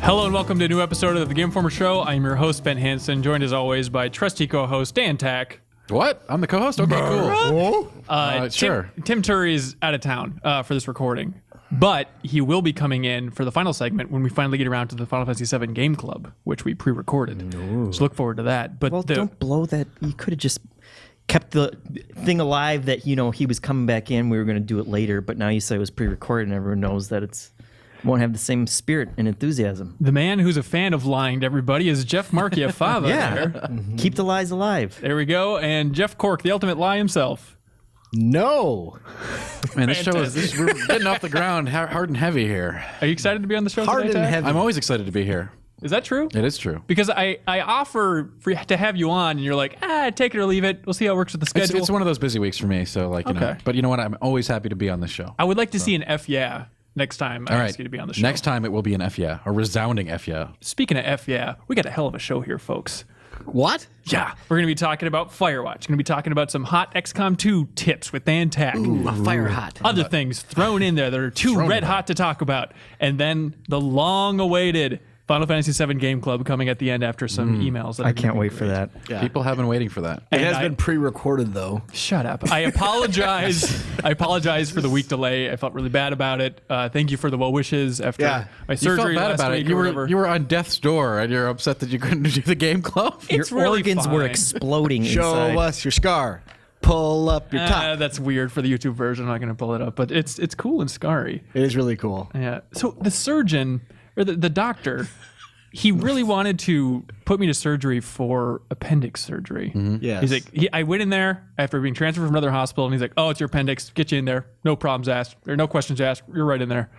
Hello and welcome to a new episode of the Game Informer Show. I'm your host, Ben Hanson, joined as always by trusty co-host Dan Tack. What? I'm the co-host? Okay, cool. Sure. Tim Turry is out of town for this recording, but he will be coming in for the final segment when we finally get around to the Final Fantasy VII Game Club, which we pre-recorded. Ooh. So look forward to that. But don't blow that. You could have just kept the thing alive that, he was coming back in. We were going to do it later, but now you say it was pre-recorded and everyone knows that it's won't have the same spirit and enthusiasm. The man who's a fan of lying to everybody is Jeff Marchiafava. Yeah. Mm-hmm. Keep the lies alive. There we go. And Jeff Cork, the ultimate lie himself. No. Man, this show is, we're getting off the ground hard and heavy here. Are you excited to be on the show Hard today, and Tack? heavy. I'm always excited to be here. Is that true? It is true. Because I offer to have you on, and you're like, take it or leave it. We'll see how it works with the schedule. It's one of those busy weeks for me, so you know. But you know what? I'm always happy to be on this show. I would like to see an F yeah next time I ask you to be on the show. Next time it will be an F yeah, a resounding F yeah. Speaking of F yeah, we got a hell of a show here, folks. What? Yeah, we're going to be talking about Firewatch. Going to be talking about some hot XCOM 2 tips with Dan Tack. Ooh, fire hot. Other things thrown in there that are too red hot to talk about. And then the long-awaited Final Fantasy VII Game Club coming at the end after some emails. I can't wait for that. Yeah. People have been waiting for that. It has been pre-recorded, though. Shut up. I apologize. I apologize for the week delay. I felt really bad about it. Thank you for the well wishes after my surgery. You felt bad about it. You were on death's door, and you're upset that you couldn't do the game club. It's Your really organs fine. were exploding Show inside. us your scar. Pull up your top. That's weird for the YouTube version. I'm not going to pull it up, but it's cool and scary. It is really cool. Yeah. So the surgeon or the doctor, he really wanted to put me to surgery for appendix surgery. Mm-hmm. Yes. He's like, I went in there after being transferred from another hospital, and he's like, "Oh, it's your appendix. Get you in there. No problems asked. There are no questions asked. You're right in there."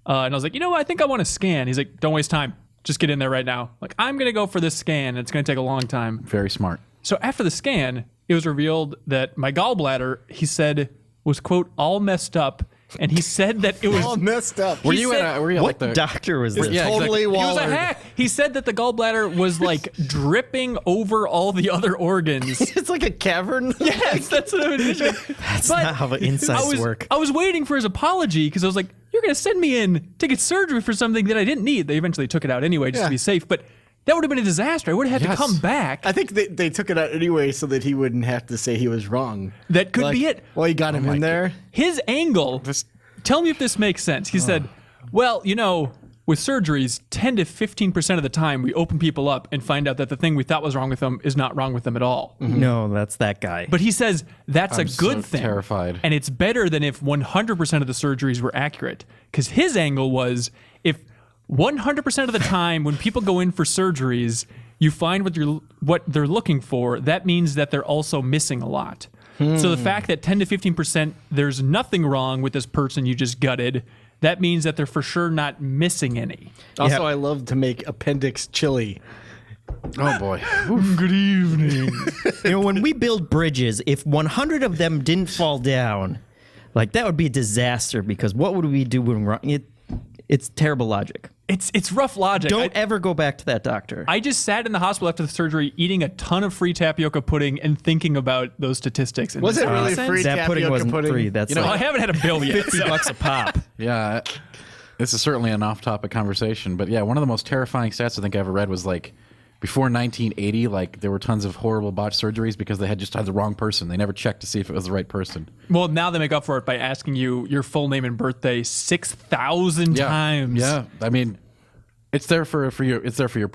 And I was like, I think I want to scan. He's like, "Don't waste time. Just get in there right now." Like, I'm gonna go for this scan. And it's gonna take a long time. Very smart. So after the scan, it was revealed that my gallbladder, he said, was quote all messed up. And he said that it was all messed up. Were you at What doctor was this? Yeah, Totally He was a wallered. hack. He said that the gallbladder was like dripping over all the other organs. It's like a cavern. Yes, that's what I was envisioning. That's not how the insides work. I was waiting for his apology because I was like, "You're going to send me in to get surgery for something that I didn't need." They eventually took it out anyway just to be safe, but that would have been a disaster. I would have had to come back. I think they took it out anyway so that he wouldn't have to say he was wrong. That could be it. Well, he got him in there. His angle, tell me if this makes sense. He said, well, with surgeries, 10 to 15% of the time, we open people up and find out that the thing we thought was wrong with them is not wrong with them at all. Mm-hmm. No, that's that guy. But he says that's a good so thing. terrified. And it's better than if 100% of the surgeries were accurate. Because his angle was if 100% of the time when people go in for surgeries, you find what they're looking for, that means that they're also missing a lot. So the fact that 10 to 15% there's nothing wrong with this person you just gutted, that means that they're for sure not missing any. Also, I love to make appendix chili. Oh boy. Good evening. When we build bridges, if 100 of them didn't fall down, that would be a disaster because what would we do when wrong? It's terrible logic. It's rough logic. Don't ever go back to that doctor. I just sat in the hospital after the surgery eating a ton of free tapioca pudding and thinking about those statistics. And Was it really sense? free that pudding tapioca wasn't pudding? free. That's I haven't had a bill yet. $50 a pop. Yeah. This is certainly an off-topic conversation, but yeah, one of the most terrifying stats I think I ever read was before 1980, there were tons of horrible botched surgeries because they had just had the wrong person. They never checked to see if it was the right person. Well, now they make up for it by asking you your full name and birthday 6,000 times. Yeah, I mean, it's there for your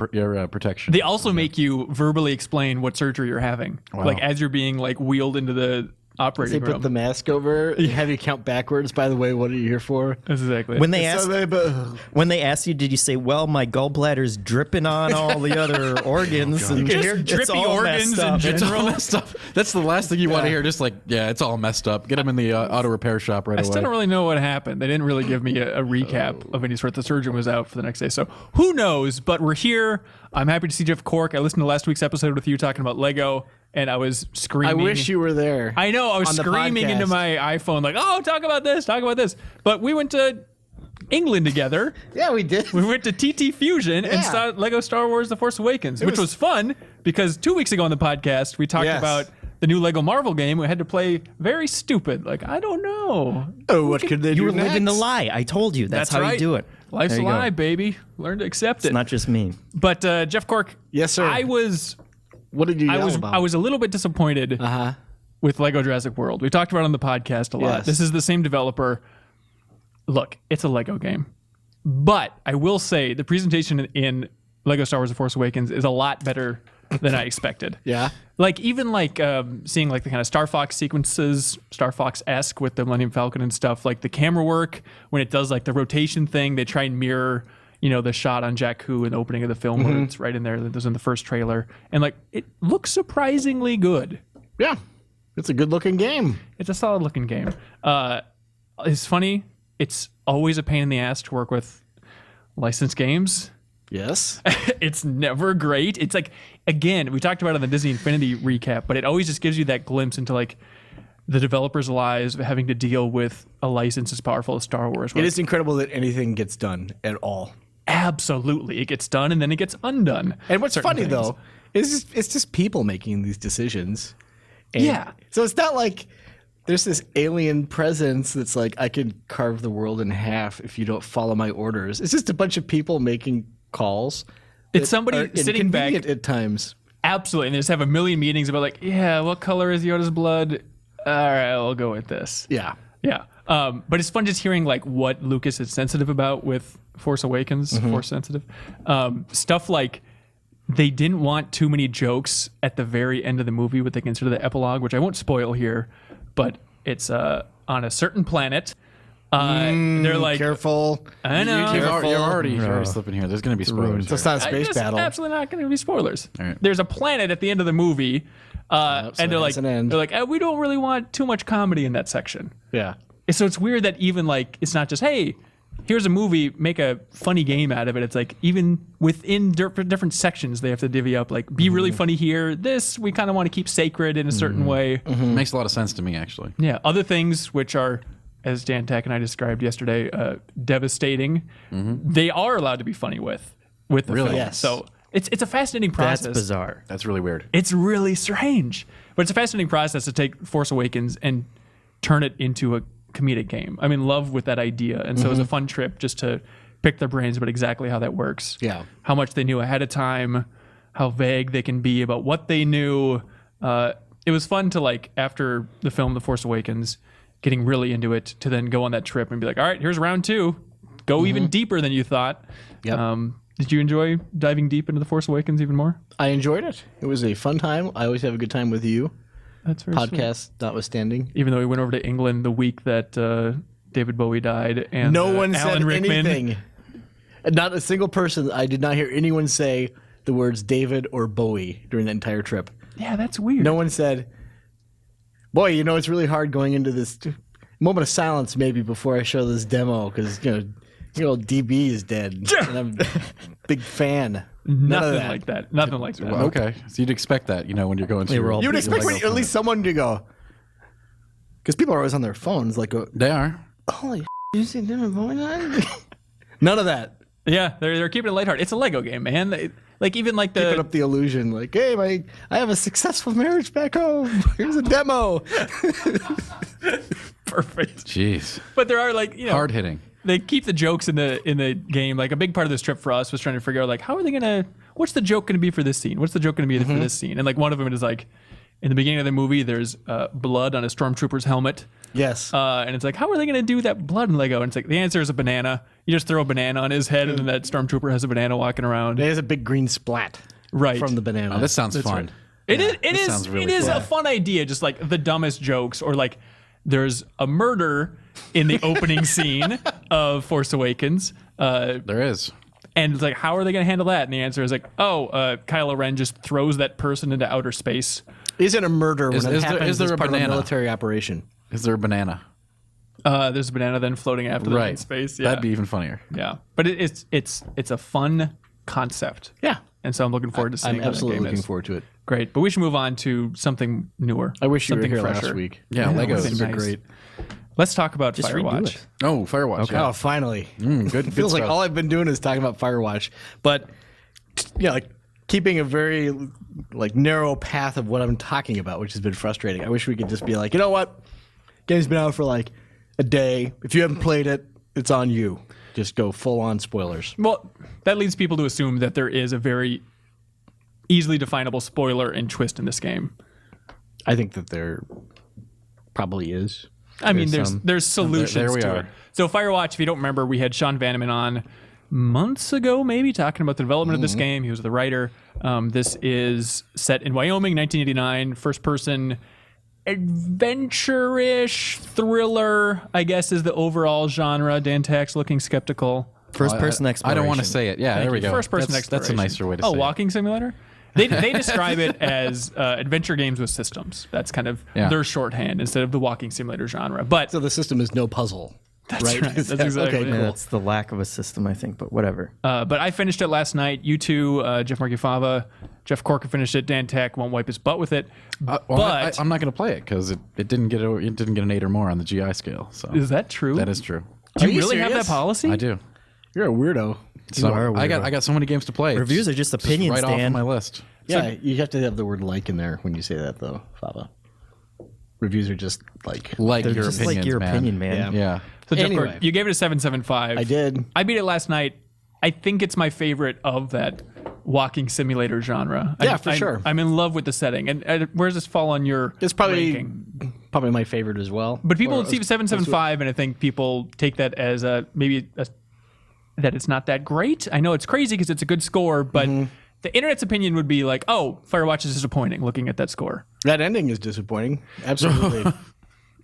protection. They also make you verbally explain what surgery you're having, Wow. as you're being wheeled into the They operating put room. the mask over, have you count backwards. By the way, what are you here for? That's exactly it. When they asked you, did you say, "Well, my gallbladder's dripping on all the other organs"? And Just it's drippy all organs messed up. in It's all general. messed up. That's the last thing you want to hear. Just it's all messed up. Get them in the auto repair shop right I away. still don't really know what happened. They didn't really give me a recap of any sort. The surgeon was out for the next day. So who knows? But we're here. I'm happy to see Jeff Cork. I listened to last week's episode with you talking about Lego, and I was I screaming. wish you were there. I know. I was on the screaming into podcast. my iPhone talk about this, talk about this. But we went to England together. Yeah, we did. We went to TT Fusion and Yeah. saw Lego Star Wars The Force Awakens, which was fun because 2 weeks ago on the podcast, we talked Yes. about the new Lego Marvel game. We had to play very stupid. I don't know. Oh, what could they do You were living the next? lie. I told you. That's how right. you do it. Life's There a you go. lie, baby. Learn to accept It's it. not just me. But Jeff Cork, Yes, sir. I was What did you yell about? I was a little bit disappointed with Lego Jurassic World. We talked about it on the podcast a lot. Yes. This is the same developer. Look, it's a Lego game. But I will say the presentation in Lego Star Wars The Force Awakens is a lot better than I expected. Yeah. Like even like seeing like the kind of Star Fox sequences, Star Fox-esque with the Millennium Falcon and stuff, like the camera work when it does like the rotation thing, they try and mirror, the shot on Jakku in the opening of the film where it's right in there that was in the first trailer. And like it looks surprisingly good. Yeah. It's a good looking game. It's a solid looking game. It's funny. It's always a pain in the ass to work with licensed games. Yes. It's never great. It's like, again, we talked about it in the Disney Infinity recap, but it always just gives you that glimpse into like the developers' lives of having to deal with a license as powerful as Star Wars. It is incredible that anything gets done at all. Absolutely. It gets done and then it gets undone. And what's Certain funny things. though is it's just people making these decisions. And Yeah. So it's not like there's this alien presence that's like I could carve the world in half if you don't follow my orders. It's just a bunch of people making calls. It's that somebody are sitting back. inconvenient at times. Absolutely. And they just have a million meetings about like, yeah, what color is Yoda's blood? All right, we'll go with this. Yeah. Yeah. But it's fun just hearing like what Lucas is sensitive about with Force Awakens, Force sensitive. Stuff like they didn't want too many jokes at the very end of the movie, what they consider the epilogue, which I won't spoil here, but it's on a certain planet. They're like, Careful. I know. You're Careful. already slipping here. There's going to be spoilers. So it's here. not a space It's battle. absolutely not going to be spoilers. All right. There's a planet at the end of the movie, and so they're it like, has an end. we don't really want too much comedy in that section. Yeah. So it's weird that even like it's not just hey, here's a movie, make a funny game out of it. It's like even within different sections they have to divvy up like be really funny here. This we kind of want to keep sacred in a certain way. Makes a lot of sense to me, actually. Yeah, other things which are, as Dan Tack and I described yesterday, devastating. They are allowed to be funny with the Really? film. Yes. So it's a fascinating process. That's bizarre. That's really weird. It's really strange, but it's a fascinating process to take Force Awakens and turn it into a comedic game. I'm in love with that idea, and so it was a fun trip just to pick their brains about exactly how that works. Yeah. How much they knew ahead of time, how vague they can be about what they knew. It was fun to like after the film The Force Awakens, getting really into it, to then go on that trip and be like, all right, here's round 2. Go even deeper than you thought. Yep. Did you enjoy diving deep into The Force Awakens even more? I enjoyed it. It was a fun time. I always have a good time with you. That's very sweet. Podcast notwithstanding. Even though we went over to England the week that David Bowie died, and No one Alan said Rickman. anything. Not a single person. I did not hear anyone say the words David or Bowie during the entire trip. Yeah, that's weird. No one said, boy, it's really hard going into this moment of silence maybe before I show this demo because, DB is dead. And I'm a big fan. None of Nothing that. like that. Nothing like that. Well, okay. So you'd expect that, when you're going through. were all You would Lego expect at least someone to go, because people are always on their phones, like, They are. holy you see David Bowie died? None of that. Yeah, they're keeping it lighthearted. It's a Lego game, man. Even like Keeping the up the illusion, like, hey, I have a successful marriage back home. Here's a demo. perfect. Jeez. But there are Hard hitting. They keep the jokes in the game. Like a big part of this trip for us was trying to figure out like how are they gonna what's the joke gonna be for this scene? What's the joke gonna be for this scene? And like one of them is like in the beginning of the movie, there's blood on a stormtrooper's helmet. Yes. And it's like, how are they going to do that blood in Lego? And it's like, the answer is a banana. You just throw a banana on his head, and then that stormtrooper has a banana walking around. There's a big green splat Right. from the banana. Oh, this sounds fun. right. It is. It is. sounds really it is fun. a fun idea. Just like the dumbest jokes, or like there's a murder in the opening scene of Force Awakens. There is. And it's like, how are they going to handle that? And the answer is like, Kylo Ren just throws that person into outer space. Isn't a murder when it is there- happens is there as a part of a banana? military operation. Is there a banana? There's a banana then floating after them in space. Yeah. That'd be even funnier. Yeah, but it's a fun concept. Yeah. And so I'm looking forward to seeing I'm how that absolutely game looking is. forward to it. Great, but we should move on to something newer. I wish you were something here fresher. last week. Yeah, Yeah, Legos. would've It's been been nice. great. Let's talk about Just redo Firewatch. it. Oh, Firewatch. Oh, finally. Good Feels like stuff. all I've been doing is talking about Firewatch, but keeping a very narrow path of what I'm talking about, which has been frustrating. I wish we could just be like, you know what, game's been out for a day. If you haven't played it, it's on you. Just go full on spoilers. Well, that leads people to assume that there is a very easily definable spoiler and twist in this game. I think that there probably is. I mean, there's solutions there we to are. it. So Firewatch, if you don't remember, we had Sean Vanneman on months ago, maybe, talking about the development of this game. He was the writer. This is set in Wyoming, 1989, first-person adventure-ish thriller, I guess, is the overall genre. Dan Tack's looking skeptical. First-person exploration. I don't want to say it. Yeah, there we go. First-person That's exploration. a nicer way to say it. Walking simulator? They describe it as adventure games with systems. That's kind of their shorthand instead of the walking simulator genre. But So the system is no puzzle. That's right? right. That's exactly okay, it. cool. That's the lack of a system, I think, but whatever. But I finished it last night. You two, Jeff Marchiafava, Jeff Cork finished it. Dan Tack won't wipe his butt with it. But I'm not going to play it because it didn't get an 8 or more on the GI scale. So is that true? that is true. Do Are you you really have serious? that policy? I do. You're a weirdo. So are a I weirdo. got so many games to play. Reviews are just opinions, right off Dan. of my list. Yeah, you have to have the word like in there when you say that, though, Fava. Reviews are just like. Like They're your just opinions, like your man. opinion, man. Yeah. So Jeff Anyway. Cork, you gave it a 7.75. I did. I beat it last night. I think it's my favorite of that walking simulator genre. Yeah, for sure. I'm in love with the setting. And where does this fall on your It's probably ranking? my favorite as well. But people Or- see 7.75, and I think people take that as that it's not that great. I know it's crazy because it's a good score, but the internet's opinion would be like, "Oh, Firewatch is disappointing." Looking at that score, That ending is disappointing. Absolutely.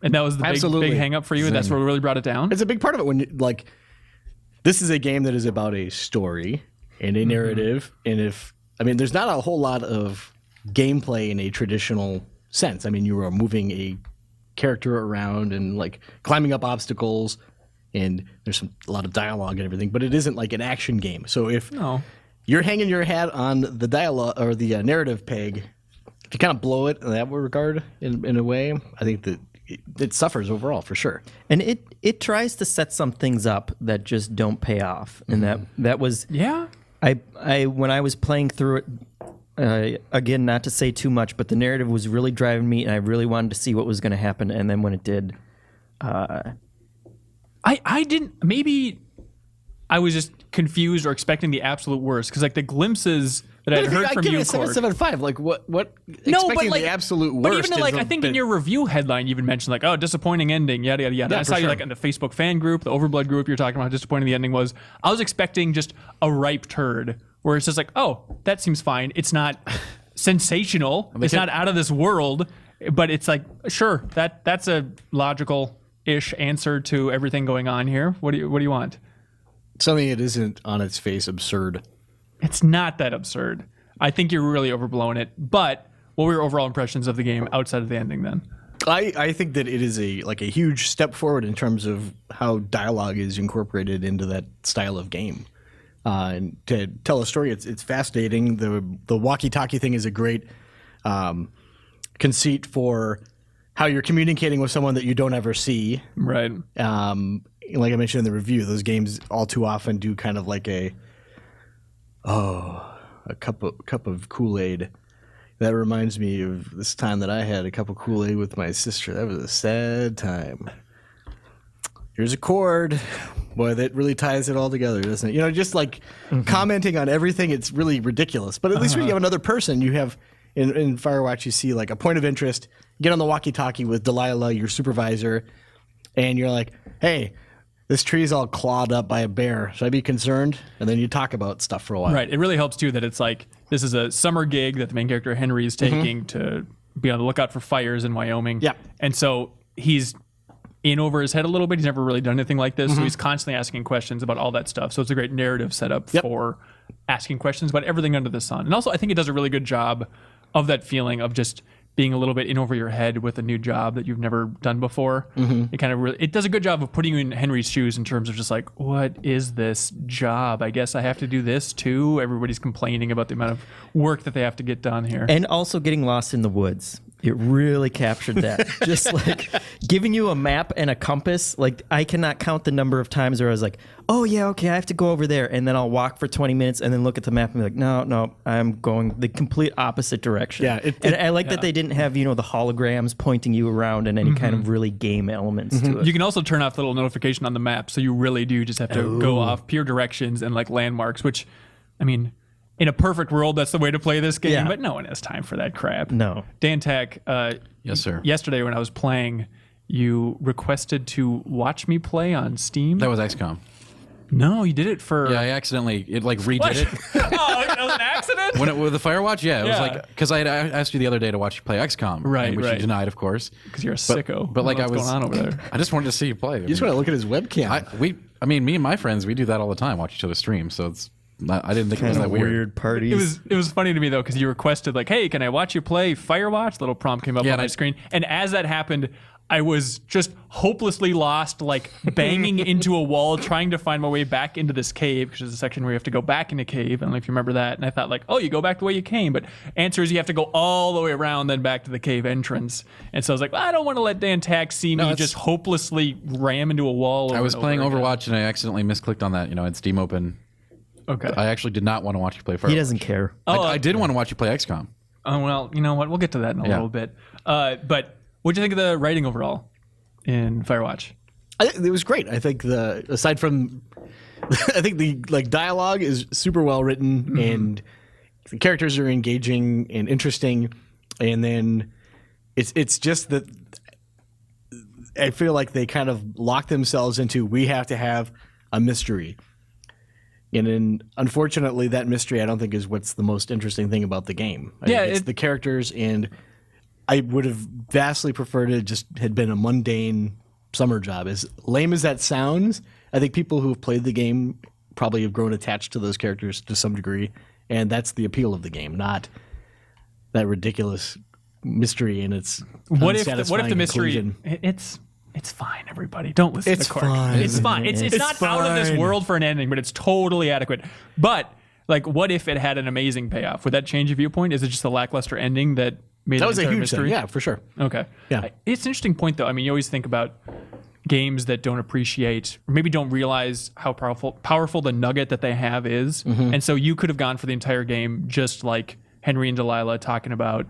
and that was the Absolutely. big hang up for you. That's what really brought it down. It's a big part of it when you, like, this is a game that is about a story and a narrative. And there's not a whole lot of gameplay in a traditional sense. I mean, you are moving a character around and like climbing up obstacles, and there's a lot of dialogue and everything, but it isn't like an action game. So if No. you're hanging your hat on the dialogue or the narrative peg, if you kind of blow it in that regard, in a way, I think that it suffers overall for sure. And it tries to set some things up that just don't pay off. And that was Yeah. I when I was playing through it, again, not to say too much, but the narrative was really driving me, and I really wanted to see what was going to happen. And then when it did, I didn't. Maybe I was just confused or expecting the absolute worst because like the glimpses that I'd heard I from give you, it a Cork. 7.75. Like what? No, but expecting like the absolute worst. But even though, like, is a I think in bit- your review headline, you even mentioned like, oh, disappointing ending, yada yada yada. Yeah, I for saw you sure. like in the Facebook fan group, the Overblood group. You're talking about how disappointing the ending was. I was expecting just a ripe turd where it's just like, oh, that seems fine. It's not sensational. It's not out of this world. But it's like, sure, that's a logical-ish answer to everything going on here. What do you want? something that isn't on its face absurd. It's not that absurd. I think you're really overblowing it. But what were your overall impressions of the game outside of the ending then? I think that it is a huge step forward in terms of how dialogue is incorporated into that style of game. And to tell a story, it's fascinating. The walkie-talkie thing is a great conceit for how you're communicating with someone that you don't ever see. Right. Like I mentioned in the review, those games all too often do kind of like a cup of Kool-Aid. That reminds me of this time that I had a cup of Kool-Aid with my sister. That was a sad time. Here's a chord. Boy, that really ties it all together, doesn't it? You know, just like commenting on everything, it's really ridiculous. But at least when you have another person, you have, in Firewatch, you see like a point of interest. You get on the walkie-talkie with Delilah, your supervisor, and you're like, hey, this tree's all clawed up by a bear. Should I be concerned? And then you talk about stuff for a while. Right. It really helps too that it's like this is a summer gig that the main character Henry is taking to be on the lookout for fires in Wyoming. Yeah. And so he's in over his head a little bit. He's never really done anything like this. So he's constantly asking questions about all that stuff. So it's a great narrative setup for asking questions about everything under the sun. And also I think it does a really good job of that feeling of just being a little bit in over your head with a new job that you've never done before. It kind of really, it does a good job of putting you in Henry's shoes in terms of just like, what is this job? I guess I have to do this too. Everybody's complaining about the amount of work that they have to get done here. And also getting lost in the woods. It really captured that. Just like giving you a map and a compass. Like I cannot count the number of times where I was like, oh yeah, okay, I have to go over there. And then I'll walk for 20 minutes and then look at the map and be like, no, I'm going the complete opposite direction. Yeah, and I like that they didn't have, the holograms pointing you around and any kind of really game elements to it. You can also turn off the little notification on the map, so you really do just have to go off pure directions and like landmarks, which, I mean, in a perfect world, that's the way to play this game, Yeah. but no one has time for that crap. No. Dan Tack, Yes, sir. yesterday when I was playing, you requested to watch me play on Steam. That was XCOM. No, you did it for... Yeah, I accidentally redid What? it. Oh, that was an accident? When it with the Firewatch, it was Yeah. like because I asked you the other day to watch you play XCOM, Right, which right. you denied, of course. Because you're a sicko. But like What's going on over there? I just wanted to see you play. You just want to look at his webcam. I mean, me and my friends, we do that all the time. Watch each other stream, so it's. I didn't think it was that weird. parties. It was funny to me though because you requested like, "Hey, can I watch you play Firewatch?" The little prompt came up on and my I- screen, and as that happened, I was just hopelessly lost, like banging into a wall, trying to find my way back into this cave because there's a section where you have to go back in a cave. I don't know if you remember that. And I thought like, "Oh, you go back the way you came," but answer is you have to go all the way around, then back to the cave entrance. And so I was like, well, I don't want to let Dan Tack see me it's- just hopelessly ram into a wall. I over was and playing over again. Overwatch and I accidentally misclicked on that. Had Steam open. Okay. I actually did not want to watch you play Firewatch. He doesn't care. I did want to watch you play XCOM. Oh, well, you know what? We'll get to that in a Yeah. little bit. But what'd you think of the writing overall in Firewatch? It was great. I think aside from, I think the dialogue is super well written and the characters are engaging and interesting, and then it's just that I feel like they kind of lock themselves into we have to have a mystery. And then, unfortunately, that mystery I don't think is what's the most interesting thing about the game. I think it's the characters, and I would have vastly preferred it just had been a mundane summer job. As lame as that sounds, I think people who have played the game probably have grown attached to those characters to some degree, and that's the appeal of the game, not that ridiculous mystery and its What if the unsatisfying mystery? conclusion. It's fine, everybody. Don't listen It's to Cork. fine. It's fine. It's not out of this fine. world for an ending, but it's totally adequate. But like, what if it had an amazing payoff? Would that change your viewpoint? Is it just a lackluster ending that made That it was a entire huge mystery? thing, yeah, for sure. Okay. Yeah. It's an interesting point, though. I mean, you always think about games that don't appreciate or maybe don't realize how powerful the nugget that they have is. Mm-hmm. And so you could have gone for the entire game just like Henry and Delilah talking about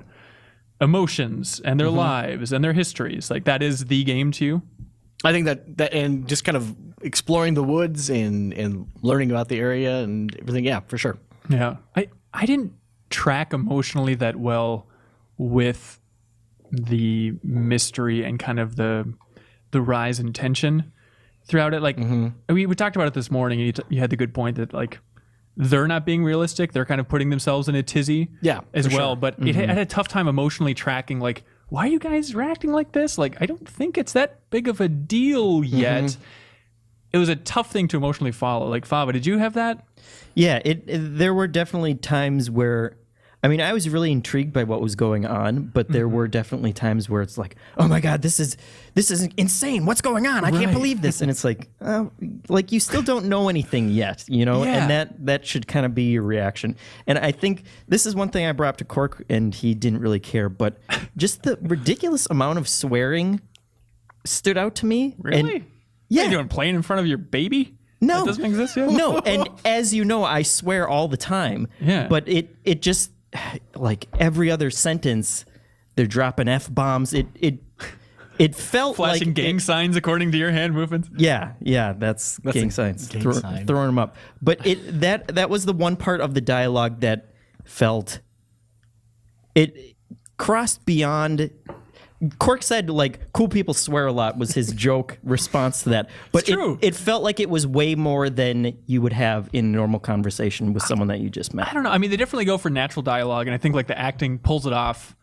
emotions and their lives and their histories. Like, that is the game to you. I think that and just kind of exploring the woods and learning about the area and everything. Yeah, for sure. Yeah. I didn't track emotionally that well with the mystery and kind of the rise in tension throughout it. Like, we talked about it this morning, and you had the good point that, like, they're not being realistic. They're kind of putting themselves in a tizzy as for well. sure. But I had a tough time emotionally tracking, like, why are you guys reacting like this? Like, I don't think it's that big of a deal yet. It was a tough thing to emotionally follow. Like, Fava, did you have that? Yeah, there were definitely times where, I mean, I was really intrigued by what was going on, but there were definitely times where it's like, oh my God, this is insane. What's going on? I can't believe this. And it's like you still don't know anything yet, Yeah. and that should kind of be your reaction. And I think this is one thing I brought up to Cork, and he didn't really care, but just the ridiculous amount of swearing stood out to me. Really? And, yeah. What are you doing, playing in front of your baby? No. That doesn't exist yet? No, and as you know, I swear all the time. Yeah. But it just, like every other sentence, they're dropping F-bombs. It felt Flashing like gang signs according to your hand movements. Yeah, that's gang a signs. gang sign. Throwing them up. But that was the one part of the dialogue that felt it crossed beyond. Cork said, like, cool people swear a lot was his joke response to that. But true. It felt like it was way more than you would have in normal conversation with someone that you just met. I don't know. I mean, they definitely go for natural dialogue, and I think like the acting pulls it off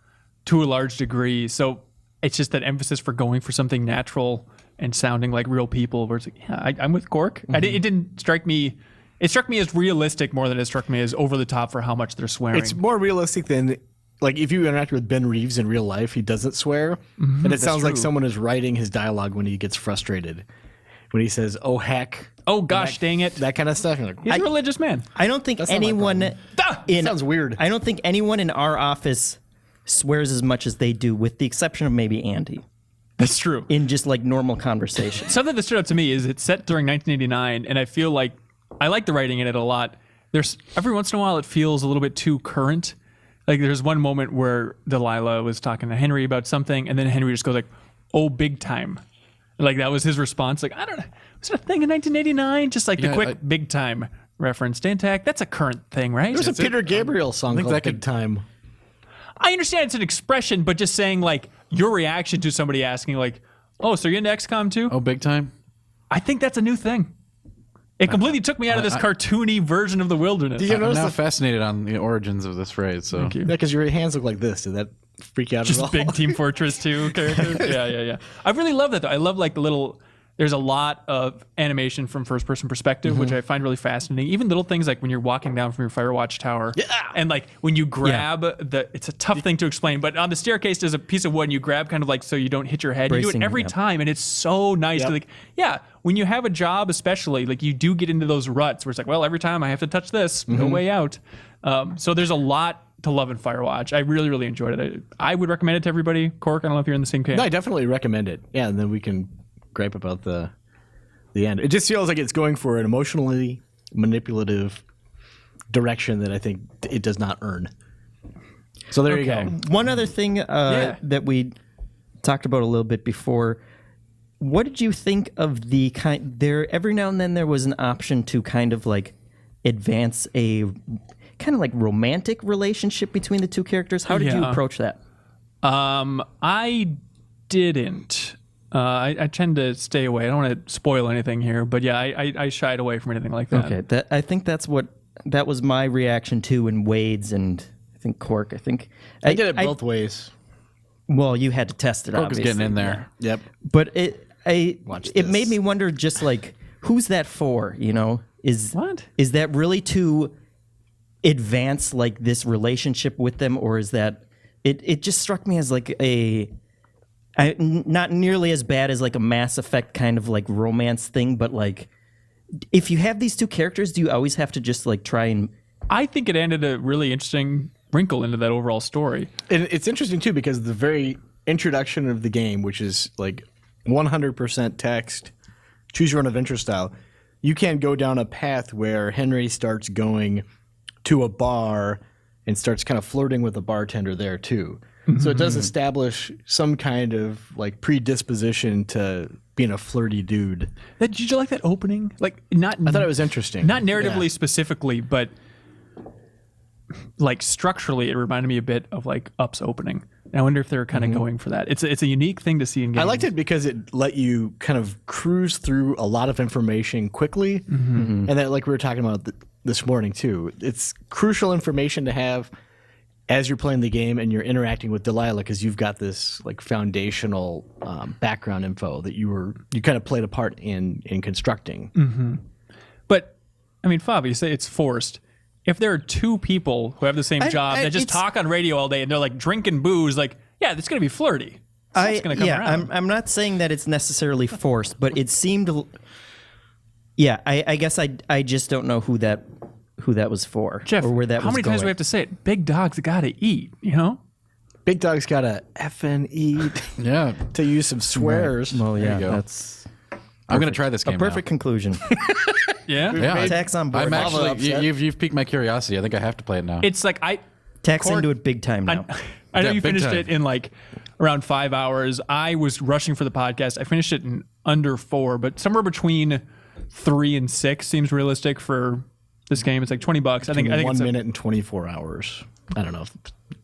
to a large degree. So it's just that emphasis for going for something natural and sounding like real people. Where it's like, yeah, I'm with Cork. It didn't strike me. It struck me as realistic more than it struck me as over the top for how much they're swearing. It's more realistic than, like, if you interact with Ben Reeves in real life, he doesn't swear. And it sounds like true. someone is writing his dialogue when he gets frustrated. When he says, oh, heck. Oh, gosh, dang it. That kind of stuff. You're like, He's a religious man. I don't think That's not my anyone problem. in sounds weird. I don't think anyone in our office swears as much as they do, with the exception of maybe Andy, That's true. in just like normal conversation. Something that stood out to me is it's set during 1989, and I feel like I like the writing in it a lot. There's every once in a while it feels a little bit too current. Like there's one moment where Delilah was talking to Henry about something, and then Henry just goes like, "Oh, big time." Like that was his response. Like, I don't know, was it a thing in 1989? Just like the quick big time reference. Dan Tack, that's a current thing, right? There's a Peter Gabriel song called that Big could- Time. I understand it's an expression, but just saying like your reaction to somebody asking like, "Oh, so you're into XCOM too?" Oh, big time. I think that's a new thing. It completely took me out of this cartoony version of the wilderness. Do you I'm notice now the fascinated on the origins of this phrase. So Thank you. Yeah, because your hands look like this. Did that freak you out at all? Just big Team Fortress 2 characters. Yeah. I really love that though. I love like the little. There's a lot of animation from first-person perspective, which I find really fascinating. Even little things like when you're walking down from your Firewatch tower, and like when you grab it's a tough thing to explain, but on the staircase there's a piece of wood, and you grab kind of like so you don't hit your head. You do Bracing, it every yeah. time, and it's so nice to like, when you have a job, especially like you do get into those ruts where it's like, well, every time I have to touch this, no way out. So there's a lot to love in Firewatch. I really, really enjoyed it. I would recommend it to everybody. Cork, I don't know if you're in the same camp. No, I definitely recommend it. Yeah, and then we can gripe about the end. It just feels like it's going for an emotionally manipulative direction that I think it does not earn. So there you go. One other thing that we talked about a little bit before. What did you think of the kind? There every now and then there was an option to kind of like advance a kind of like romantic relationship between the two characters. How did you approach that? I didn't. I tend to stay away. I don't want to spoil anything here, but yeah, I shied away from anything like that. Okay, I think that was my reaction too in Wade's and I think Cork. I did it both ways. Well, you had to test it. Cork is obviously. getting in there. Yep. But it this. made me wonder, just like, who's that for? You know, is that really to advance like this relationship with them, or is that it just struck me as like not nearly as bad as like a Mass Effect kind of like romance thing, but like if you have these two characters, do you always have to just like try and? I think it added a really interesting wrinkle into that overall story. And it's interesting too because the very introduction of the game, which is like 100% text, choose your own adventure style, you can go down a path where Henry starts going to a bar and starts kind of flirting with the bartender there too. So it does establish some kind of like predisposition to being a flirty dude. Did you like that opening? Like not. I thought it was interesting. Not narratively Yeah. specifically, but like structurally, it reminded me a bit of like Up's opening. And I wonder if they're kind of going for that. It's a unique thing to see in games. I liked it because it let you kind of cruise through a lot of information quickly, and that, like we were talking about this morning too, it's crucial information to have as you're playing the game and you're interacting with Delilah, because you've got this like foundational background info that you kind of played a part in constructing. But I mean, Fabi, you say it's forced. If there are two people who have the same job that just talk on radio all day and they're like drinking booze, like, yeah, it's going to be flirty. It's going to come around. I'm not saying that it's necessarily forced, but it seemed. Yeah, I guess I just don't know who that was for, Jeff, or where that how was many times do we have to say it? Big dogs got to eat, you know? Big Dog's got a effing eat Yeah. to use some swears. Well, yeah, you go. that's I'm going to try this game a perfect conclusion. Yeah. Yeah. Tack's on board. I'm actually, upset. you've piqued my curiosity. I think I have to play it now. It's like Tack's Cork- into it big time now. I know Yeah, you big finished time. it in like around 5 hours. I was rushing for the podcast. I finished it in under 4, but somewhere between 3 and 6 seems realistic for this game. It's like $20. I think 1 it's minute and 24 hours. I don't know.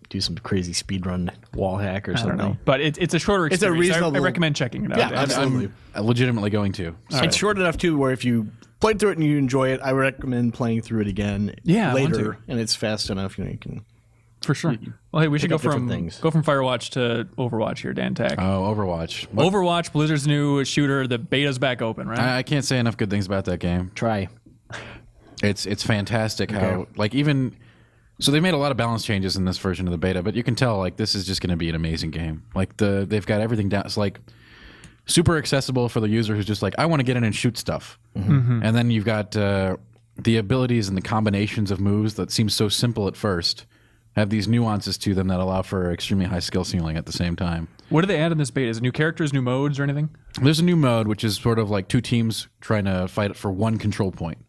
Do some crazy speedrun wall hack or I something. don't know, but it's a shorter It's a experience. I reasonable- recommend checking it out. Yeah, absolutely. I'm legitimately going to. It's short enough too, where if you played through it and you enjoy it, I recommend playing through it again Yeah, I want later. to. And it's fast enough, you can. For sure. Well, hey, we should pick go up from different things. Firewatch to Overwatch here, Dan Tack. Overwatch. What- Overwatch, Blizzard's new shooter. The beta's back open, right? I can't say enough good things about that game. Try. It's fantastic how like even so they made a lot of balance changes in this version of the beta, but you can tell like this is just going to be an amazing game. Like they've got everything down. It's like super accessible for the user who's just like, I want to get in and shoot stuff. And then you've got the abilities and the combinations of moves that seem so simple at first have these nuances to them that allow for extremely high skill ceiling at the same time. What do they add in this beta? Is it new characters, new modes, or anything? There's a new mode, which is sort of like two teams trying to fight for one control point.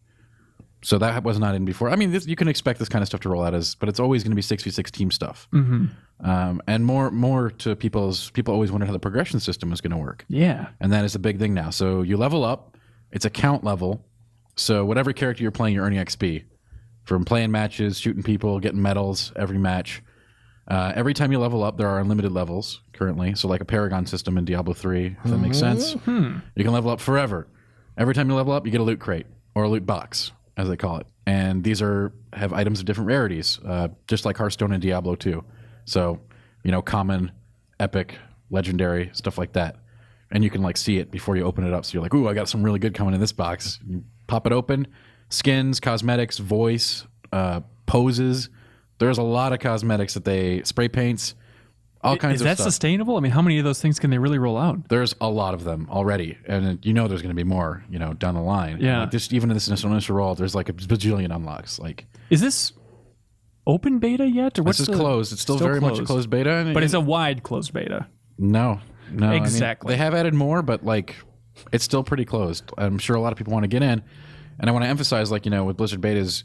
So that was not in before. I mean, you can expect this kind of stuff to roll out but it's always going to be 6v6 team stuff. And more to people always wondered how the progression system was going to work. Yeah. And that is a big thing now. So you level up. It's a count level. So whatever character you're playing, you're earning XP from playing matches, shooting people, getting medals every match. Every time you level up, there are unlimited levels currently. So like a Paragon system in Diablo 3, if that makes sense. You can level up forever. Every time you level up, you get a loot crate or a loot box, as they call it. And these have items of different rarities, just like Hearthstone and Diablo 2. So, common, epic, legendary, stuff like that. And you can like see it before you open it up. So you're like, ooh, I got some really good coming in this box. You pop it open, skins, cosmetics, voice, poses. There's a lot of cosmetics spray paints, all kinds of stuff. Is that sustainable? I mean, how many of those things can they really roll out? There's a lot of them already. And there's going to be more, down the line. Yeah. Like just even in this initial roll, there's like a bajillion unlocks. Like, is this open beta yet? Or what's this is closed. It's still very much a closed beta. But it's a wide closed beta. No. Exactly. I mean, they have added more, but like it's still pretty closed. I'm sure a lot of people want to get in. And I want to emphasize, like, with Blizzard betas,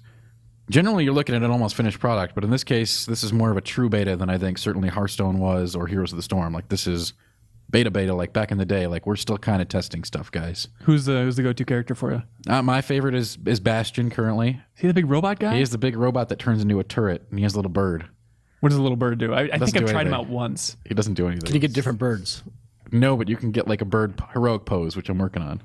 generally you're looking at an almost finished product. But in this case, this is more of a true beta than I think certainly Hearthstone was or Heroes of the Storm. Like, this is beta, like back in the day. Like, we're still kind of testing stuff, guys. Who's the go-to character for you? My favorite is Bastion currently. Is he the big robot guy? He is the big robot that turns into a turret, and he has a little bird. What does a little bird do? I think I've tried him anything. out once. He doesn't do anything. Can you get different birds? No, but you can get like a bird heroic pose, which I'm working on.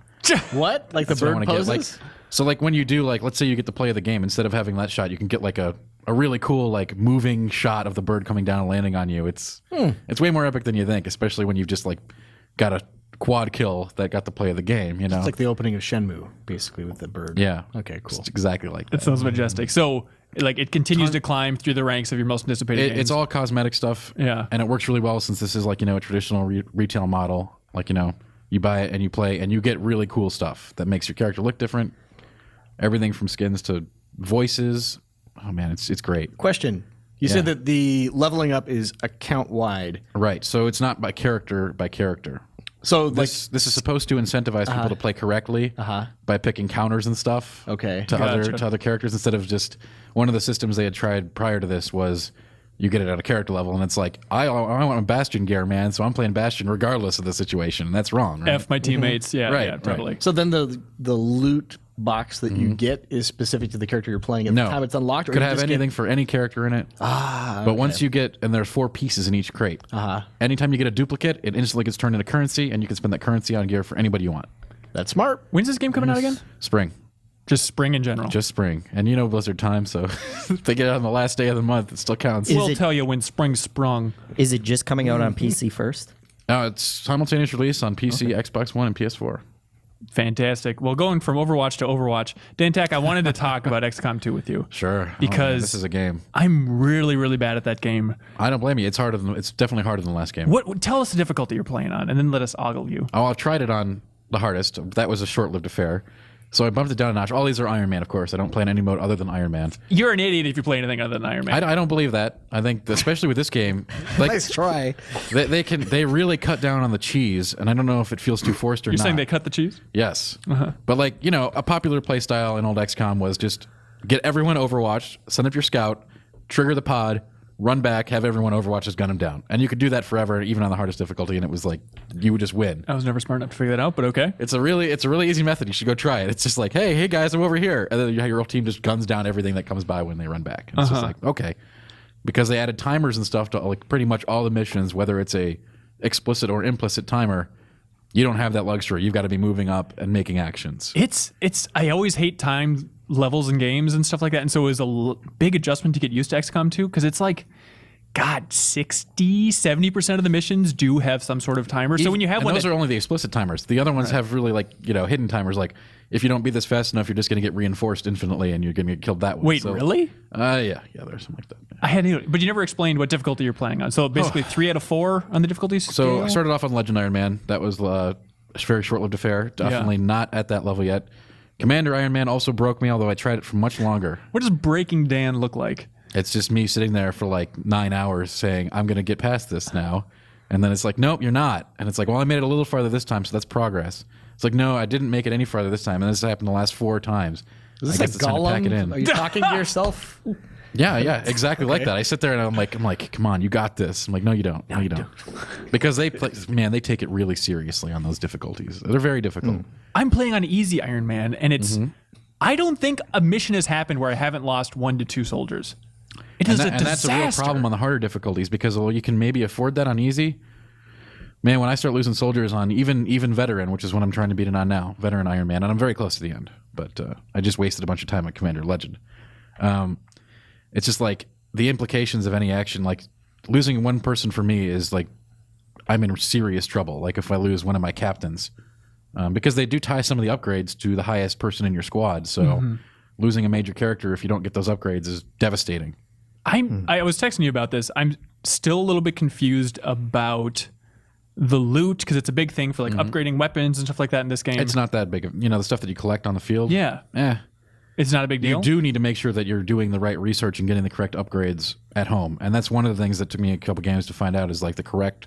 What? Like That's the what I bird wanna poses? get. So like when you do, like, let's say you get the play of the game, instead of having that shot, you can get like a really cool like moving shot of the bird coming down and landing on you. It's way more epic than you think, especially when you've just like got a quad kill that got the play of the game. It's like the opening of Shenmue, basically, with the bird. Yeah. Okay, cool. It's exactly like That that. sounds majestic. So, like, it continues to climb through the ranks of your most anticipated games. It's all cosmetic stuff. Yeah. And it works really well since this is like, a traditional retail model. Like, you buy it and you play and you get really cool stuff that makes your character look different. Everything from skins to voices. Oh man, it's great. Question. You said that the leveling up is account wide. Right. So it's not by character. So This is supposed to incentivize people to play correctly by picking counters and stuff. Okay. To Gotcha. other characters instead of just one of the systems they had tried prior to this was you get it at a character level and it's like I want a Bastion gear, man, so I'm playing Bastion regardless of the situation. That's wrong. Right? F my teammates. Yeah, Right, yeah, totally. So then the loot box that you get is specific to the character you're playing at No. the time it's unlocked? Or Could you have just anything for any character in it. But once you get, and there's 4 pieces in each crate. Anytime you get a duplicate, it instantly gets turned into currency, and you can spend that currency on gear for anybody you want. That's smart. When's this game coming out again? Spring. Just spring in general. Just spring. And Blizzard time, so if they get it on the last day of the month, it still counts. we'll it- tell you when spring sprung. Is it just coming out on PC first? No, it's simultaneous release on PC, Xbox One, and PS4. Fantastic. Well, going from Overwatch to Overwatch, Dan Tack, I wanted to talk about XCOM 2 with you. Sure. Oh, man, Because this is a game. I'm really, really bad at that game. I don't blame you. It's definitely harder than the last game. What? Tell us the difficulty you're playing on, and then let us ogle you. Oh, I've tried it on the hardest. That was a short-lived affair. So I bumped it down a notch. All these are Iron Man, of course. I don't play in any mode other than Iron Man. You're an idiot if you play anything other than Iron Man. I don't believe that. I think, especially with this game, like Nice try. they really cut down on the cheese, and I don't know if it feels too forced or You're not. saying they cut the cheese? Yes, but like a popular play style in old XCOM was just get everyone Overwatch, send up your scout, trigger the pod, run back, have everyone Overwatch just gun them down, and you could do that forever, even on the hardest difficulty, and it was like you would just win. I was never smart enough to figure that out, but okay. It's a really easy method. You should go try it. It's just like, hey guys, I'm over here, and then your whole team just guns down everything that comes by when they run back. And it's just like, okay, because they added timers and stuff to like pretty much all the missions, whether it's a explicit or implicit timer. You don't have that luxury. You've got to be moving up and making actions. It's I always hate time levels in games and stuff like that, and so it was a big adjustment to get used to XCOM 2 because it's like, God, 60-70% of the missions do have some sort of timer. So when you have and one those that, are only the explicit timers. The other ones have really like hidden timers. Like if you don't beat this fast enough, you're just going to get reinforced infinitely, and you're going to get killed that way. wait, really? Yeah, there's something like that. Yeah. I had, but you never explained what difficulty you're playing on. So basically, 3 out of 4 on the difficulty So scale? I started off on Legend Iron Man. That was a very short-lived affair. Definitely not at that level yet. Commander Iron Man also broke me, although I tried it for much longer. What does Breaking Dan look like? It's just me sitting there for like 9 hours saying, I'm going to get past this now. And then it's like, nope, you're not. And it's like, well, I made it a little farther this time, so that's progress. It's like, no, I didn't make it any farther this time. And this happened the last 4 times. Is I this guess like it's time to pack it in. Gollum? Are you talking to yourself? Yeah, exactly like that. I sit there and I'm like, come on, you got this. I'm like, no, you don't. No, you don't. Because they take it really seriously on those difficulties. They're very difficult. I'm playing on easy Iron Man, and it's. I don't think a mission has happened where I haven't lost 1 to 2 soldiers. It is a disaster. And that's a real problem on the harder difficulties because you can maybe afford that on easy. Man, when I start losing soldiers on even veteran, which is what I'm trying to beat it on now, veteran Iron Man, and I'm very close to the end, but I just wasted a bunch of time on Commander Legend. It's just like the implications of any action, like losing one person for me is like I'm in serious trouble. Like if I lose one of my captains, because they do tie some of the upgrades to the highest person in your squad. So losing a major character if you don't get those upgrades is devastating. I was texting you about this. I'm still a little bit confused about the loot because it's a big thing for like upgrading weapons and stuff like that in this game. It's not that big of, the stuff that you collect on the field. Yeah. It's not a big deal. You do need to make sure that you're doing the right research and getting the correct upgrades at home. And that's one of the things that took me a couple games to find out is like the correct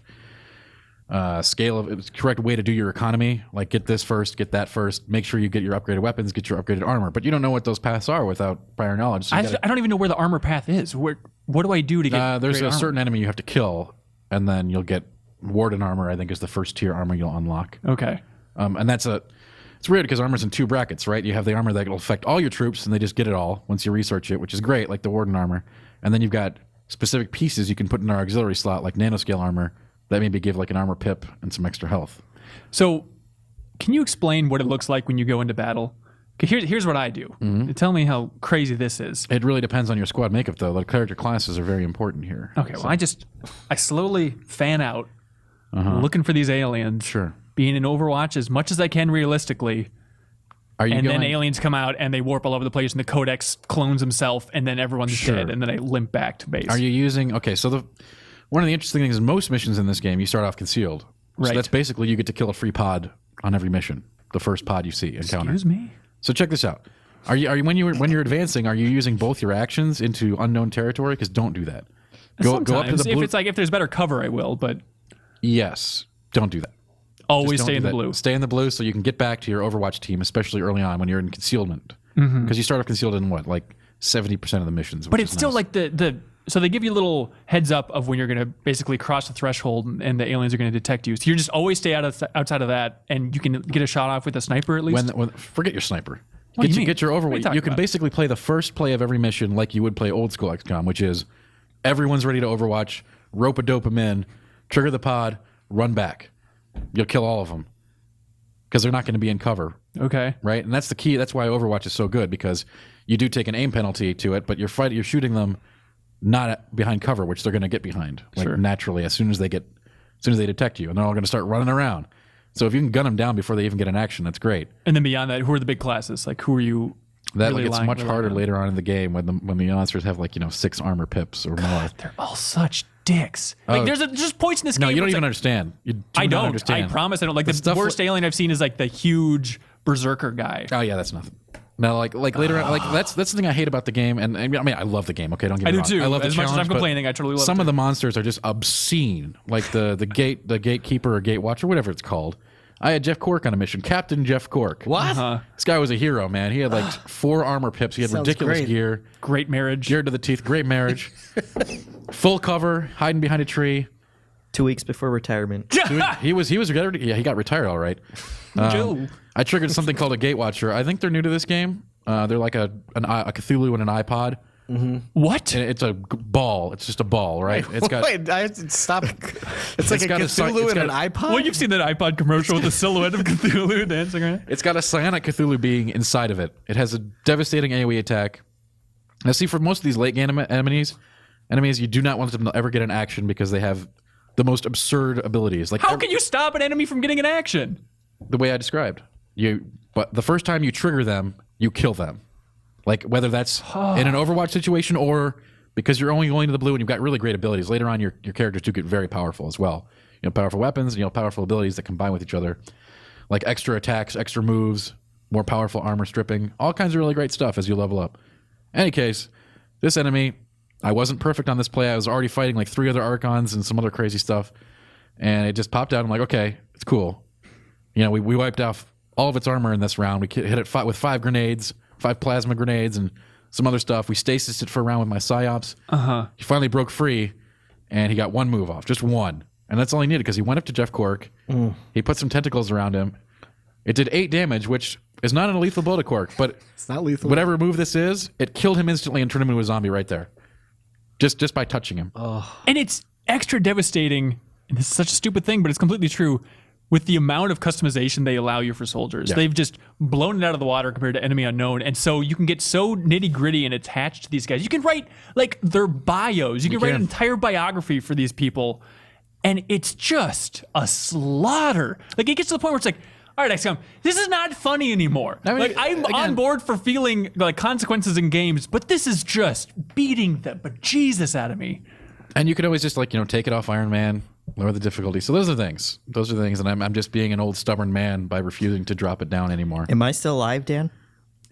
correct way to do your economy. Like get this first, get that first. Make sure you get your upgraded weapons, get your upgraded armor. But you don't know what those paths are without prior knowledge. So I don't even know where the armor path is. What do I do to get there's great a armor? certain enemy you have to kill, and then you'll get Warden armor, I think is the first tier armor you'll unlock. Okay. And it's weird because armor's in 2 brackets, right? You have the armor that will affect all your troops, and they just get it all once you research it, which is great, like the Warden armor. And then you've got specific pieces you can put in our auxiliary slot, like nanoscale armor, that maybe give like an armor pip and some extra health. So, can you explain what it looks like when you go into battle? 'Cause here's what I do. Tell me how crazy this is. It really depends on your squad makeup, though. The character classes are very important here. Okay, well, I slowly fan out, looking for these aliens. Sure. Being in Overwatch as much as I can realistically. Then aliens come out and they warp all over the place, and the Codex clones himself, and then everyone's dead, and then I limp back to base. Are you using... Okay, so one of the interesting things is most missions in this game, you start off concealed. Right. So that's basically you get to kill a free pod on every mission. The first pod you see, encounter. Excuse me? So check this out. Are you when you're advancing, are you using both your actions into unknown territory? Because don't do that. Go up to Sometimes. the blue. If there's better cover, I will, but Yes. Don't do that. always Just don't stay in do the that. blue. Stay in the blue so you can get back to your Overwatch team, especially early on when you're in concealment. Because you start off concealed in what, like 70% of the missions. But which it's is still nice. like so they give you a little heads up of when you're going to basically cross the threshold and the aliens are going to detect you. So you just always stay outside of that, and you can get a shot off with a sniper at least. Forget your sniper. What do you mean? Get your What are you Overwatch. talking You can about? basically play the first play of every mission like you would play old school XCOM, which is everyone's ready to Overwatch, rope-a-dope them in, trigger the pod, run back. You'll kill all of them because they're not going to be in cover. Okay. Right? And that's the key. That's why Overwatch is so good, because you do take an aim penalty to it, but you're shooting them not behind cover, which they're going to get behind, like Sure. naturally as soon as they detect you, and they're all going to start running around. So if you can gun them down before they even get an action, that's great. And then beyond that, who are the big classes? Like, who are you? That really gets much harder on? later on in the game when the monsters have 6 armor pips or more. They're all such dicks. Like, there's just points in this No, game. you where don't it's even like, understand. You do I not don't. understand. I promise I don't. Like The the stuff worst alien I've seen is like the huge berserker guy. Oh yeah, that's nothing. No, like later on, that's the thing I hate about the game, and I mean I love the game. Okay, don't get me I do wrong. too. I love the As much as I'm challenge, but complaining, I totally love some it of too. the monsters are just obscene. Like the gatekeeper or gatewatcher, whatever it's called. I had Jeff Cork on a mission, Captain Jeff Cork. What? This guy was a hero, man. He had 4 armor pips. He had Sounds ridiculous great. gear, Great marriage. geared to the teeth. Great marriage, full cover, hiding behind a tree. 2 weeks before retirement. Dude, he got retired all right. Joe. I triggered something called a Gatewatcher. I think they're new to this game. They're like a Cthulhu and an iPod. What? And it's a ball. It's just a ball, right? It's got Wait, I have to stop. It's like a got a si- Cthulhu it's and an got iPod? Well, you've seen that iPod commercial with the silhouette of Cthulhu dancing around. it's got a psionic Cthulhu being inside of it. It has a devastating AoE attack. Now, see, for most of these late game enemies, you do not want them to ever get an action because they have the most absurd abilities. Like How can you stop an enemy from getting an action? the way I described. But the first time you trigger them, you kill them. Like whether that's in an Overwatch situation or because you're only going to the blue and you've got really great abilities. Later on, your characters do get very powerful as well. You know, powerful weapons, powerful abilities that combine with each other, like extra attacks, extra moves, more powerful armor stripping, all kinds of really great stuff as you level up. Any case, this enemy, I wasn't perfect on this play. I was already fighting like 3 other Archons and some other crazy stuff. And it just popped out. I'm like, okay, it's cool. You know, we wiped off all of its armor in this round. We hit it with 5 grenades, 5 plasma grenades, and some other stuff. We stasis it for a round with my Psyops. He finally broke free, and he got 1 move off, just 1. And that's all he needed because he went up to Jeff Cork. He put some tentacles around him. It did 8 damage, which is not a lethal blow to Cork, but It's not lethal. whatever move this is, it killed him instantly and turned him into a zombie right there. Just by touching him. And it's extra devastating. And this is such a stupid thing, but it's completely true. With the amount of customization they allow you for soldiers, they've just blown it out of the water compared to Enemy Unknown. And so you can get so nitty gritty and attached to these guys. You can write like their bios. You can write an entire biography for these people. And it's just a slaughter. Like it gets to the point where it's like, all right, XCOM, this is not funny anymore. I mean, like I'm on board for feeling like consequences in games, but this is just beating the bejesus out of me. And you could always just like, take it off Iron Man, lower the difficulty. So those are things. And I'm just being an old stubborn man by refusing to drop it down anymore. Am I still alive, Dan?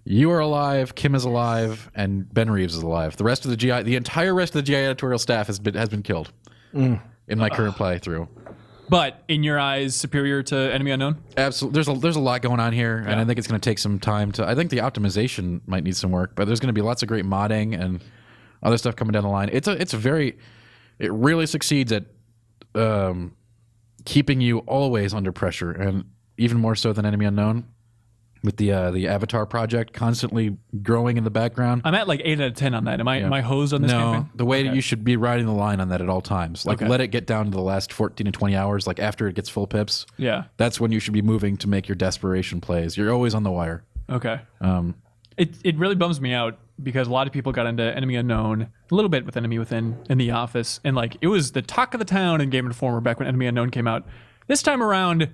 You are alive, Kim is alive, and Ben Reeves is alive. The rest of the entire rest of the GI editorial staff has been killed in my current playthrough. But in your eyes, superior to Enemy Unknown? Absolutely. There's a lot going on here, and I think it's going to take some time I think the optimization might need some work, but there's going to be lots of great modding and other stuff coming down the line. It really succeeds at keeping you always under pressure, and even more so than Enemy Unknown, with the Avatar project constantly growing in the background. I'm at like 8 out of 10 on that. Am I hosed on this campaign? The way that you should be riding the line on that at all times. Like let it get down to the last 14 to 20 hours, like after it gets full pips. Yeah. That's when you should be moving to make your desperation plays. You're always on the wire. Okay. It really bums me out because a lot of people got into Enemy Unknown, a little bit with Enemy Within in the office, and like it was the talk of the town in Game Informer back when Enemy Unknown came out. This time around,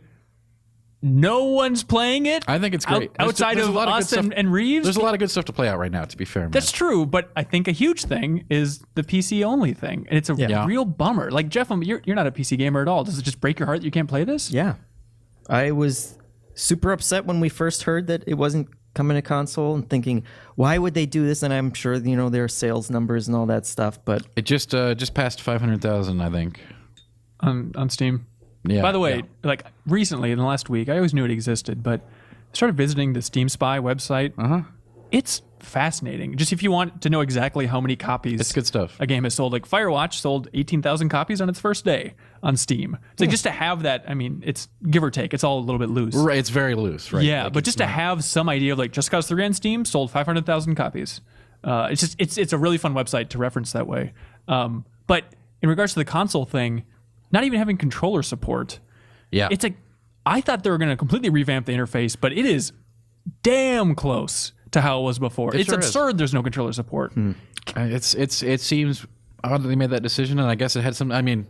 no one's playing it. I think it's great. Outside of us and Reeves. There's a lot of good stuff to play out right now, to be fair, man. That's true, but I think a huge thing is the PC only thing. And it's a real bummer. Like, Jeff, you're not a PC gamer at all. Does it just break your heart that you can't play this? Yeah. I was super upset when we first heard that it wasn't coming to console and thinking, why would they do this? And I'm sure, there are sales numbers and all that stuff, but... It just passed 500,000, I think. On Steam. Yeah. By the way, like recently in the last week, I always knew it existed, but I started visiting the Steam Spy website. It's fascinating. Just if you want to know exactly how many copies it's good stuff. A game has sold. Like Firewatch sold 18,000 copies on its first day on Steam. It's like just to have that, I mean, it's give or take. It's all a little bit loose. Right, it's very loose, right? Yeah, like but just to have some idea of like Just Cause 3 on Steam sold 500,000 copies. It's a really fun website to reference that way. But in regards to the console thing, not even having controller support. Yeah. It's like, I thought they were going to completely revamp the interface, but it is damn close to how it was before. It's sure absurd there's no controller support. It seems odd that they made that decision, and I guess it had some, I mean,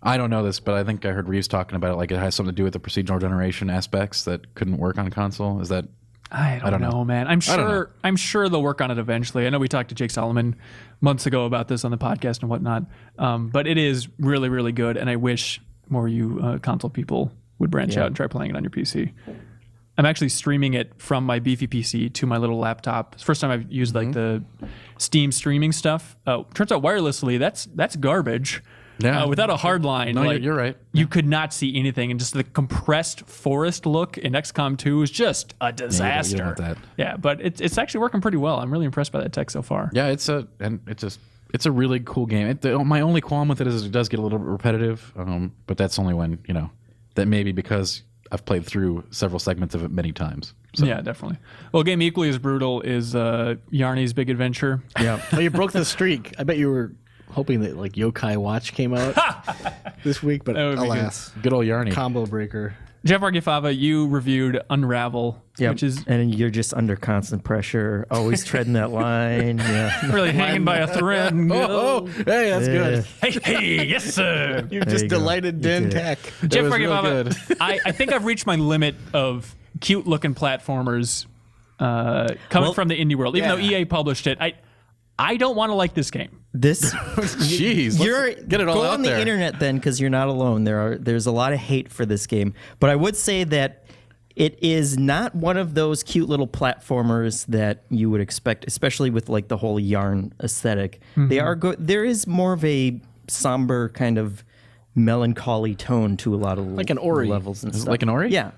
I don't know this, but I think I heard Reeves talking about it, like it has something to do with the procedural generation aspects that couldn't work on console. Is that... I don't know, man. I'm sure they'll work on it eventually. I know we talked to Jake Solomon months ago about this on the podcast and whatnot. But it is really, really good, and I wish more you console people would branch out and try playing it on your PC. I'm actually streaming it from my beefy PC to my little laptop. It's the first time I've used like the Steam streaming stuff. Turns out wirelessly, that's garbage. Yeah. Without a hard line. No, you're right. You could not see anything, and just the compressed forest look in XCOM 2 is just a disaster. You don't want that. Yeah, but it's actually working pretty well. I'm really impressed by that tech so far. Yeah, it's a really cool game. My only qualm with it is it does get a little bit repetitive, but that's only when that may be because I've played through several segments of it many times. So. Yeah, definitely. Well, a game equally as brutal is Yarny's Big Adventure. Yeah. Well, you broke the streak. I bet you were hoping that like Yokai Watch came out this week, but alas, good old Yarny combo breaker. Jeff Marchiafava, you reviewed Unravel, which is and you're just under constant pressure, always treading that line. Yeah, really hanging by a thread. Hey, that's good. Hey, yes, sir. You just delighted Dan Tack. Jeff Marchiafava, I think I've reached my limit of cute-looking platformers coming from the indie world. Even though EA published it, I don't want to like this game. Jeez, get it all go out on there. The internet then, because you're not alone. There's a lot of hate for this game, but I would say that It is not one of those cute little platformers that you would expect, especially with like the whole yarn aesthetic. They are there is more of a somber kind of melancholy tone to a lot of Like an Ori. levels and Is it stuff. like an Ori? Yeah.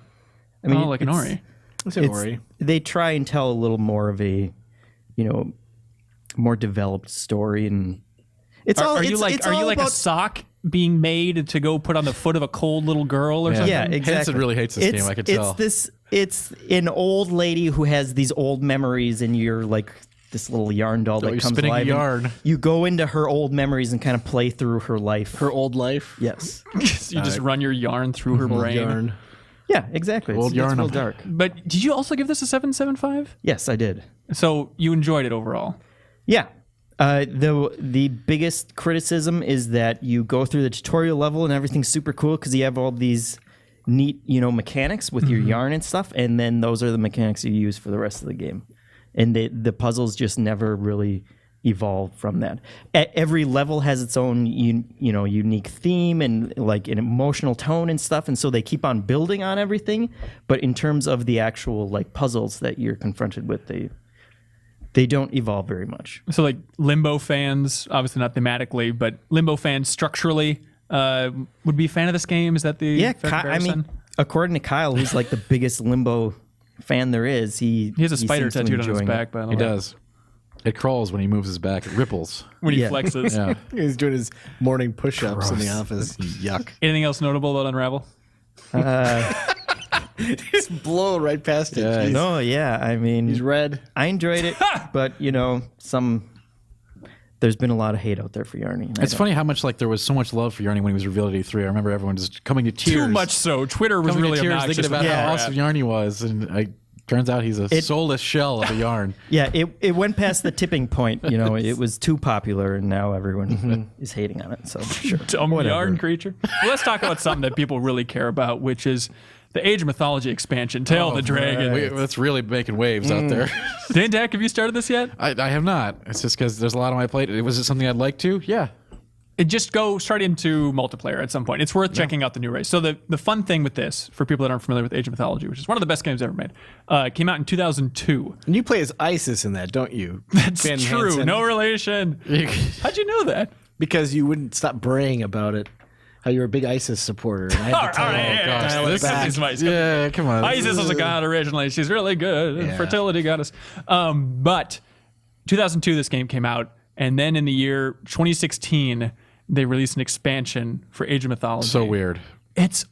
I mean, like an Ori. It's an Ori. They try and tell a little more of a, more developed story, and it's all. Are you it's like all a about- sock being made to go put on the foot of a cold little girl or something? Yeah, exactly. Hanson really hates this game, I could tell. It's an old lady who has these old memories, and you're like this little yarn doll that you're comes spinning a alive. and yarn. You go into her old memories and kind of play through her life. Her old life. Yes. You just run your yarn through her Old brain. yarn. Yeah, exactly. Old It's yarn real up. dark. But did you also give this a 7.75? Yes, I did. So you enjoyed it overall. Yeah. The biggest criticism is that you go through the tutorial level and everything's super cool because you have all these neat, mechanics with your yarn and stuff, and then those are the mechanics you use for the rest of the game. And the puzzles just never really evolve from that. Every level has its own unique theme and like an emotional tone and stuff, and so they keep on building on everything. But in terms of the actual like puzzles that you're confronted with, they don't evolve very much. So like Limbo fans, obviously not thematically, but Limbo fans structurally would be a fan of this game. Is that the Yeah, fair comparison? according to Kyle, who's like the biggest Limbo fan there is, he He has a spider seems to tattooed on his enjoying back, by the way. He does. It crawls when he moves his back. It ripples. When he Yeah. flexes. Yeah. He's doing his morning push-ups in the office. Yuck. Anything else notable about Unravel? He's blowing right past it. Yeah, Jeez. No, yeah, I mean, He's red. I enjoyed it, but there's been a lot of hate out there for Yarny. and I It's don't- funny how much like there was so much love for Yarny when he was revealed at E3. I remember everyone just coming to tears. Too much so. Twitter was Coming really to tears obnoxious. thinking about with how that. awesome Yarny was, and turns out he's a soulless shell of a yarn. Yeah, it went past the tipping point. It was too popular, and now everyone is hating on it. So sure, Dumb Whatever. yarn creature. Well, let's talk about something that people really care about, which is the Age of Mythology expansion, Tail of the Dragon. That's really making waves out there. Dan Tack, have you started this yet? I have not. It's just because there's a lot on my plate. Was it something I'd like to? Yeah. Just go straight into multiplayer at some point. It's worth checking out the new race. So the fun thing with this, for people that aren't familiar with Age of Mythology, which is one of the best games ever made, came out in 2002. And you play as Isis in that, don't you? It's Ben true. Hansen? No relation. How'd you know that? Because you wouldn't stop braying about it. How you're a big ISIS supporter. And I had to tell you. yeah, dial it this back. is nice. Yeah, come on. Isis was a god originally. She's really good. Yeah. Fertility goddess. But 2002, this game came out. And then in the year 2016, they released an expansion for Age of Mythology. So weird. It's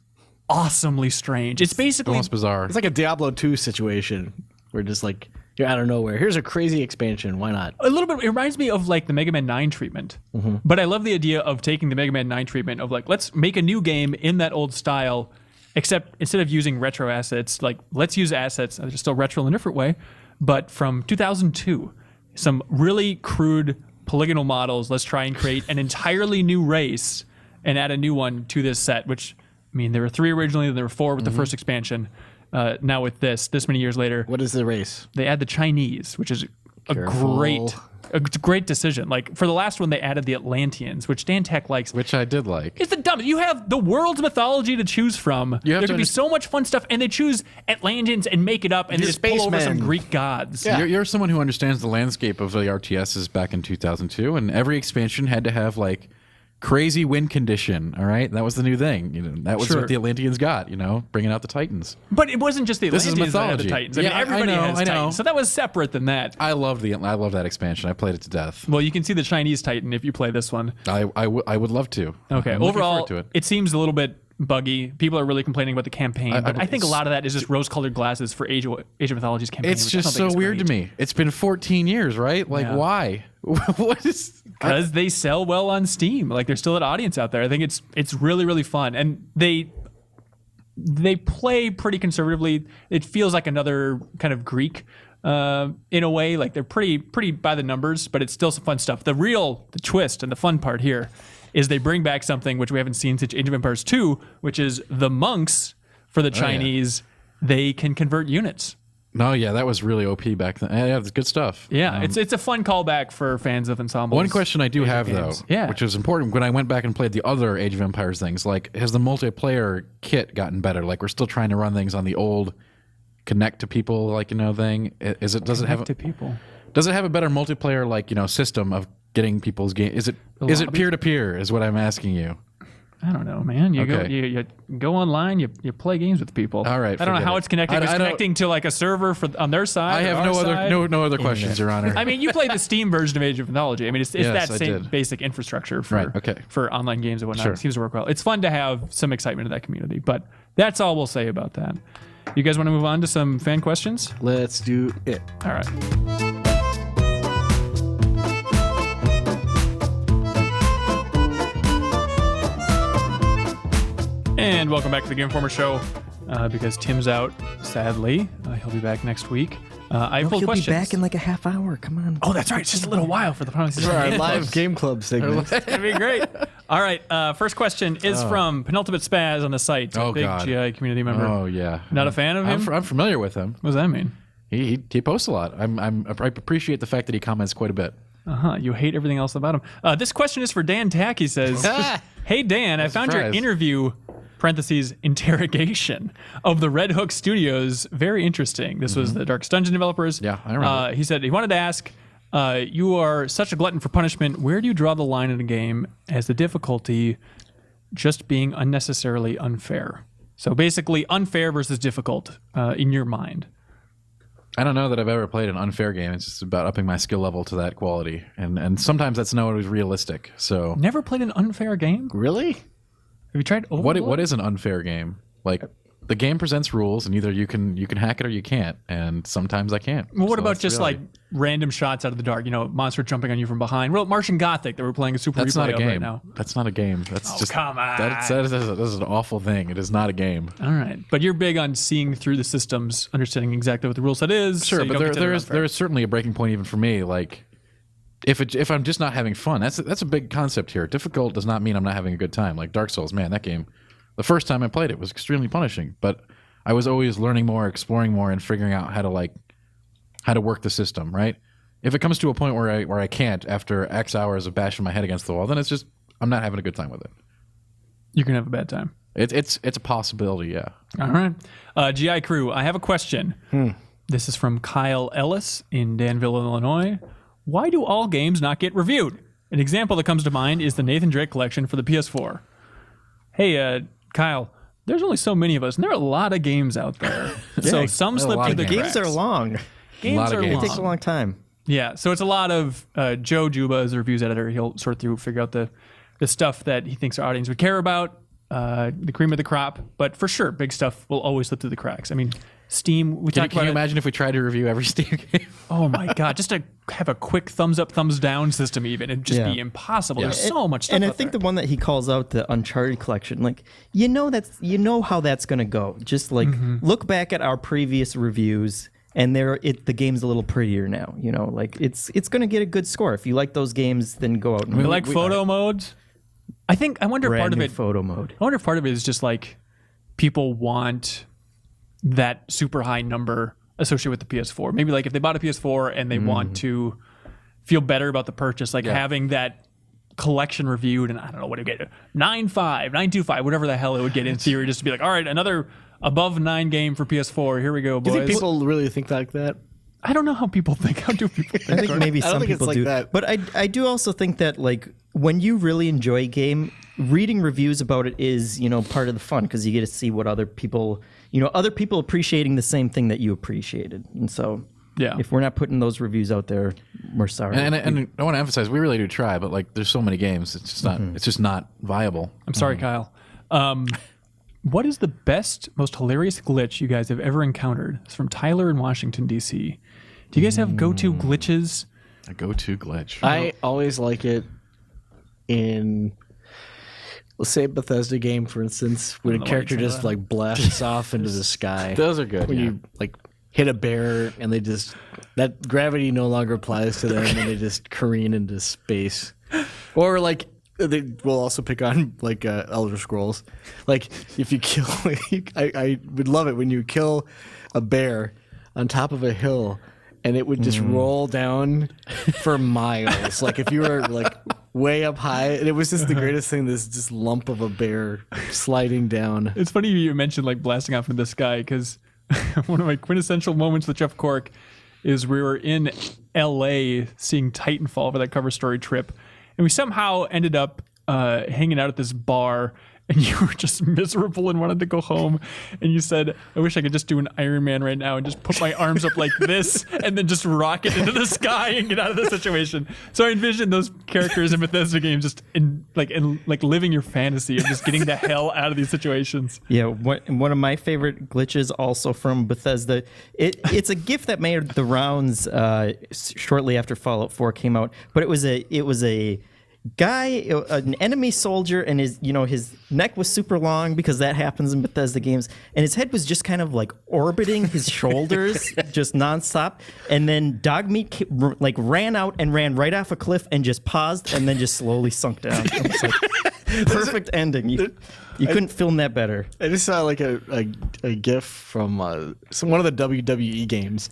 awesomely strange. It's basically Almost bizarre. It's like a Diablo 2 situation where just like you're out of nowhere. Here's a crazy expansion. Why not? a little bit. It reminds me of like the Mega Man 9 treatment. But I love the idea of taking the Mega Man 9 treatment of like, let's make a new game in that old style, except instead of using retro assets, like let's use assets that are still retro in a different way, but from 2002, some really crude polygonal models. Let's try and create an entirely new race and add a new one to this set, which, I mean, there were 3 originally, there were 4 with the first expansion. Now with this many years later, What is the race? they add the Chinese, which is a Careful. great decision. Like for the last one, they added the Atlanteans, which Dan Tech likes. Which I did like. It's the dumbest. You have the world's mythology to choose from. You have There to could be under- so much fun stuff, and they choose Atlanteans and make it up, and they You're just pull over some spacemen. Greek gods. Yeah. You're someone who understands the landscape of the RTSs back in 2002, and every expansion had to have like crazy wind condition. All right, that was the new thing. That was Sure. what the Atlanteans got. Bringing out the Titans. But it wasn't just the This is Atlanteans that had the mythology. Titans. I Yeah, mean, I everybody know, has I know. Titans, so that was separate than that. I love that expansion. I played it to death. Well, you can see the Chinese Titan if you play this one. I would love to. Okay. I'm looking Overall, forward to it. it seems a little bit buggy. People are really complaining about the campaign, but I think a lot of that is just rose-colored glasses for Age of Mythology's campaign. It's which I just don't think so is weird to great. me. It's been 14 years, right? Like, Yeah. why? What is? Because they sell well on Steam. Like there's still an audience out there. I think it's really, really fun. And they play pretty conservatively. It feels like another kind of Greek in a way. Like they're pretty by the numbers, but it's still some fun stuff. The twist and the fun part here is they bring back something which we haven't seen since Age of Empires 2, which is the monks for the Chinese. They can convert units. No, yeah, that was really OP back then. Yeah, it's good stuff. Yeah, it's a fun callback for fans of ensembles. One question I do have though, games. Yeah. which is important when I went back and played the other Age of Empires things, like has the multiplayer kit gotten better? Like we're still trying to run things on the old connect to people like thing? Does it have to people? Does it have a better multiplayer system of getting people's game? Is it peer to peer? Is what I'm asking you. I don't know, man. You go online, you play games with people. All right, I don't know how it's connecting. It's connecting to like a server on their side. I have no other questions, Your Honor. I mean, you played the Steam version of Age of Mythology. I mean, it's that same basic infrastructure for online games and whatnot. Sure. It seems to work well. It's fun to have some excitement in that community, but that's all we'll say about that. You guys want to move on to some fan questions? Let's do it. All right. And welcome back to the Game Informer Show. Because Tim's out, sadly, he'll be back next week. I have full questions. He'll be back in like a half hour. Come on. Oh, that's right. It's just a little while for the Final Fantasy For our VII live game club segment. That'd be great. All right. First question is from Penultimate Spaz on the site. Oh, big God. GI community member. Oh, yeah. Not a fan of him? I'm familiar with him. What does that mean? He posts a lot. I appreciate the fact that he comments quite a bit. You hate everything else about him. This question is for Dan Tack. He says, "Hey Dan, I found your interview (parentheses interrogation) of the Red Hook Studios very interesting. This was the Darkest Dungeon developers. Yeah, I remember. He said he wanted to ask, you are such a glutton for punishment. Where do you draw the line in a game as the difficulty just being unnecessarily unfair? So basically, unfair versus difficult in your mind." I don't know that I've ever played an unfair game. It's just about upping my skill level to that quality, and sometimes that's not always realistic. So Never played an unfair game? Really? Have you tried Overwatch? what is an unfair game? Like, the game presents rules, and either you can hack it or you can't, and sometimes I can't. Well, what So about it's just reality. like random shots out of the dark? Monster jumping on you from behind. Well, Martian Gothic that we're playing a super That's not replay a of game. right now. That's not a game. That's just come on. That is an awful thing. It is not a game. All right, but you're big on seeing through the systems, understanding exactly what the rule set is. Sure, so you but don't consider it unfair. there is certainly a breaking point even for me. Like, if I'm just not having fun, that's a big concept here. Difficult does not mean I'm not having a good time. Like Dark Souls, man, that game, the first time I played it was extremely punishing, but I was always learning more, exploring more, and figuring out how to work the system. Right? If it comes to a point where I can't after X hours of bashing my head against the wall, then it's just I'm not having a good time with it. You can have a bad time. It's a possibility, yeah. All right, GI Crew, I have a question. This is from Kyle Ellis in Danville, Illinois. Why do all games not get reviewed? An example that comes to mind is the Nathan Drake collection for the PS4. Hey, Kyle, there's only so many of us, and there are a lot of games out there. So some slip through the cracks. Games are long. Games are It long. takes a long time. Yeah, so it's a lot of Joe Juba is the reviews editor. He'll sort through, figure out the stuff that he thinks our audience would care about, the cream of the crop. But for sure, big stuff will always slip through the cracks. I mean, Steam, Can you imagine if we tried to review every Steam game? Oh my God, just to have a quick thumbs up, thumbs down system even, it'd just be impossible. There's so much stuff And I out think there. the one that he calls out, the Uncharted collection, like, how that's going to go. Just like look back at our previous reviews, and the game's a little prettier now. Like it's going to get a good score. If you like those games, then go out and You like photo modes? I wonder if part of it. photo mode. I wonder if part of it is just like people want that super high number associated with the PS4. Maybe like if they bought a PS4 and they want to feel better about the purchase, like having that collection reviewed, and I don't know what it would get, 9.5, 9.25, whatever the hell it would get in theory, just to be like, all right, another above 9 game for PS4. Here we go, boys. Do you think people really think like that? I don't know how people think. How do people think? I think maybe I don't some think it's people like do. that. But I do also think that like when you really enjoy a game, reading reviews about it is, part of the fun, because you get to see what other people appreciating the same thing that you appreciated. And so if we're not putting those reviews out there, we're sorry. And I want to emphasize, we really do try, but like there's so many games, it's just not viable. I'm sorry, Kyle. What is the best, most hilarious glitch you guys have ever encountered? It's from Tyler in Washington, D.C. Do you guys have go-to glitches? A go-to glitch. I always like it in, let's say, a Bethesda game, for instance, when a character just like blasts off into the sky. Those are good. When you like hit a bear and they just, that gravity no longer applies to them and they just careen into space. Or like, they will also pick on like Elder Scrolls. Like if you kill, I would love it when you kill a bear on top of a hill and it would just roll down for miles. Like if you were like way up high, and it was just the greatest thing. This just lump of a bear sliding down. It's funny you mentioned like blasting off into the sky, because one of my quintessential moments with Jeff Cork is we were in LA seeing Titanfall for that cover story trip, and we somehow ended up hanging out at this bar, and you were just miserable and wanted to go home, and you said, I wish I could just do an Iron Man right now and just put my arms up like this and then just rocket into the sky and get out of the situation. So I envisioned those characters in Bethesda games just in living your fantasy of just getting the hell out of these situations. Yeah, one of my favorite glitches also from Bethesda. It's a GIF that made the rounds shortly after Fallout 4 came out, but it was a guy, an enemy soldier, and his neck was super long because that happens in Bethesda games, and his head was just kind of like orbiting his shoulders just nonstop, and then Dogmeat ran out and ran right off a cliff and just paused and then just slowly sunk down. It was like perfect ending. You couldn't film that better. I just saw like a GIF from one of the WWE games,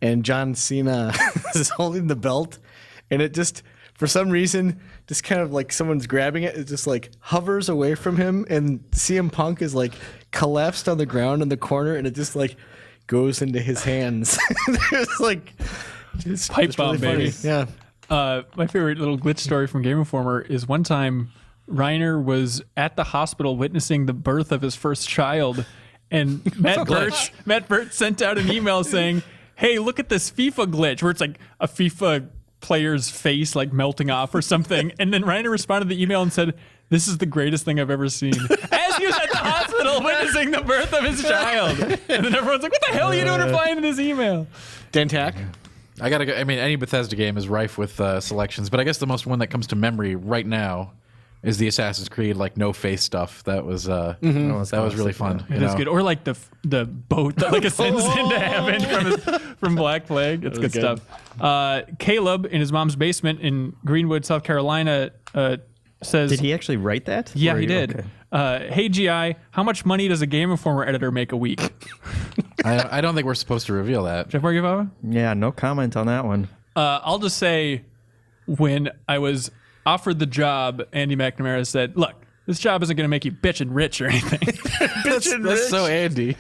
and John Cena is holding the belt, and it just, for some reason, just kind of like someone's grabbing it. It just like hovers away from him, and CM Punk is like collapsed on the ground in the corner, and it just like goes into his hands. It's like just Pipe bomb, really baby. Funny. Yeah. My favorite little glitch story from Game Informer is one time Reiner was at the hospital witnessing the birth of his first child, and Matt Birch sent out an email saying, hey, look at this FIFA glitch, where it's like a FIFA player's face like melting off or something, and then Reiner responded to the email and said, this is the greatest thing I've ever seen, as he was at the hospital witnessing the birth of his child. And then everyone's like, what the hell are you doing replying to this email? Dan Tack? I gotta go. I mean, any Bethesda game is rife with selections, but I guess the most one that comes to memory right now is the Assassin's Creed like no face stuff. That was that was really fun. It is good. Or like the boat that like ascends into heaven from Black Plague. It's good stuff. Caleb in his mom's basement in Greenwood, South Carolina, says, Did he actually write that? Yeah, he did. Okay. Hey GI, how much money does a Game Informer editor make a week? I don't think we're supposed to reveal that. Jeff Marchiafava? Yeah, no comment on that one. I'll just say, when I was offered the job, Andy McNamara said, look, this job isn't going to make you bitchin' rich or anything. That's so Andy.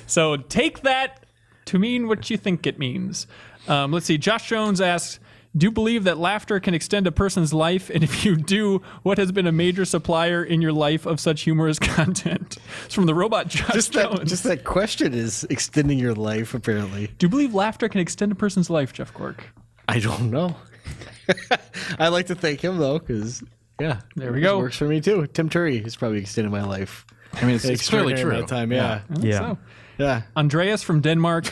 So take that to mean what you think it means. Let's see. Josh Jones asks, do you believe that laughter can extend a person's life? And if you do, what has been a major supplier in your life of such humorous content? It's from the robot Josh Jones. Just that question is extending your life, apparently. Do you believe laughter can extend a person's life, Jeff Cork? I don't know. I like to thank him, though, because, yeah. There we go. It works for me, too. Tim Turry has probably extended my life. I mean, it's clearly true. Amount of time, yeah. Yeah. So. Yeah. Andreas from Denmark.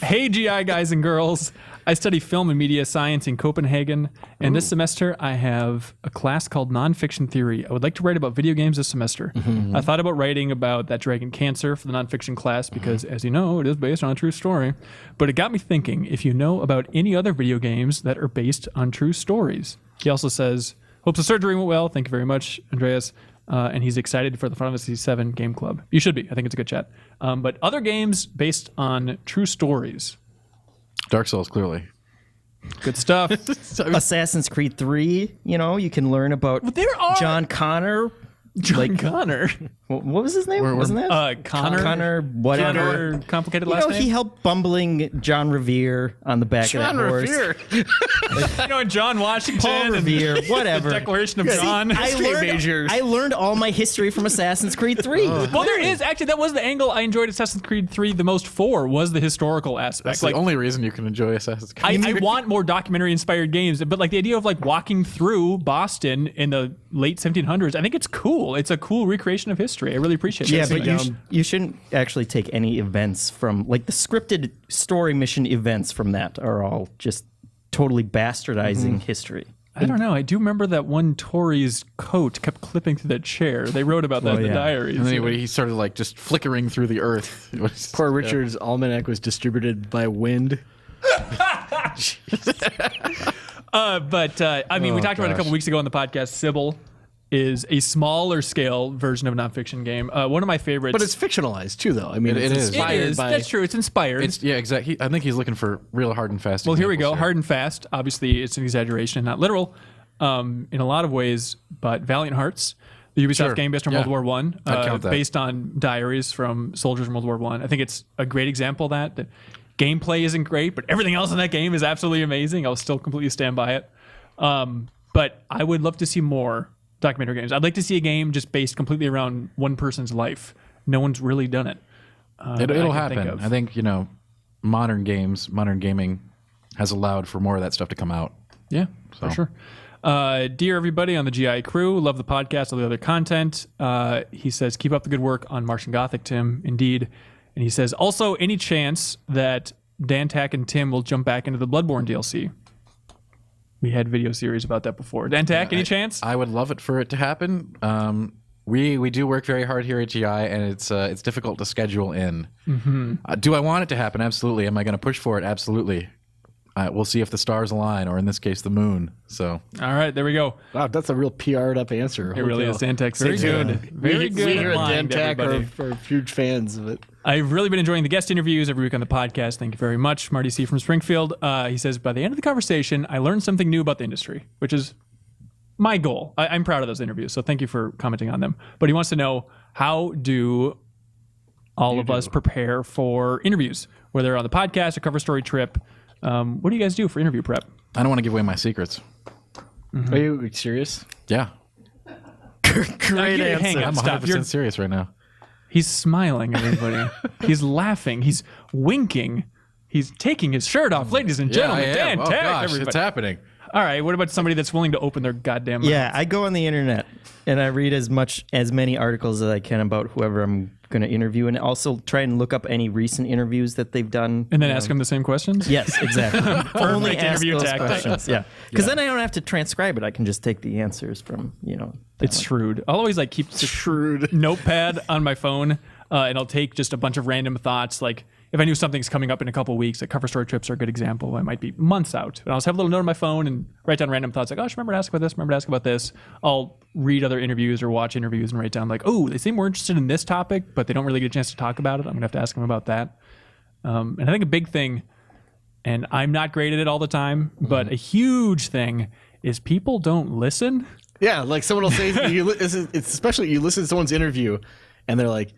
Hey, GI guys and girls. I study film and media science in Copenhagen, and this semester I have a class called Nonfiction Theory. I would like to write about video games this semester. I thought about writing about that dragon Cancer for the nonfiction class because, as you know, it is based on a true story. But it got me thinking, if you know about any other video games that are based on true stories. He also says, hopes the surgery went well. Thank you very much, Andreas. And he's excited for the Final Fantasy VII Game Club. You should be. I think it's a good chat. But other games based on true stories. Dark Souls, clearly. Good stuff. Assassin's Creed 3, you can learn about there are John Connor. Connor. What was his name? Wasn't that? Connor, whatever. Connor, complicated last name. He helped bumbling John Revere on the back of that horse. And John Washington. Paul Revere, and whatever. The Declaration of John. I learned all my history from Assassin's Creed 3. Well, there is actually, that was the angle I enjoyed Assassin's Creed 3 the most for, was the historical aspect. That's the only reason you can enjoy Assassin's Creed. I want more documentary inspired games, but like the idea of like walking through Boston in the late 1700s, I think it's cool. It's a cool recreation of history. I really appreciate it. Yeah, but you shouldn't actually take any events from, like, the scripted story mission events from that are all just totally bastardizing history. I don't know. I do remember that one Tory's coat kept clipping through that chair. They wrote about that in the diaries. And then he started like just flickering through the earth. Poor Richard's almanac was distributed by wind. I mean, we talked about it a couple weeks ago on the podcast. Sybil is a smaller scale version of a nonfiction game. One of my favorites. But it's fictionalized too, though. I mean, it is. inspired by... That's true. It's inspired. Yeah, exactly. I think he's looking for real hard and fast. Well, here we go. Hard and fast. Obviously, it's an exaggeration, not literal, in a lot of ways. But Valiant Hearts. The Ubisoft Sure. game based on Yeah. World War One, I'd count that. based on diaries from soldiers in World War One. I think it's a great example of that. The gameplay isn't great, but everything else in that game is absolutely amazing. I'll still completely stand by it. But I would love to see more documentary games. I'd like to see a game just based completely around one person's life. No one's really done it. It'll happen. I think, modern gaming has allowed for more of that stuff to come out. Yeah, for sure. Dear everybody on the GI crew, love the podcast, all the other content. He says, keep up the good work on Martian Gothic, Tim. Indeed. And he says, also, any chance that Dan, Tack, and Tim will jump back into the Bloodborne DLC? We had video series about that before. Dan, Tack, any chance? I would love it for it to happen. We do work very hard here at GI, and it's difficult to schedule in. Do I want it to happen? Absolutely. Am I going to push for it? Absolutely. We'll see if the stars align, or in this case, the moon. So, all right, there we go. Wow, that's a real PR'd up answer. It really is. Dan, Tack, stay tuned. Very good. We here at lying Dan to Tack everybody. are huge fans of it. I've really been enjoying the guest interviews every week on the podcast. Thank you very much, Marty C. from Springfield. He says, by the end of the conversation, I learned something new about the industry, which is my goal. I'm proud of those interviews, so thank you for commenting on them. But he wants to know, how do all of us prepare for interviews, whether on the podcast or cover story trip? What do you guys do for interview prep? I don't want to give away my secrets. Are you serious? Yeah. Great answer. Hang on, I'm stop. 100% serious right now. He's smiling, everybody. He's laughing. He's winking. He's taking his shirt off, ladies and gentlemen. Yeah, I Dan am. Tack, gosh, everybody. it's happening. All right, what about somebody that's willing to open their goddamn mouth? Yeah, I go on the internet and I read as many articles as I can about whoever I'm going to interview, and also try and look up any recent interviews that they've done. And then ask them the same questions? Yes, exactly. Only ask interview those tactic. questions. Yeah, because then I don't have to transcribe it. I can just take the answers from It's shrewd. I'll always keep Shrewd. notepad on my phone, and I'll take just a bunch of random thoughts. Like if I knew something's coming up in a couple of weeks, cover story trips are a good example. I might be months out, and I'll just have a little note on my phone and write down random thoughts. Like, oh, I should remember to ask about this. Remember to ask about this. I'll read other interviews or watch interviews and write down they seem more interested in this topic, but they don't really get a chance to talk about it. I'm gonna have to ask them about that. And I think a big thing, and I'm not great at it all the time, but a huge thing is people don't listen. Yeah, like someone will say, it's especially you listen to someone's interview, and they're like,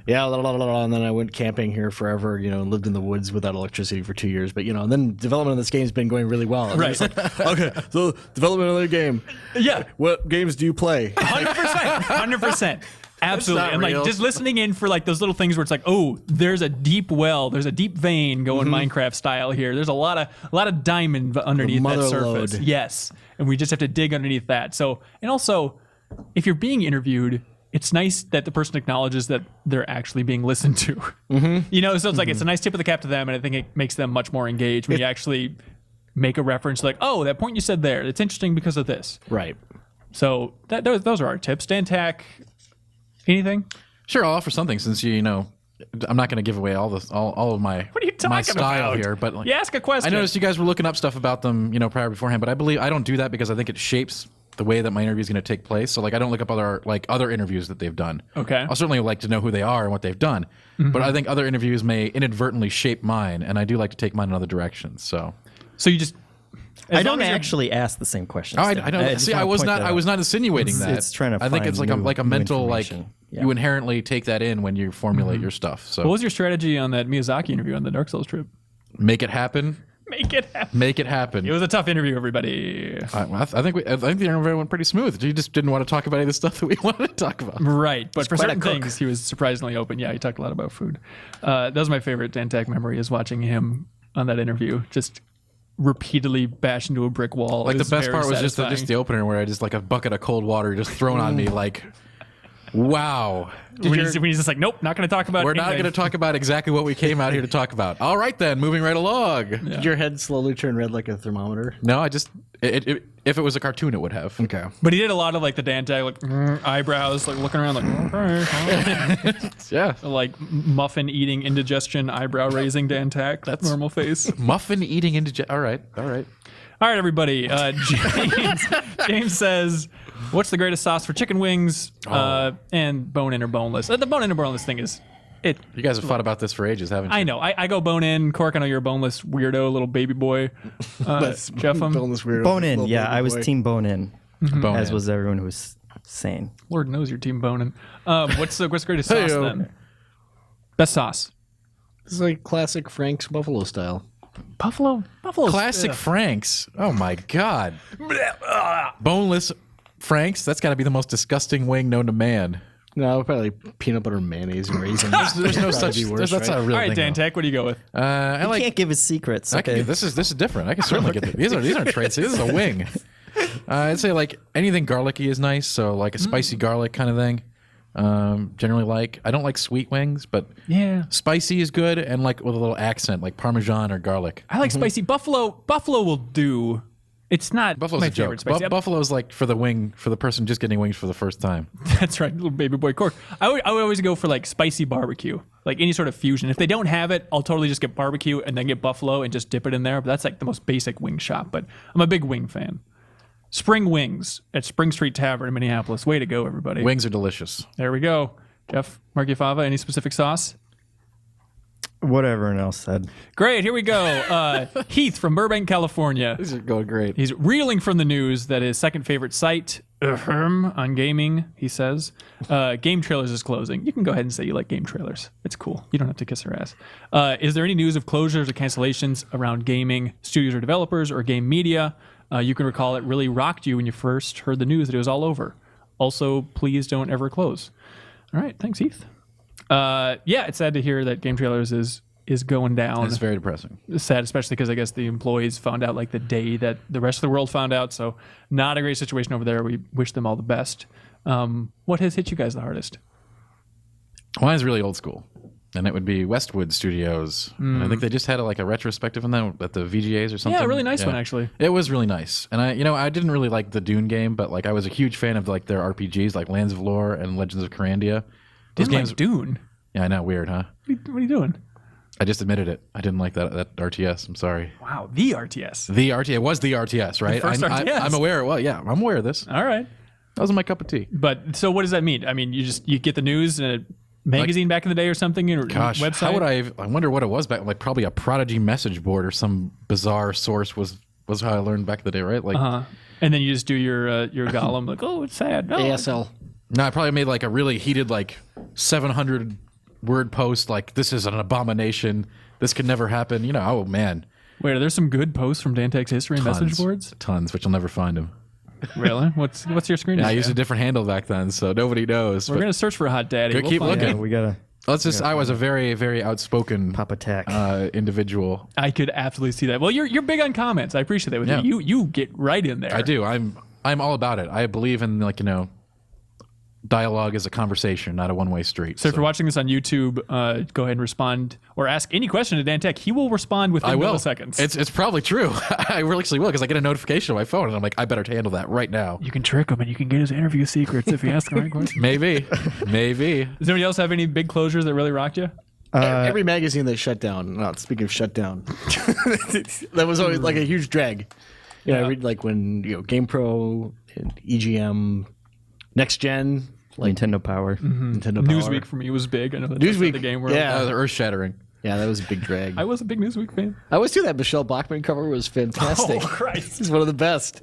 yeah, blah, blah, blah, blah, and then I went camping here forever, and lived in the woods without electricity for 2 years. But, and then development of this game's been going really well. And Right. it's like, okay, so development of the game. Yeah. What games do you play? 100%. Absolutely. not And real. just listening in for those little things where it's like, oh, there's a deep well, there's a deep vein going Minecraft style here. There's a lot of diamond underneath that mother surface. lode. Yes. And we just have to dig underneath that. So, and also, if you're being interviewed, it's nice that the person acknowledges that they're actually being listened to. So it's it's a nice tip of the cap to them, and I think it makes them much more engaged when you actually make a reference like, oh, that point you said there, it's interesting because of this. Right. So those are our tips. Dan, Tack, anything? Sure, I'll offer something since I'm not going to give away all of my What are you talking my style about? here, but You ask a question. I noticed you guys were looking up stuff about them, prior beforehand, but I don't do that because I think it shapes the way that my interview is going to take place. So I don't look up other interviews that they've done. Okay. I'll certainly like to know who they are and what they've done, but I think other interviews may inadvertently shape mine, and I do like to take mine in other directions. So you just. I don't actually ask the same questions. I don't see. I was not insinuating that. It's trying to I think find it's like new a mental information. Yeah. you inherently take that in when you formulate your stuff. So What was your strategy on that Miyazaki interview on the Dark Souls trip? make it happen. Make it happen. Make it happen. It was a tough interview, everybody. I think the interview went pretty smooth. You just didn't want to talk about any of the stuff that we wanted to talk about. Right, but for quite a certain cook. things, he was surprisingly open. Yeah, he talked a lot about food. That was my favorite Dan Tack memory, is watching him on that interview just repeatedly bash into a brick wall. Like It the best very part was just satisfying. the opener where I just a bucket of cold water just thrown on me. Wow. when he's just like, nope, not going to talk about. We're not anything. going to talk about exactly what we came out here to talk about. All right then, moving right along. Did your head slowly turn red like a thermometer? No, I just if it was a cartoon, it would have. Okay. But he did a lot of the Dan Tack eyebrows, looking around okay, Yeah. muffin eating indigestion, eyebrow raising Dan Tack. That's normal face. Muffin eating All right. All right, everybody. James says, what's the greatest sauce for chicken wings? And bone-in or boneless? The bone-in or boneless thing is... You guys have thought about this for ages, haven't you? I know. I go bone-in. Cork, I know you're a boneless weirdo, little baby boy. Jeff, Boneless weirdo. Bone in. Little Yeah, baby I was boy. team bone in, Bone as in. was everyone who was Sane. Lord knows your team boning. What's the greatest sauce then? Best sauce. This is like classic Frank's Buffalo style. Buffalo. Classic Franks. Oh my God. Boneless Franks. That's got to be the most disgusting wing known to man. No, probably peanut butter, mayonnaise, and raisins. There's no such. Worse, That's not a real All right, thing. Dan Tack, what do you go with? I like. Can't give his secrets. I can Okay. get, this is different. I can certainly get these aren't traits. This is a wing. I'd say like anything garlicky is nice. So like a spicy garlic kind of thing. Generally like. I don't like sweet wings, but Yeah. spicy is good and like with a little accent like Parmesan or garlic. I like spicy. Buffalo will do. It's not Buffalo's my a joke. favorite spicy. Buffalo's like for the wing for the person just getting wings for the first time. That's right, little baby boy Cork. I would always go for like spicy barbecue, like any sort of fusion. If they don't have it, I'll totally just get barbecue and then get buffalo and just dip it in there. But that's like the most basic wing shop. But I'm a big wing fan. Spring Wings at Spring Street Tavern in Minneapolis. Way to go, everybody. Wings are delicious. There we go. Jeff Marchiafava, any specific sauce? What everyone else said. Great, here we go. Heath from Burbank, California. These are going great. He's reeling from the news that his second favorite site on gaming, he says, Game Trailers is closing. You can go ahead and say you like Game Trailers. It's cool. You don't have to kiss her ass. Is there any news of closures or cancellations around gaming studios or developers or game media? You can recall it really rocked you when you first heard the news that it was all over. Also, please don't ever close. All right, thanks, Heath. Yeah, it's sad to hear that Game Trailers is going down. It's very depressing. It's sad, especially because I guess the employees found out like the day that the rest of the world found out. So not a great situation over there. We wish them all the best. What has hit you guys the hardest? Mine's really old school, and it would be Westwood Studios. And I think they just had like a retrospective on that at the VGAs or something. Yeah, a really nice one actually. It was really nice, and I didn't really like the Dune game, but like I was a huge fan of like their RPGs, like Lands of Lore and Legends of Corandia. Those Didn't games, like Dune. yeah, I know, weird, huh? What are you doing? I just admitted it. I didn't like that RTS. I'm sorry. Wow, the RTS. The RTS, it was the RTS, right? first RTS. I'm aware. Well, yeah, I'm aware of this. All right. That wasn't my cup of tea. But so what does that mean? I mean, you get the news in a magazine back in the day or something, or Gosh, website? how would I wonder what it was back, like probably a Prodigy message board or some bizarre source was how I learned back in the day, right? Like, And then you just do your Gollum, like, oh, it's sad. No, ASL. no, I probably made like a really heated, like 700 word post, like this is an abomination. This could never happen. You know, oh man. Wait, are there some good posts from Dantek's history and message boards? Tons, but you'll never find them. Really? What's your screen? I name? used a different handle back then, so nobody knows. We're but gonna search for a hot daddy. Keep find looking. it. We gotta I was a very, very outspoken Papa Tack. individual. I could absolutely see that. Well, you're big on comments. I appreciate that with Yeah. you. You get right in there. I do. I'm all about it. I believe in dialogue is a conversation, not a one-way street. So if you're watching this on YouTube, go ahead and respond or ask any question to Dan Tech. He will respond within I will. milliseconds. It's probably true. I really actually will because I get a notification on my phone and I'm like, I better handle that right now. You can trick him and you can get his interview secrets if you ask the right question. Maybe. Does anybody else have any big closures that really rocked you? Every magazine they shut down. Not speaking of shut down, that was always like a huge drag. Yeah, I read like when GamePro and EGM, Next Gen, like Nintendo Power. Nintendo Power. Newsweek for me was big. I know that's Newsweek, the game world. yeah. Earth-shattering. Yeah, that was a big drag. I was a big Newsweek fan. I always do that. Michelle Bachmann cover was fantastic. Oh, Christ. It's one of the best.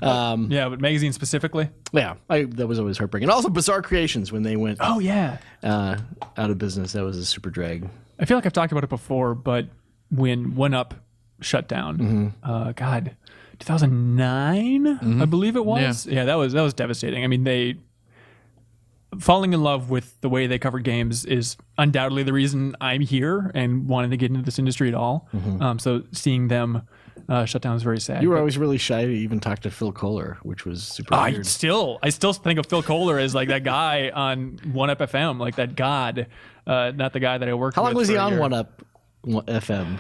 Yeah, but magazine specifically. Yeah, that was always heartbreaking. Also, Bizarre Creations when they went Oh yeah. out of business. That was a super drag. I feel like I've talked about it before, but when One Up shut down, God, 2009, I believe it was. Yeah, that was devastating. I mean, they falling in love with the way they covered games is undoubtedly the reason I'm here and wanting to get into this industry at all. So seeing them shut down was very sad. You were But always really shy to even talk to Phil Kohler, which was super I weird. still think of Phil Kohler as like that guy on One Up FM, like that god, not the guy that I worked with. How long was he for a on year. One Up FM?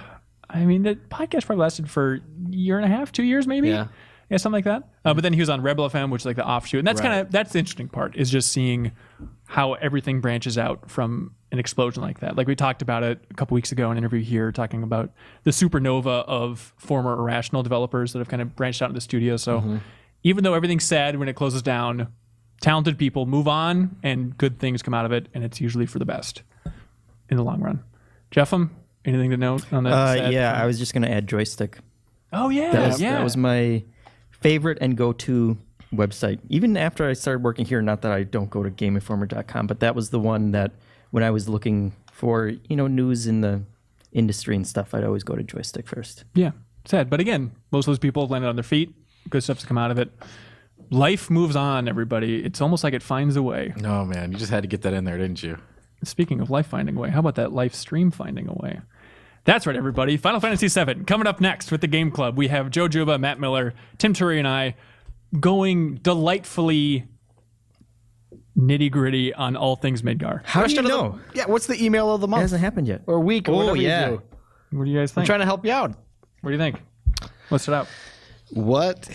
I mean, the podcast probably lasted for a year and a half, 2 years maybe. Yeah. Yeah, something like that. But then he was on Rebel FM, which is like the offshoot. And that's that's the interesting part, is just seeing how everything branches out from an explosion like that. Like we talked about it a couple weeks ago in an interview here, talking about the supernova of former Irrational developers that have kind of branched out into the studio. So even though everything's sad when it closes down, talented people move on and good things come out of it. And it's usually for the best in the long run. Jeffem, anything to note on that? sad Yeah, thing? I was just gonna add Joystick. Oh, yeah. That was my favorite and go-to website. Even after I started working here, not that I don't go to GameInformer.com, but that was the one that when I was looking for, news in the industry and stuff, I'd always go to Joystick first. Yeah, sad. But again, most of those people have landed on their feet. Good stuff's come out of it. Life moves on, everybody. It's almost like it finds a way. No, man, you just had to get that in there, didn't you? Speaking of life finding a way, how about that life stream finding a way? That's right, everybody. Final Fantasy VII coming up next with the Game Club. We have Joe Juba, Matt Miller, Tim Turi, and I going delightfully nitty-gritty on all things Midgar. How do you know? Yeah, what's the email of the It month? hasn't happened yet. Or week, or whatever yeah. you do. What do you guys I'm think? trying to help you out. What do you think? Let's start out. What?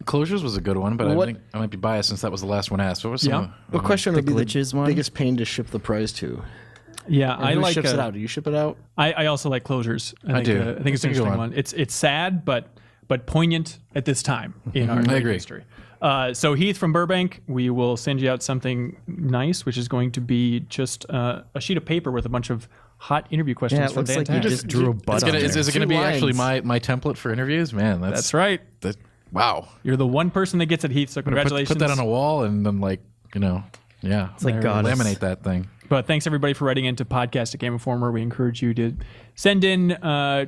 Closures was a good one, but I What- think I might be biased since that was the last one asked. What was some? Yeah. What question would be glitches the one? biggest pain to ship the prize to? Yeah, Or I who like ships it out? Do you ship it out? I also like closures. I do. I think it's an It's a good interesting one. one. It's sad, but poignant at this time in our I agree. history. So Heath from Burbank, we will send you out something nice, which is going to be just a sheet of paper with a bunch of hot interview questions Yeah, it from looks Dan like you Tack. just drew a butt on there. Is it going to Two be actually lines. my template for interviews? Man, That's right. Wow. You're the one person that gets it, Heath. So congratulations. Put that on a wall and then yeah. It's like God. Laminate that thing. But thanks everybody for writing into podcast at Game Informer. We encourage you to send in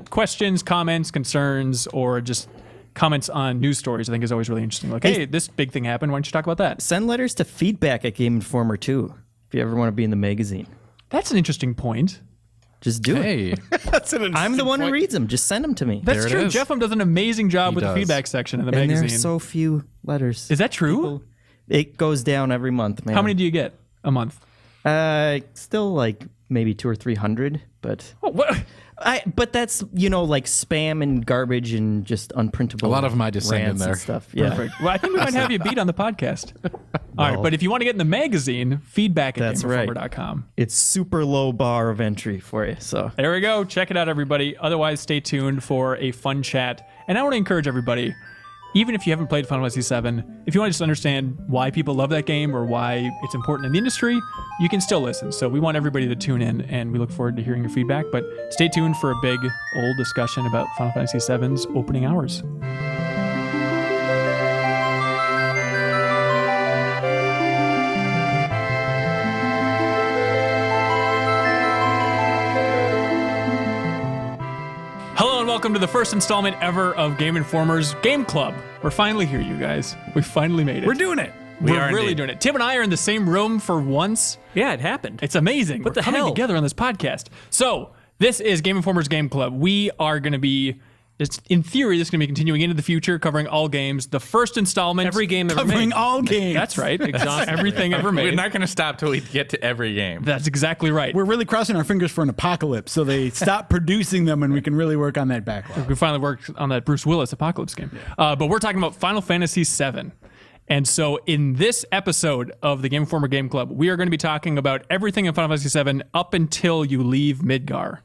questions, comments, concerns, or just comments on news stories. I think is always really interesting. Like, hey, this big thing happened. Why don't you talk about that? Send letters to feedback at Game Informer too. If you ever want to be in the magazine, That's an interesting point. just do it. Hey, That's an I'm the one who reads them. Just send them to me. That's There it true. is. Jeff does an amazing job He with does. the feedback section in the and magazine. there's so few letters. Is that true? It goes down every month, man. How many do you get a month? Still like maybe 200 or 300, but Oh, what? but that's like spam and garbage and just unprintable. A lot of 'em I just send in rants and there. stuff. Yeah, Perfect. Well, I think we might have you beat on the podcast. All right, but if you want to get in the magazine, feedback at That's right. GameInformer.com. it's super low bar of entry for you. So There we go. Check it out, everybody. Otherwise, stay tuned for a fun chat. And I want to encourage everybody, even if you haven't played Final Fantasy VII, if you want to just understand why people love that game or why it's important in the industry, you can still listen. So we want everybody to tune in, and we look forward to hearing your feedback. But stay tuned for a big old discussion about Final Fantasy VII's opening hours. Hello and welcome to the first installment ever of Game Informer's Game Club. We're finally here, you guys. We finally made it. We're doing it. We're really doing it. Tim and I are in the same room for once. Yeah, it happened. It's amazing. What We're the coming hell? together on this podcast. So this is Game Informer's Game Club. We are going to be, in theory, this is going to be continuing into the future, covering all games. The first installment. Every game ever Covering made. all games. That's right. Exhaustively. Everything ever We're made. not going to stop till we get to every game. That's exactly right. We're really crossing our fingers for an apocalypse, so they stop producing them, and we can really work on that backlog. We finally worked on that Bruce Willis Apocalypse game. But we're talking about Final Fantasy VII. And so in this episode of the Game Informer Game Club, we are going to be talking about everything in Final Fantasy VII up until you leave Midgar.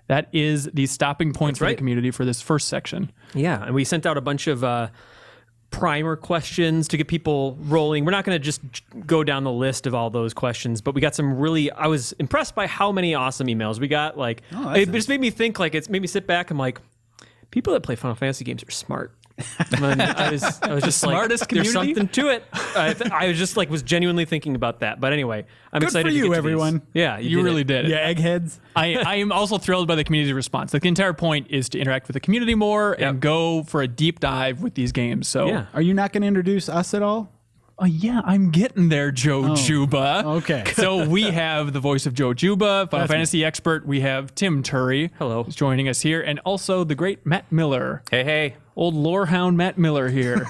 That is the stopping point for the right. community for this first section. Yeah, and we sent out a bunch of primer questions to get people rolling. We're not going to just go down the list of all those questions, but we got some really. I was impressed by how many awesome emails we got. Like, it just made me think. Like, it's made me sit back. I'm like, people that play Final Fantasy games are smart. And I was just smartest like, there's community? something to it. I was just like, was genuinely thinking about that. But anyway, I'm Good excited for to you, get to these. everyone. Yeah, You really did. Yeah, eggheads. I am also thrilled by the community response. Like the entire point is to interact with the community more and go for a deep dive with these games. So Yeah. Are you not going to introduce us at all? yeah, I'm getting there, Joe Juba. okay. So we have the voice of Joe Juba, Final Fantasy expert. We have Tim Turi. Hello. Who's joining us here. And also the great Matt Miller. Hey. Old lorehound Matt Miller here.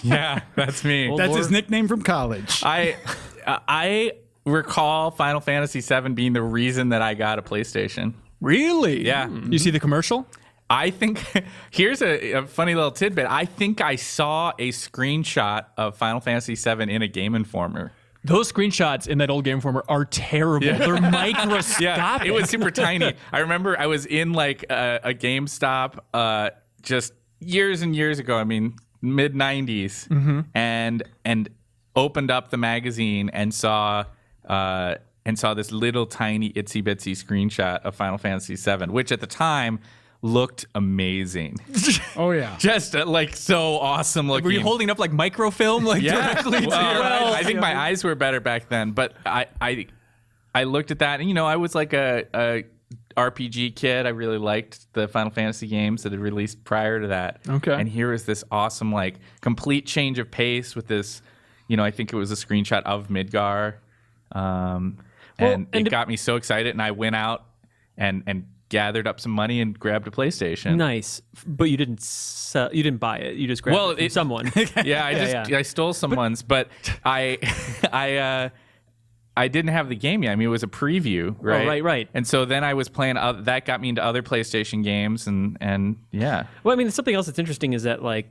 Yeah, that's me. That's his nickname from college. I recall Final Fantasy VII being the reason that I got a PlayStation. Really? Yeah. You see the commercial? I think here's a funny little tidbit. I think I saw a screenshot of Final Fantasy VII in a Game Informer. Those screenshots in that old Game Informer are terrible. They're microscopic. Yeah, it was super tiny. I remember I was in like a GameStop just years and years ago. I mean, mid '90s, and opened up the magazine and saw this little tiny itsy bitsy screenshot of Final Fantasy VII, which at the time looked amazing. Oh yeah. Just like so awesome looking. Were you holding up like microfilm, like directly to Well, your eyes? I think my eyes were better back then, but I looked at that, and I was like a RPG kid. I really liked the Final Fantasy games that had released prior to that. Okay. And here was this awesome, like, complete change of pace with this, I think it was a screenshot of Midgar. And it got me so excited, and I went out and gathered up some money and grabbed a PlayStation. Nice, but you didn't buy it. You just grabbed it from someone. Yeah, I stole someone's, but I didn't have the game yet. I mean, it was a preview, right? Oh, right. And so then I was playing. That got me into other PlayStation games, and yeah. Well, I mean, something else that's interesting is that like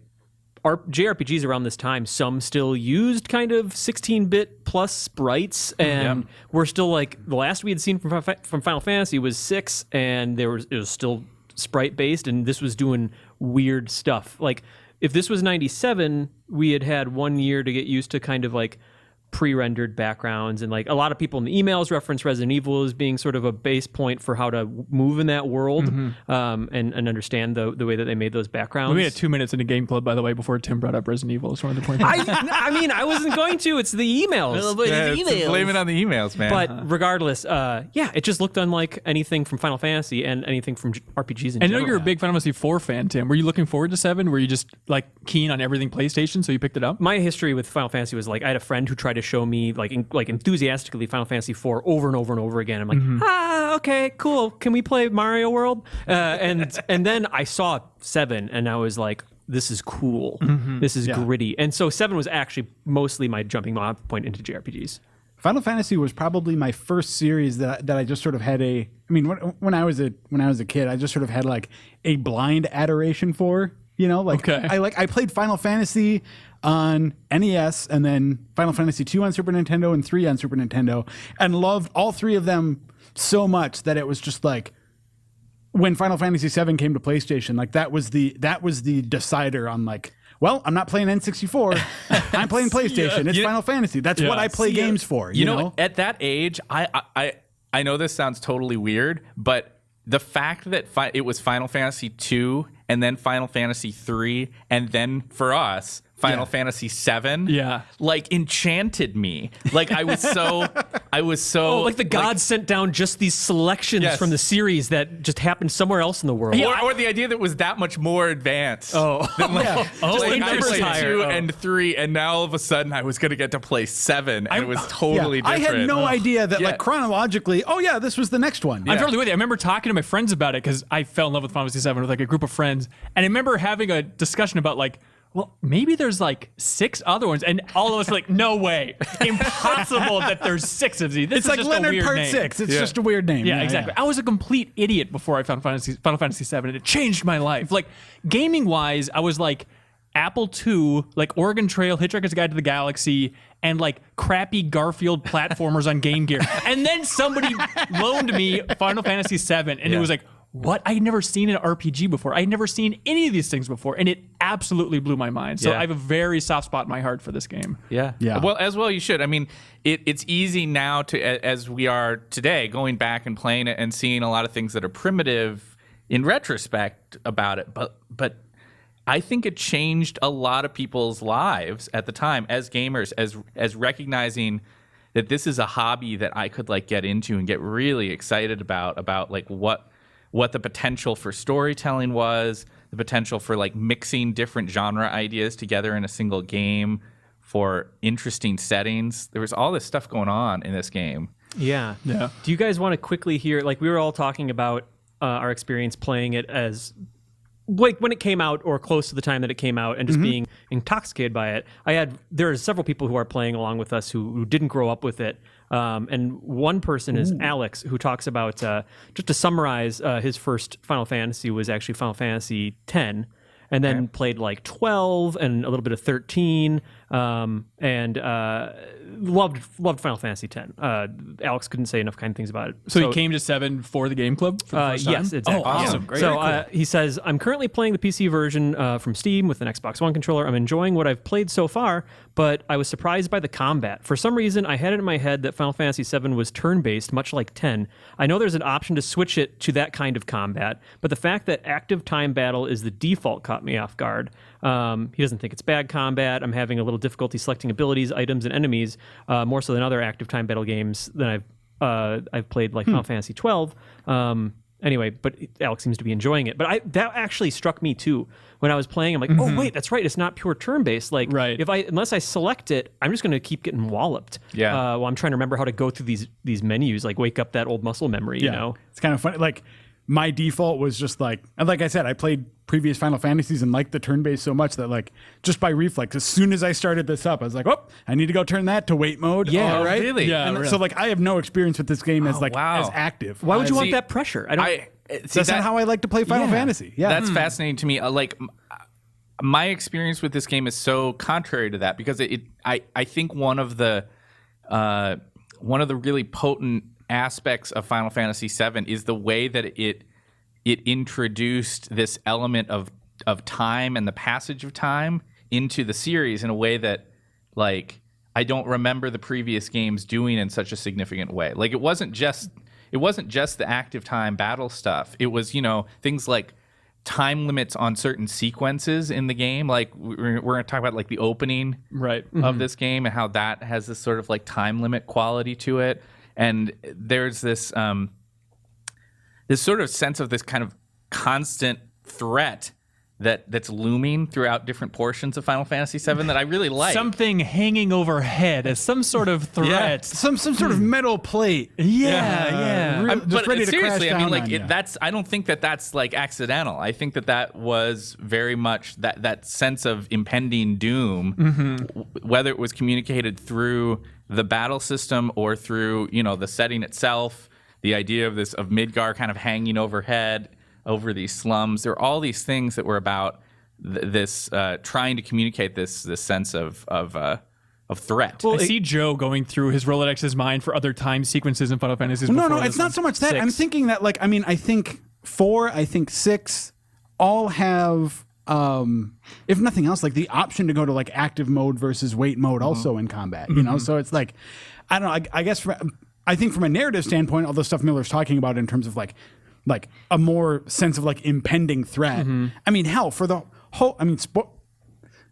JRPGs around this time, some still used kind of 16-bit plus sprites, and we're still like the last we had seen from Final Fantasy was 6, and it was still sprite based, and this was doing weird stuff. Like if this was 97, we had 1 year to get used to kind of like pre-rendered backgrounds, and like a lot of people in the emails reference Resident Evil as being sort of a base point for how to move in that world, and understand the way that they made those backgrounds. We had 2 minutes into Game Club, by the way, before Tim brought up Resident Evil. Just wanted to point out. I mean, I wasn't going to. It's the emails. Blame it on the emails, man. But regardless, it just looked unlike anything from Final Fantasy and anything from RPGs in I know general. you're a big Final Fantasy IV fan, Tim. Were you looking forward to 7? Were you just like keen on everything PlayStation, so you picked it up? My history with Final Fantasy was like I had a friend who tried to show me like enthusiastically Final Fantasy IV over and over and over again. I'm like, okay, cool. Can we play Mario World? And then I saw 7, and I was like, this is cool. This is gritty. And so 7 was actually mostly my jumping off point into JRPGs. Final Fantasy was probably my first series that I just sort of had when I was a kid, I just sort of had like a blind adoration for, I played Final Fantasy on NES, and then Final Fantasy 2 on Super Nintendo and 3 on Super Nintendo, and loved all 3 of them so much that it was just like when Final Fantasy VII came to PlayStation, like that was the decider on like, well, I'm not playing N64. I'm playing PlayStation. It's Final Fantasy. That's what I play games for. You know, at that age, I know this sounds totally weird, but the fact that it was Final Fantasy 2 and then Final Fantasy 3 and then for us Final Fantasy VII, like enchanted me. Like I was so like the gods sent down just these selections from the series that just happened somewhere else in the world. Or the idea that it was that much more advanced. Than I played 2 and 3, and now all of a sudden I was going to get to play 7, and it was totally different. I had no idea that like chronologically, this was the next one. I'm totally with you. I remember talking to my friends about it because I fell in love with Final Fantasy VII with like a group of friends, and I remember having a discussion about like, well, maybe there's like 6 other ones, and all of us were like, no way, impossible that there's 6 of these. This It's is like just Leonard a weird Part name. 6. It's just a weird name. Yeah, exactly. I was a complete idiot before I found Final Fantasy VII, and it changed my life. Like gaming wise, I was like Apple II, like Oregon Trail, Hitchhiker's Guide to the Galaxy, and like crappy Garfield platformers on Game Gear. And then somebody loaned me Final Fantasy VII, and it was like, what? I had never seen an RPG before. I had never seen any of these things before, and it absolutely blew my mind. So I have a very soft spot in my heart for this game. Yeah. Well, you should. I mean, it's easy now to, as we are today, going back and playing it and seeing a lot of things that are primitive in retrospect about it. But I think it changed a lot of people's lives at the time as gamers, as recognizing that this is a hobby that I could like get into and get really excited about like what the potential for storytelling was, the potential for like mixing different genre ideas together in a single game for interesting settings. There was all this stuff going on in this game. Yeah. Do you guys want to quickly hear, like we were all talking about our experience playing it as like when it came out or close to the time that it came out and just being intoxicated by it. There are several people who are playing along with us who didn't grow up with it. And one person is Alex, who talks about, just to summarize, his first Final Fantasy was actually Final Fantasy X, and then played like 12 and a little bit of 13, and loved Final Fantasy X. Alex couldn't say enough kind things about it. So he came to 7 for the game club for the first time? Yes, exactly. Oh, awesome. Yeah. Great. So Very cool. he says, I'm currently playing the PC version from Steam with an Xbox One controller. I'm enjoying what I've played so far, but I was surprised by the combat. For some reason, I had it in my head that Final Fantasy VII was turn-based, much like 10. I know there's an option to switch it to that kind of combat, but the fact that active time battle is the default caught me off guard. He doesn't think it's bad combat. I'm having a little difficulty selecting abilities, items, and enemies, more so than other active time battle games that I've played, like Final Fantasy XII. Anyway, but Alex seems to be enjoying it. But that actually struck me too when I was playing. I'm like, oh wait, that's right. It's not pure turn-based. Like, unless I select it, I'm just going to keep getting walloped. Yeah. While I'm trying to remember how to go through these menus, like wake up that old muscle memory. You know, it's kind of funny. Like my default was just like I said, I played previous Final Fantasies and liked the turn-based so much that like just by reflex, as soon as I started this up, I was like, oh, I need to go turn that to wait mode. Yeah, all right. really? Yeah, And really. so like I have no experience with this game as as active. why would you want See, that pressure? I don't. That's not how I like to play Final Fantasy. Yeah, That's fascinating to me. My experience with this game is so contrary to that because I think one of the really potent aspects of Final Fantasy VII is the way that it introduced this element of time and the passage of time into the series in a way that like I don't remember the previous games doing in such a significant way. Like it wasn't just the active time battle stuff. It was, things like time limits on certain sequences in the game. Like we're going to talk about like the opening of this game and how that has this sort of like time limit quality to it. And there's this sort of sense of this kind of constant threat that's looming throughout different portions of Final Fantasy VII that I really like. Something hanging overhead as some sort of threat. some sort of metal plate. Yeah. Just ready to crash seriously, down I mean, like on you. I don't think that's like accidental. I think that was very much that sense of impending doom, whether it was communicated through the battle system or through the setting itself. The idea of Midgar kind of hanging overhead over these slums. There are all these things that were about this trying to communicate this sense of threat. Well, I see Joe going through his Rolodex's mind for other time sequences in Final Fantasy. No, it's not so much that. I'm thinking that, like, I think 4, I think 6 all have, if nothing else, like the option to go to like active mode versus wait mode also in combat, So it's like, I don't know, I guess I think from a narrative standpoint, all the stuff Miller's talking about in terms of like a more sense of like impending threat. I mean, hell, for the whole,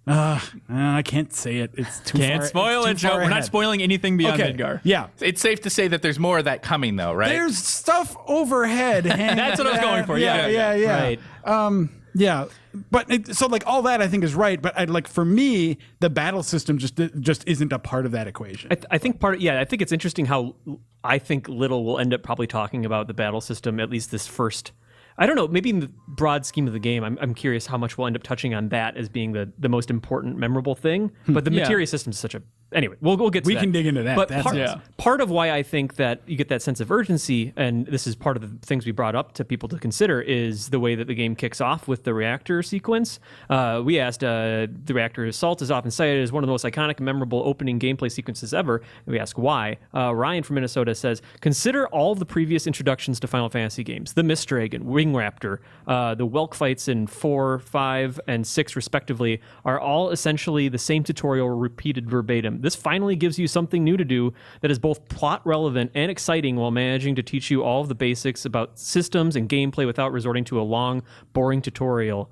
I can't say it. It's too Can't far. spoil it, it's too Joe. far We're not ahead. spoiling anything beyond Okay. Midgar. Yeah. It's safe to say that there's more of that coming, though, right? There's stuff overhead. That's what I was going for. Yeah. Right. Yeah, but so like all that I think is right, but for me the battle system just isn't a part of that equation. I think I think it's interesting how I think little will end up probably talking about the battle system, at least this first. I don't know, maybe in the broad scheme of the game, I'm curious how much we'll end up touching on that as being the most important, memorable thing. But the materia system is such a... Anyway, we'll get to that. We can dig into that. But That's part of why I think that you get that sense of urgency, and this is part of the things we brought up to people to consider, is the way that the game kicks off with the reactor sequence. We asked, the reactor assault is often cited as one of the most iconic and memorable opening gameplay sequences ever. And we ask why. Ryan from Minnesota says, consider all the previous introductions to Final Fantasy games. The Mist Dragon, Wing Raptor, the Welk fights in 4, 5, and 6 respectively are all essentially the same tutorial repeated verbatim. This finally gives you something new to do that is both plot relevant and exciting while managing to teach you all of the basics about systems and gameplay without resorting to a long, boring tutorial.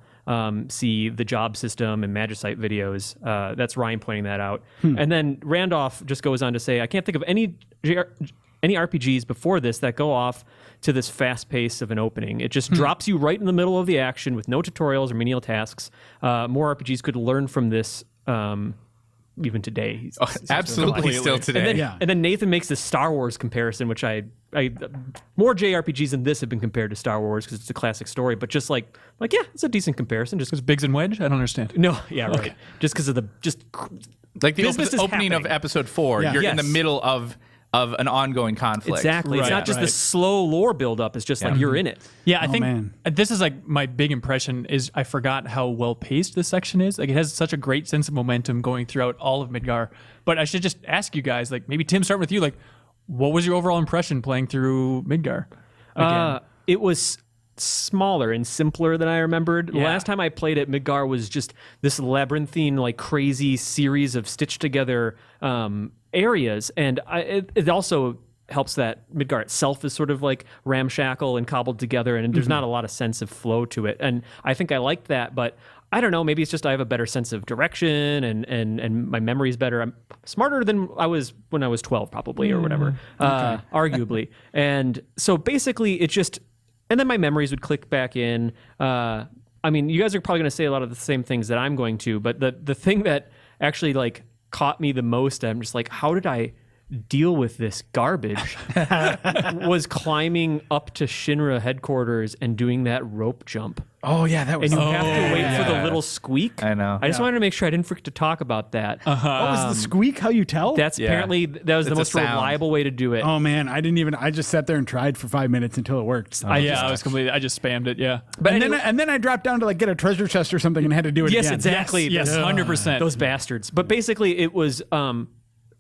See the job system and Magicite videos. That's Ryan pointing that out. And then Randolph just goes on to say, I can't think of any RPGs before this that go off to this fast pace of an opening. It just drops you right in the middle of the action with no tutorials or menial tasks. More RPGs could learn from this even today. He's Absolutely, still today. And then Nathan makes this Star Wars comparison, which I more JRPGs than this have been compared to Star Wars because it's a classic story. But just like yeah, it's a decent comparison. Just because Biggs and Wedge? I don't understand. no, yeah, right. Okay. Just because of Like the business is opening happening. of episode 4, you're in the middle of of an ongoing conflict. Exactly. It's Right, not just right. the slow lore buildup. It's just like you're in it. Yeah, I think man. this is like my big impression is I forgot how well paced this section is. Like it has such a great sense of momentum going throughout all of Midgar. But I should just ask you guys, like maybe Tim, start with you. Like, what was your overall impression playing through Midgar? Again? It was smaller and simpler than I remembered. The Yeah. last time I played it, Midgar was just this labyrinthine, like crazy series of stitched together areas, and it also helps that Midgar itself is sort of like ramshackle and cobbled together, and there's not a lot of sense of flow to it. And I think I liked that, but I don't know. Maybe it's just I have a better sense of direction, and my memory's better. I'm smarter than I was when I was 12, probably, or whatever, arguably. And so basically, it just, and then my memories would click back in. I mean, you guys are probably going to say a lot of the same things that I'm going to, but the thing that actually like caught me the most, I'm just like, how did I deal with this garbage? Was climbing up to Shinra headquarters and doing that rope jump. Oh yeah, that was. And you have to wait for the little squeak. I know. I just wanted to make sure I didn't forget to talk about that. What was the squeak? How you tell? That's apparently that was the It's a most sound. reliable way to do it. Oh man, I didn't even. I just sat there and tried for 5 minutes until it worked. I just spammed it. Yeah. But and then I dropped down to like get a treasure chest or something and had to do it yes, again. exactly. Yes, Those- 100%. Those bastards. But basically, it was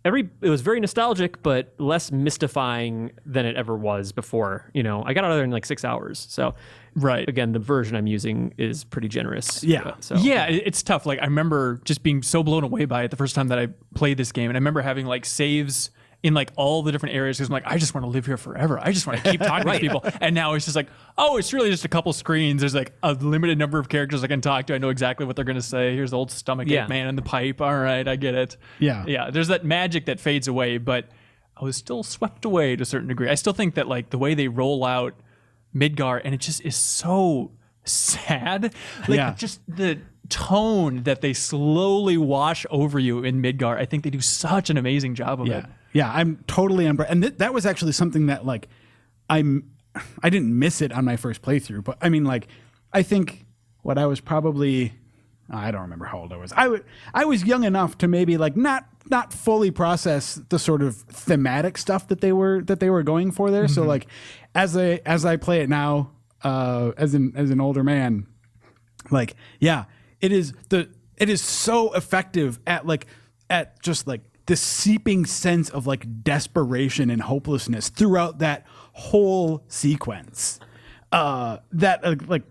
it was very nostalgic, but less mystifying than it ever was before. You know, I got out of there in like 6 hours. So, Right. again, the version I'm using is pretty generous. Yeah. So Yeah, it's tough. Like I remember just being so blown away by it the first time that I played this game, and I remember having like saves in like all the different areas because I'm like, I just want to live here forever. I just want to keep talking to people. And now it's just like, oh, it's really just a couple screens. There's like a limited number of characters I can talk to. I know exactly what they're gonna say. Here's the old stomach ache man in the pipe. All right, I get it. Yeah. yeah. There's that magic that fades away, but I was still swept away to a certain degree. I still think that like the way they roll out Midgar, and it just is so sad. Like Yeah. just the tone that they slowly wash over you in Midgar. I think they do such an amazing job of it. Yeah, I'm totally on board. And that was actually something that like I didn't miss it on my first playthrough, but I mean like I think what I was probably I don't remember how old I was. I was young enough to maybe like not fully process the sort of thematic stuff that they were going for there. So like as I play it now as an older man, like yeah, it is so effective at just like this seeping sense of like desperation and hopelessness throughout that whole sequence. That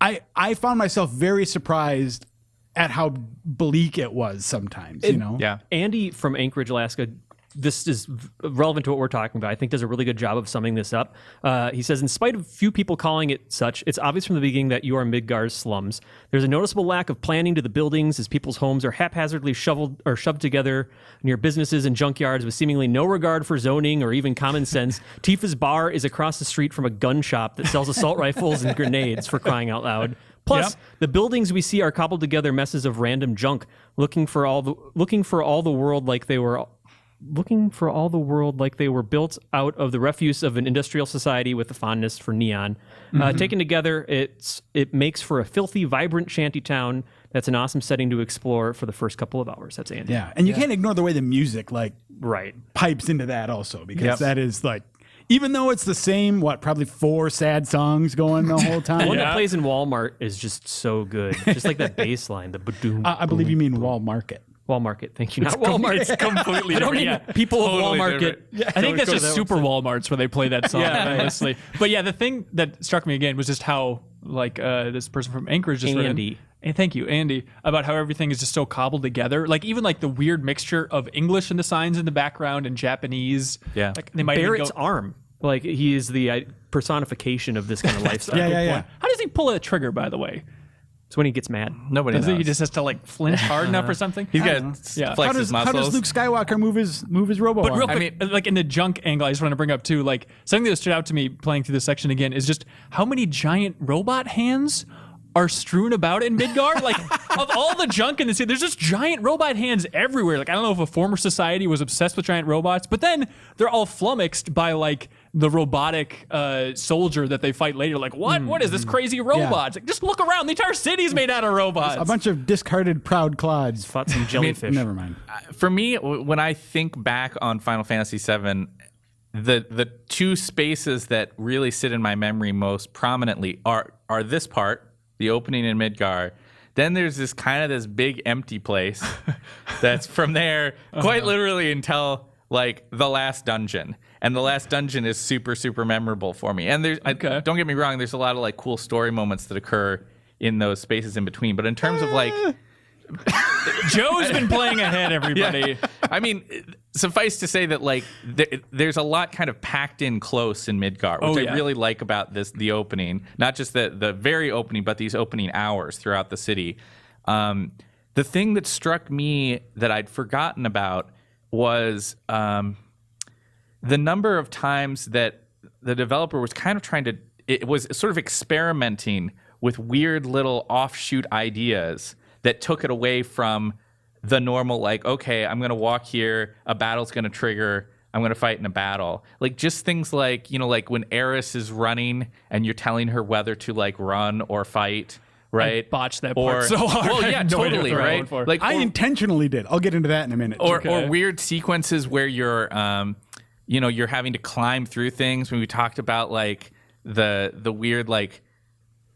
I found myself very surprised at how bleak it was sometimes, you know? Yeah. Andy from Anchorage, Alaska, this is relevant to what we're talking about. I think does a really good job of summing this up. He says, in spite of few people calling it such, it's obvious from the beginning that you are Midgar's slums. There's a noticeable lack of planning to the buildings as people's homes are haphazardly shoveled or shoved together near businesses and junkyards with seemingly no regard for zoning or even common sense. Tifa's bar is across the street from a gun shop that sells assault rifles and grenades, for crying out loud. Plus, the buildings we see are cobbled together messes of random junk, looking for all the world like they were built out of the refuse of an industrial society with a fondness for neon. Taken together, it makes for a filthy, vibrant shanty town that's an awesome setting to explore for the first couple of hours. That's Andy. Yeah. And you can't ignore the way the music like Right. pipes into that also, because that is like, even though it's the same, probably 4 sad songs going the whole time. The one that plays in Walmart is just so good. Just like that bass line, the ba-doom. I believe you mean Wall Market. Walmart, thank you. Not Walmart. It's completely I don't different. need people of Totally Walmart. different. I think that's go to just that super Walmarts where they play that song, honestly. But yeah, the thing that struck me again was just how, like, this person from Anchorage just Andy. And thank you, Andy, about how everything is just so cobbled together. Like, even like the weird mixture of English in the signs in the background and Japanese. Yeah. Like, they might even Barrett's go, arm. Like, he is the personification of this kind of lifestyle. Yeah. How does he pull a trigger, by the way? It's when he gets mad. Nobody Does knows. he just has to like flinch hard enough or something? He's got Yeah. to flex his How muscles. does Luke Skywalker move his robo But arm? real quick, like in the junk angle, I just want to bring up too, like something that stood out to me playing through this section again is just how many giant robot hands are strewn about in Midgar. Like, of all the junk in the city, there's just giant robot hands everywhere. Like, I don't know if a former society was obsessed with giant robots, but then they're all flummoxed by, like, the robotic soldier that they fight later. Like, what is this crazy robot? It's like, just look around. The entire city's made out of robots. A bunch of discarded proud clods. Fought some jellyfish. Never mind. For me, when I think back on Final Fantasy VII, the two spaces that really sit in my memory most prominently are this part, the opening in Midgar. Then there's this big empty place that's from there quite literally until like the last dungeon. And the last dungeon is super, super memorable for me. And don't get me wrong, there's a lot of like cool story moments that occur in those spaces in between. But in terms of like Joe's been playing ahead, everybody. Yeah. I mean, suffice to say that like there's a lot kind of packed in close in Midgar, which I really like about the opening. Not just the very opening, but these opening hours throughout the city. The thing that struck me that I'd forgotten about was the number of times that the developer was kind of it was sort of experimenting with weird little offshoot ideas that took it away from the normal, like, okay, I'm going to walk here, a battle's going to trigger, I'm going to fight in a battle. Like, just things like, like when Eris is running and you're telling her whether to, like, run or fight, right? I botched that part so hard. Well, I yeah, had no idea totally, what they were right? going for. Like, I intentionally did. I'll get into that in a minute. Or weird sequences where you're, you're having to climb through things. When we talked about, like, the weird, like,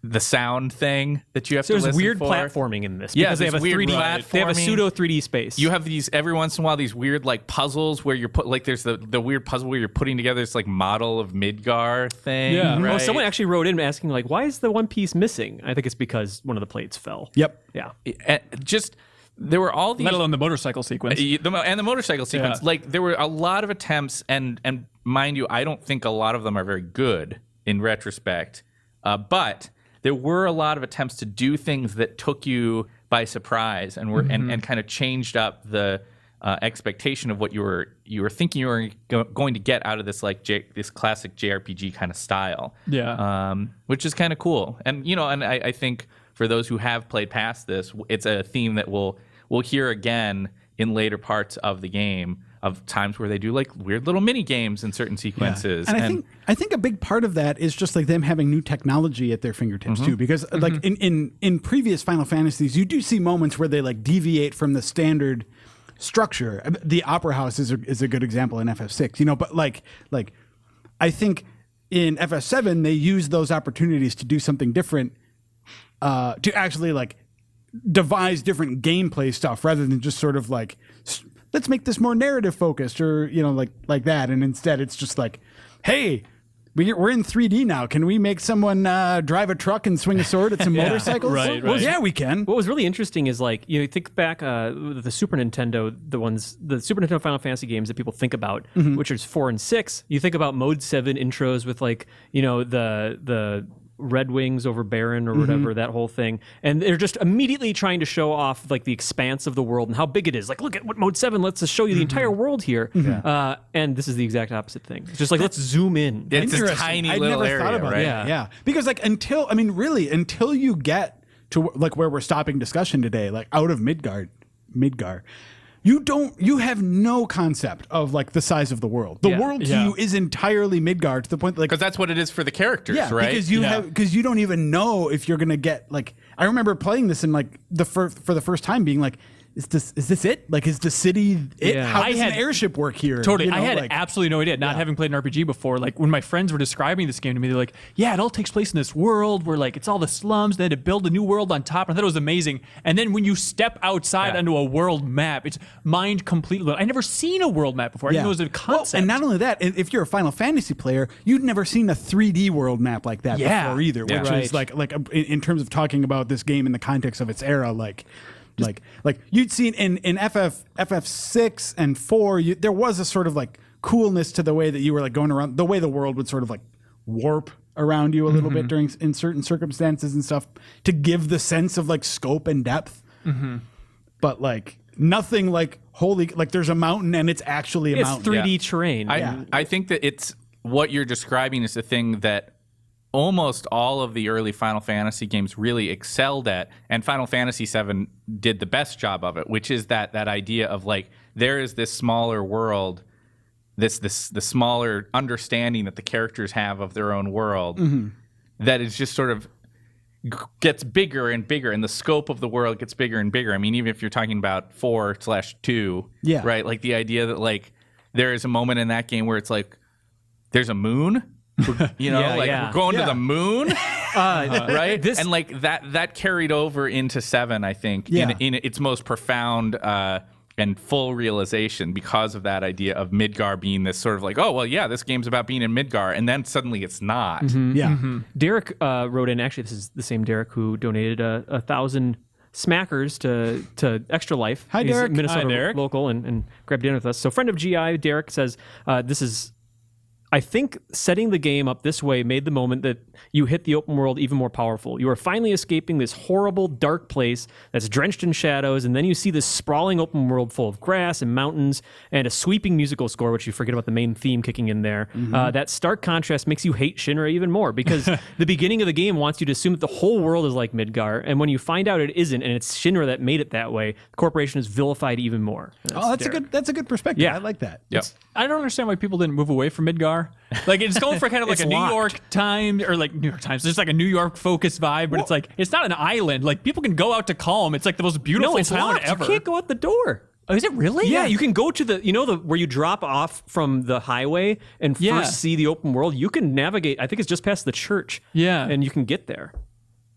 the sound thing that you have to listen for. There's weird platforming in this. Yeah, because they have a weird 3D. They have a pseudo 3D space. You have these every once in a while these weird like puzzles where you're there's the weird puzzle where you're putting together this like model of Midgar thing. Yeah. Right? Oh, someone actually wrote in asking like, why is the one piece missing? I think it's because one of the plates fell. Yep. Yeah. Just there were all these let alone the motorcycle sequence. and the motorcycle sequence. Yeah. Like there were a lot of attempts, and mind you, I don't think a lot of them are very good in retrospect, but there were a lot of attempts to do things that took you by surprise and were and kind of changed up the expectation of what you were thinking you were going to get out of this like this classic JRPG kind of style. Yeah. Which is kind of cool. And and I think for those who have played past this, it's a theme that we'll hear again in later parts of the game, of times where they do like weird little mini games in certain sequences. Yeah. And I think a big part of that is just like them having new technology at their fingertips too, because like in previous Final Fantasies, you do see moments where they like deviate from the standard structure. The Opera House is a good example in FF6, but like I think in FF7 they use those opportunities to do something different, to actually like devise different gameplay stuff rather than just sort of like, let's make this more narrative focused or, like that. And instead it's just like, hey, we're in 3D now. Can we make someone drive a truck and swing a sword at some motorcycles? Right. Well, yeah, we can. What was really interesting is like, you think back the Super Nintendo, the Super Nintendo Final Fantasy games that people think about, which is 4 and 6. You think about Mode 7 intros with like, the Red Wings over Baron or whatever, that whole thing. And they're just immediately trying to show off like the expanse of the world and how big it is. Like, look at what Mode 7 lets us show you the entire world here. And this is the exact opposite thing. It's just like, let's zoom in. It's a tiny I'd little never area, thought about right? it. Yeah. Because like until you get to like where we're stopping discussion today, like out of Midgar, you have no concept of like the size of the world. The world to you is entirely Midgar, to the point that, like, Because that's what it is for the characters, right? Because you don't even know if you're gonna get like. I remember playing this and like for the first time being like, is this it? Like, is the city it? Yeah. How does an airship work here? Totally. I had absolutely no idea, not having played an RPG before. Like, when my friends were describing this game to me, they're like, yeah, it all takes place in this world where, like, it's all the slums. They had to build a new world on top. And I thought it was amazing. And then when you step outside onto a world map, it's mind completely. I never seen a world map before. I didn't know it was a concept. Well, and not only that, if you're a Final Fantasy player, you'd never seen a 3D world map like that before either, which is like in terms of talking about this game in the context of its era, like you'd seen in FF6 and 4, there was a sort of like coolness to the way that you were like going around, the way the world would sort of like warp around you a little bit in certain circumstances and stuff, to give the sense of like scope and depth. But like nothing like there's a mountain and it's actually a mountain. It's 3D terrain. I think that it's what you're describing is the thing that almost all of the early Final Fantasy games really excelled at, and Final Fantasy VII did the best job of it, which is that idea of like there is this smaller world, the smaller understanding that the characters have of their own world that is just sort of gets bigger and bigger, and the scope of the world gets bigger and bigger. I mean, even if you're talking about 4/2, right? Like the idea that like there is a moment in that game where it's like there's a moon. You know, we're going to the moon, right? And like that carried over into 7, I think, in its most profound and full realization because of that idea of Midgar being this sort of like, oh, well, yeah, this game's about being in Midgar, and then suddenly it's not. Derek wrote in, actually, this is the same Derek who donated 1,000 smackers to Extra Life. Hi, He's Derek. a Minnesota Hi, Derek. local and grabbed dinner with us. So friend of GI, Derek says, this is... I think setting the game up this way made the moment that you hit the open world even more powerful. You are finally escaping this horrible, dark place that's drenched in shadows, and then you see this sprawling open world full of grass and mountains and a sweeping musical score, which you forget about the main theme kicking in there. That stark contrast makes you hate Shinra even more because the beginning of the game wants you to assume that the whole world is like Midgar, and when you find out it isn't, and it's Shinra that made it that way, the corporation is vilified even more. That's a good perspective. Yeah. I like that. Yep. I don't understand why people didn't move away from Midgar. Like it's going for kind of like a New York Times or like New York Times. There's like a New York focused vibe, but it's like it's not an island. Like people can go out to Calm. It's like the most beautiful No, it's town locked. ever. You can't go out the door. Oh, is it really? Yeah, you can go to the where you drop off from the highway and first see the open world. You can navigate. I think it's just past the church. Yeah. and you can get there.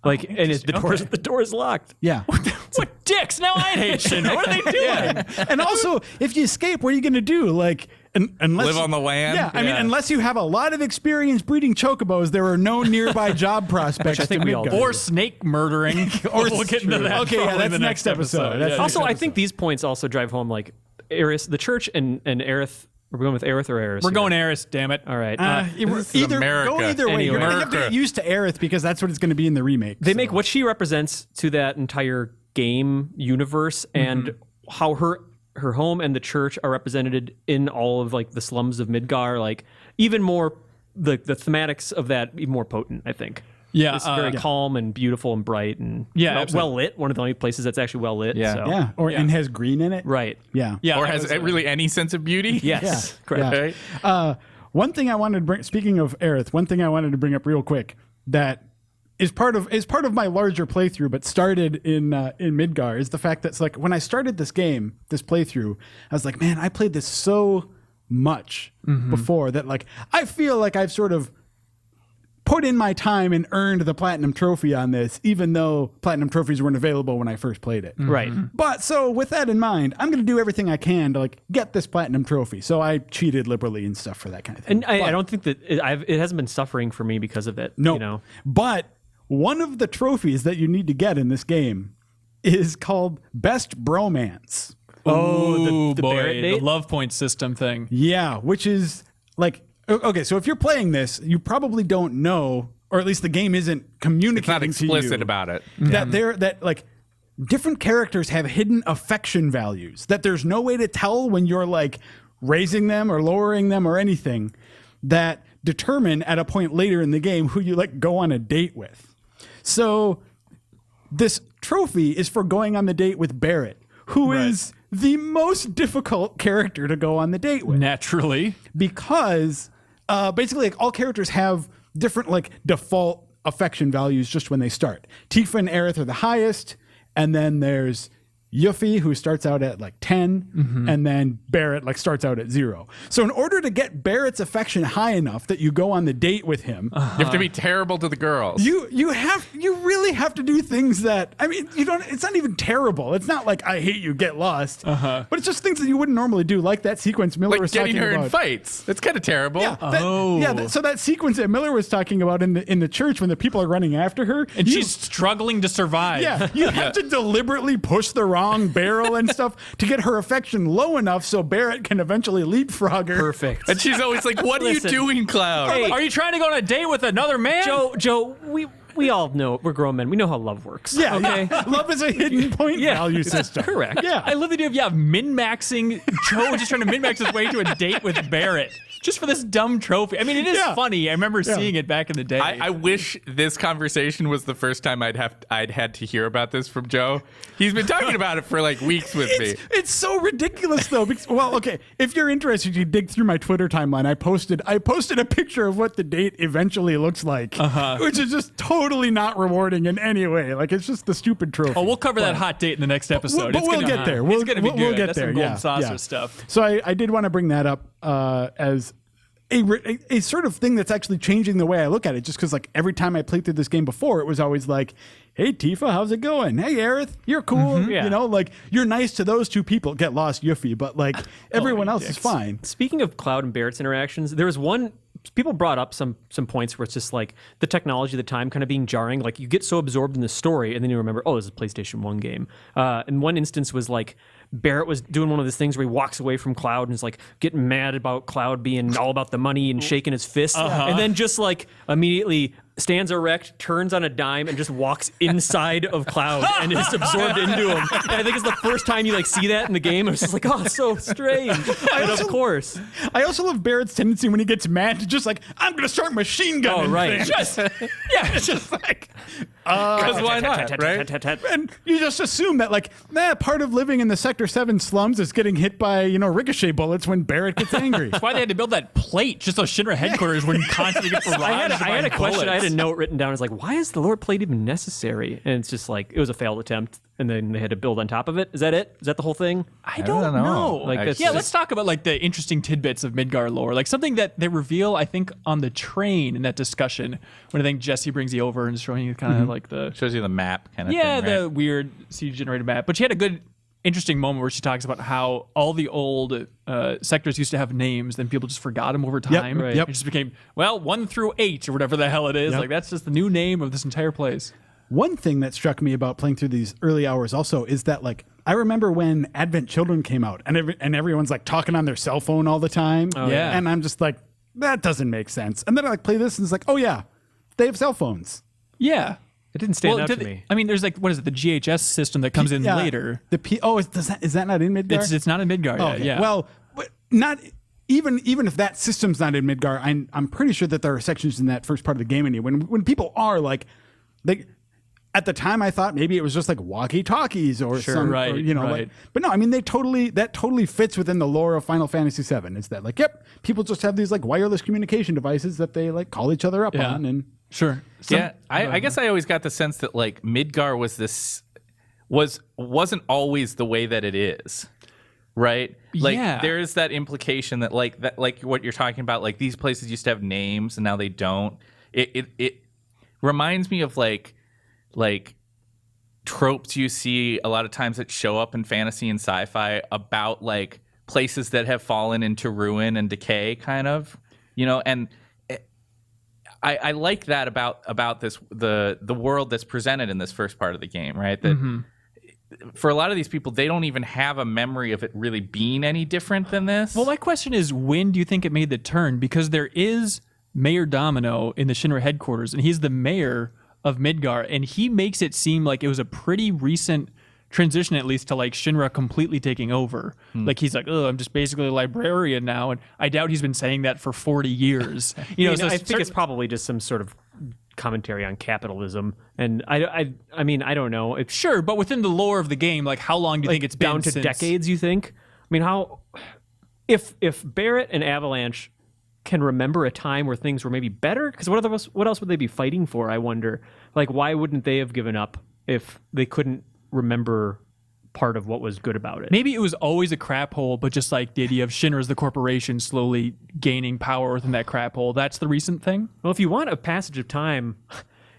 Like, and the door is locked. Yeah. What dicks? Now I hate Shinra. What are they doing? And also, if you escape, what are you going to do? Like, unless Live on the land? Yeah, I mean, unless you have a lot of experience breeding chocobos, there are no nearby job prospects. I think to we all Midgar. do. Or snake murdering. Or we'll get into that. Okay, yeah, probably that's in the next episode. That's Also, I think these points also drive home like Eris, the church, and Aerith. Are we going with Aerith or Eris? We're going Eris, damn it. All right. either America. go either way. You're going to have to America. get used to Aerith because that's what it's going to be in the remake. They make what she represents to that entire game universe and how her home and the church are represented in all of like the slums of Midgar, like even more the thematics of that even more potent, I think. Yeah, It's very calm and beautiful and bright and well lit. One of the only places that's actually well lit. Yeah. So. Yeah, and has green in it. Right. Yeah. Yeah, Or that has was, it really any sense of beauty? Yes. Correct. Yeah. Right? One thing I wanted to bring, speaking of Aerith, one thing I wanted to bring up real quick that is part of my larger playthrough, but started in Midgar, is the fact that it's like when I started this game, this playthrough, I was like, man, I played this so much before that like I feel like I've sort of put in my time and earned the platinum trophy on this, even though platinum trophies weren't available when I first played it. Right. But so with that in mind, I'm going to do everything I can to like get this platinum trophy. So I cheated liberally and stuff for that kind of thing. And I don't think that it hasn't been suffering for me because of it. No, You know? But one of the trophies that you need to get in this game is called Best Bromance. oh, the boy. Barrett The date? love point system thing. Yeah, which is like, okay, so if you're playing this, you probably don't know, or at least the game isn't communicating It's not to explicit you about it. that like different characters have hidden affection values that there's no way to tell when you're like raising them or lowering them or anything, that determine at a point later in the game who you like go on a date with. So this trophy is for going on the date with Barrett, who is the most difficult character to go on the date with. Naturally. Because basically like all characters have different like default affection values just when they start. Tifa and Aerith are the highest, and then there's Yuffie, who starts out at like 10, and then Barrett like starts out at 0. So in order to get Barrett's affection high enough that you go on the date with him, You have to be terrible to the girls. you really have to do things that, I mean, it's not even terrible. It's not like I hate you, get lost. But it's just things that you wouldn't normally do, like that sequence Miller like was getting talking her about. in fights. That's kind of terrible. Yeah, so that sequence that Miller was talking about in the church when the people are running after her, And she's struggling to survive. yeah, you have to deliberately push the wrong barrel and stuff to get her affection low enough so Barrett can eventually leapfrog her. Perfect. And she's always like, "What Listen. are you doing, Cloud?" Hey. Are you trying to go on a date with another man? Joe, we all know we're grown men. We know how love works. Yeah, Okay. love is a hidden point value system. Correct. Yeah, I love the idea of min-maxing Joe just trying to min-max his way to a date with Barrett. just for this dumb trophy. I mean, it is funny. I remember seeing it back in the day. I wish this conversation was the first time I'd had to hear about this from Joe. He's been talking about it for like weeks with me. It's so ridiculous though. Because, well, okay, if you're interested, you dig through my Twitter timeline. I posted a picture of what the date eventually looks like, which is just totally not rewarding in any way. Like it's just the stupid trophy. Oh, we'll cover that hot date in the next episode. But we'll get there. It's going to be good. We'll get That's there. some golden saucer stuff. So I did want to bring that up as a sort of thing that's actually changing the way I look at it. Just because like every time I played through this game before, it was always like, "Hey Tifa, how's it going? Hey Aerith, you're cool." You know, like you're nice to those two people. Get lost, Yuffie, but like everyone else is fine. Speaking of Cloud and Barrett's interactions, there was one. People brought up some points where it's just like the technology at the time kind of being jarring. Like you get so absorbed in the story, and then you remember, oh, this is a PlayStation 1 game. And one instance was like Barrett was doing one of those things where he walks away from Cloud and is like getting mad about Cloud being all about the money and shaking his fist, and then just like immediately stands erect, turns on a dime, and just walks inside of Cloud and is absorbed into him. And I think it's the first time you like see that in the game. It's just like, oh, it's so strange. And of course, I also love Barrett's tendency when he gets mad to just like, I'm going to start machine gunning. Oh, right. things. It's just like, Because why not, right? And you just assume that like, part of living in the Sector 7 slums is getting hit by, ricochet bullets when Barrett gets angry. that's why they had to build that plate just so Shinra headquarters wouldn't constantly get barraged. I had a question. bullets. I had a note written down. It's like, why is the Lord plate even necessary? And it's just like, it was a failed attempt, and then they had to build on top of it. Is that it? Is that the whole thing? I don't know. Like, that's yeah, just- let's talk about like the interesting tidbits of Midgar lore, like something that they reveal, I think, on the train in that discussion when I think Jesse brings you over and is showing you kind of like the Shows you the map kind of thing. the weird CG generated map. But she had a good, interesting moment where she talks about how all the old sectors used to have names, then people just forgot them over time. right. Yep. It just became 1 through 8 or whatever the hell it is. Yep. Like that's just the new name of this entire place. One thing that struck me about playing through these early hours also is that like I remember when Advent Children came out and everyone's like talking on their cell phone all the time. yeah. And I'm just like, that doesn't make sense. And then I like play this and it's like, oh yeah, they have cell phones. Yeah. It didn't stand out to me. I mean, there's like, what is it, the GHS system that comes in Yeah. later. Is that not in Midgar? It's not in Midgar yet, Okay. yeah. Well, but not even if that system's not in Midgar, I'm pretty sure that there are sections in that first part of the game anyway. When people are like, at the time I thought maybe it was just like walkie-talkies or some, right, or, right. like, but no, I mean that totally fits within the lore of Final Fantasy VII. Is that like, yep, people just have these like wireless communication devices that they like call each other up Yeah. on and. Sure. I guess I always got the sense that like Midgar wasn't always the way that it is, right? Like Yeah. there is that implication that like what you're talking about, like these places used to have names and now they don't. It reminds me of like tropes you see a lot of times that show up in fantasy and sci-fi about like places that have fallen into ruin and decay, kind of, and. I like that about this the world that's presented in this first part of the game, right? That for a lot of these people, they don't even have a memory of it really being any different than this. Well, my question is, when do you think it made the turn? Because there is Mayor Domino in the Shinra headquarters, and he's the mayor of Midgar, and he makes it seem like it was a pretty recent transition, at least, to like Shinra completely taking over. Like he's like, oh, I'm just basically a librarian now, and I doubt he's been saying that for 40 years. I think it's probably just some sort of commentary on capitalism, and I mean, I don't know. It's sure, but within the lore of the game, like how long do you think it's been down to since... decades? You think? I mean, how if Barrett and Avalanche can remember a time where things were maybe better? Because what else would they be fighting for? I wonder. Like, why wouldn't they have given up if they couldn't remember part of what was good about it? Maybe it was always a crap hole, but just like the idea of Shinra as the corporation slowly gaining power within that crap hole. That's the recent thing. Well, if you want a passage of time,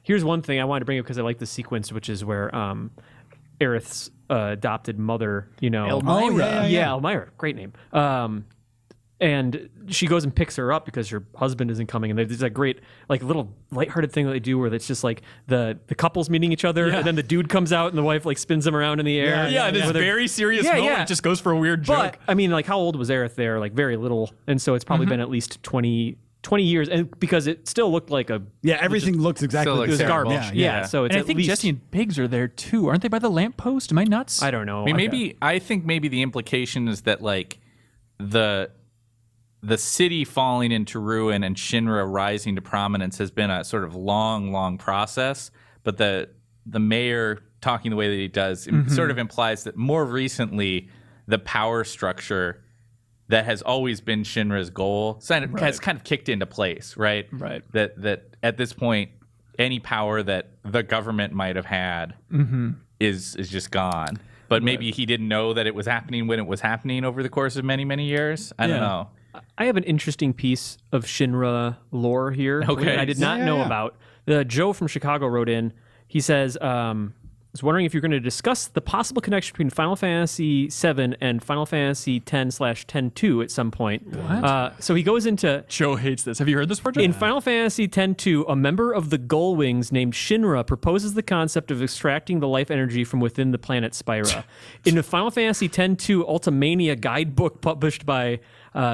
here's one thing I wanted to bring up because I like the sequence, which is where Aerith's adopted mother, Elmira. Elmira, great name. And she goes and picks her up because her husband isn't coming. And there's that great, like, little lighthearted thing that they do where it's just like the couples meeting each other, and then the dude comes out and the wife like spins him around in the air. Yeah, this very serious moment. It just goes for a weird joke. But I mean, like, how old was Aerith there? Like, very little. And so it's probably been at least 20 years, and because it still looked like everything looks exactly still like it was terrible. garbage. Yeah. So it's And I at think least, Jesse and Biggs are there too. Aren't they by the lamppost? Am I nuts? I don't know. I mean, I think maybe the implication is that like the city falling into ruin and Shinra rising to prominence has been a sort of long process. But the mayor talking the way that he does sort of implies that more recently the power structure that has always been Shinra's goal has kind of kicked into place, right? Right. That at this point, any power that the government might have had is just gone. But maybe he didn't know that it was happening when it was happening over the course of many years. I don't know. I have an interesting piece of Shinra lore here that I did not know about. Joe from Chicago wrote in. He says, I was wondering if you're going to discuss the possible connection between Final Fantasy VII and Final Fantasy X/10-2 at some point. What? So he goes into... Joe hates this. Have you heard this project? In Final Fantasy X-2, a member of the Gullwings named Shinra proposes the concept of extracting the life energy from within the planet Spyra. In the Final Fantasy X-2 Ultimania guidebook published by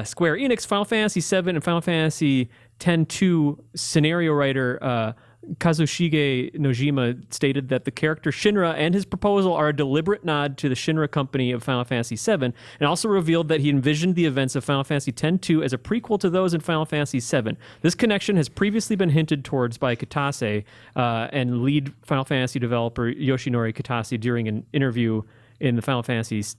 Square Enix, Final Fantasy VII and Final Fantasy X-2 scenario writer Kazushige Nojima stated that the character Shinra and his proposal are a deliberate nod to the Shinra company of Final Fantasy VII, and also revealed that he envisioned the events of Final Fantasy X-2 as a prequel to those in Final Fantasy VII. This connection has previously been hinted towards by Kitase and lead Final Fantasy developer Yoshinori Kitase during an interview in the Final Fantasy X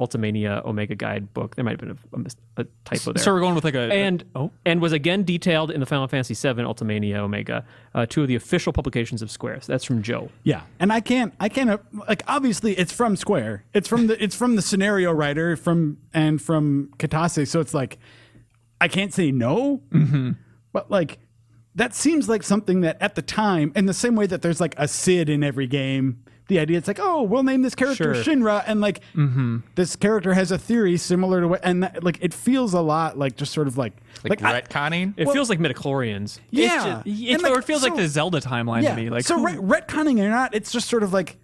Ultimania Omega Guide book. There might have been a typo there. So we're going with like a... And was again detailed in the Final Fantasy VII Ultimania Omega, two of the official publications of Square. So that's from Joe. Yeah, and I can't like, obviously it's from Square. It's from the scenario writer from Kitase. So it's like, I can't say no, but like, that seems like something that at the time, in the same way that there's like a Cid in every game, the idea it's like, oh, we'll name this character Shinra, and like this character has a theory similar to what, and like it feels a lot like just sort of like retconning. It feels like midichlorians. Yeah, or it feels like the Zelda timeline to me. Like, so retconning or not, it's just sort of like,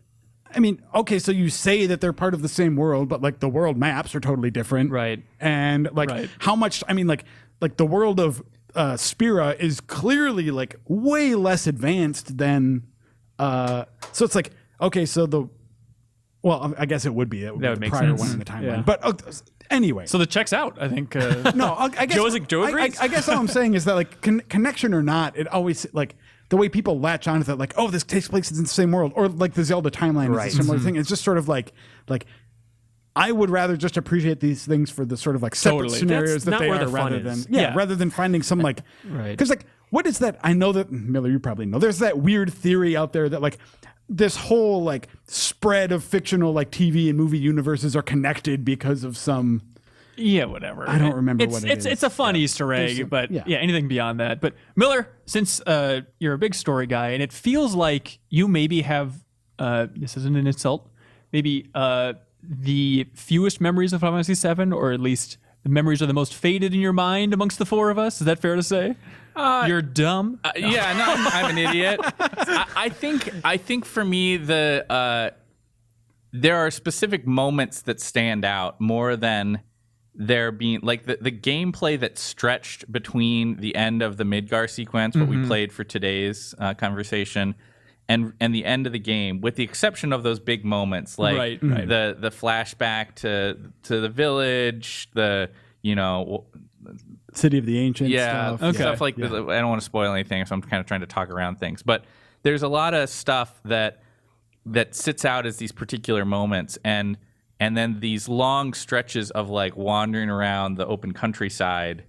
I mean, okay, so you say that they're part of the same world, but like the world maps are totally different, right? And like how much? I mean, like the world of Spira is clearly like way less advanced than. So it's like. Okay, so I guess it would be. That would make prior sense. one in the timeline. Yeah. But anyway. So the checks out, I think. No, I guess. Joe agrees? I guess all I'm saying is that, like, connection or not, it always, like, the way people latch onto that, like, oh, this takes place in the same world, or like the Zelda timeline is a similar thing. It's just sort of like, I would rather just appreciate these things for the sort of like separate scenarios That's that they not where are, the fun rather is. than rather than finding some like, because like, what is that? I know that Miller, you probably know. There's that weird theory out there that like. This whole like spread of fictional like TV and movie universes are connected because of some whatever. I don't remember what it is. It's a fun Easter egg, but anything beyond that. But Miller, since you're a big story guy, and it feels like you maybe have this isn't an insult, maybe the fewest memories of Final Fantasy VII, or at least the memories are the most faded in your mind amongst the four of us. Is that fair to say? You're dumb. I'm an idiot. I think for me there are specific moments that stand out more than there being like the gameplay that stretched between the end of the Midgar sequence, what we played for today's conversation, and the end of the game, with the exception of those big moments like the flashback to the village, City of the Ancients stuff. Stuff like this. I don't want to spoil anything, so I'm kind of trying to talk around things. But there's a lot of stuff that sits out as these particular moments, and then these long stretches of like wandering around the open countryside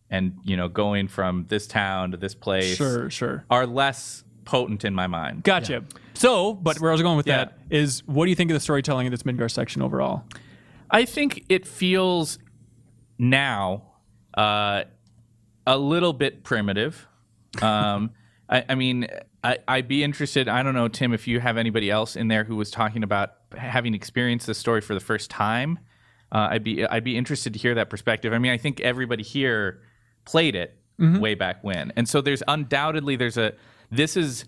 and going from this town to this place are less potent in my mind. Gotcha. Yeah. So, but where I was going with that is, what do you think of the storytelling in this Midgar section overall? I think it feels now a little bit primitive. I mean, I'd be interested. I don't know, Tim, if you have anybody else in there who was talking about having experienced this story for the first time. I'd be interested to hear that perspective. I mean, I think everybody here played it way back when, and so there's undoubtedly this is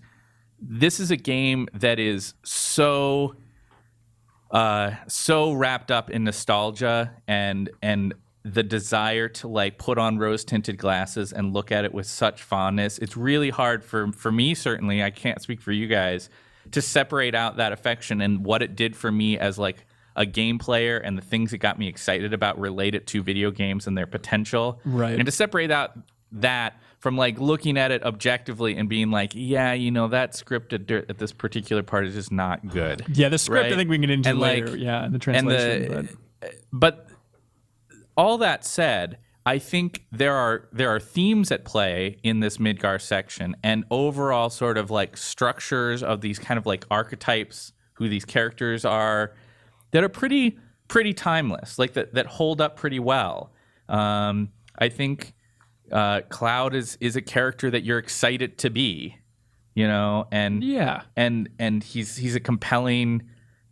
a game that is so wrapped up in nostalgia and the desire to like put on rose-tinted glasses and look at it with such fondness. It's really hard for me, certainly, I can't speak for you guys, to separate out that affection and what it did for me as like a game player and the things that got me excited about relate it to video games and their potential. Right. And to separate out that from like looking at it objectively and being like, yeah, that script at this particular part is just not good. Yeah, the script right? I think we can get into and later. Like, yeah, and the translation. but all that said, I think there are themes at play in this Midgar section and overall sort of like structures of these kind of like archetypes, who these characters are, that are pretty timeless, like that hold up pretty well. I think Cloud is a character that you're excited to be, and and he's a compelling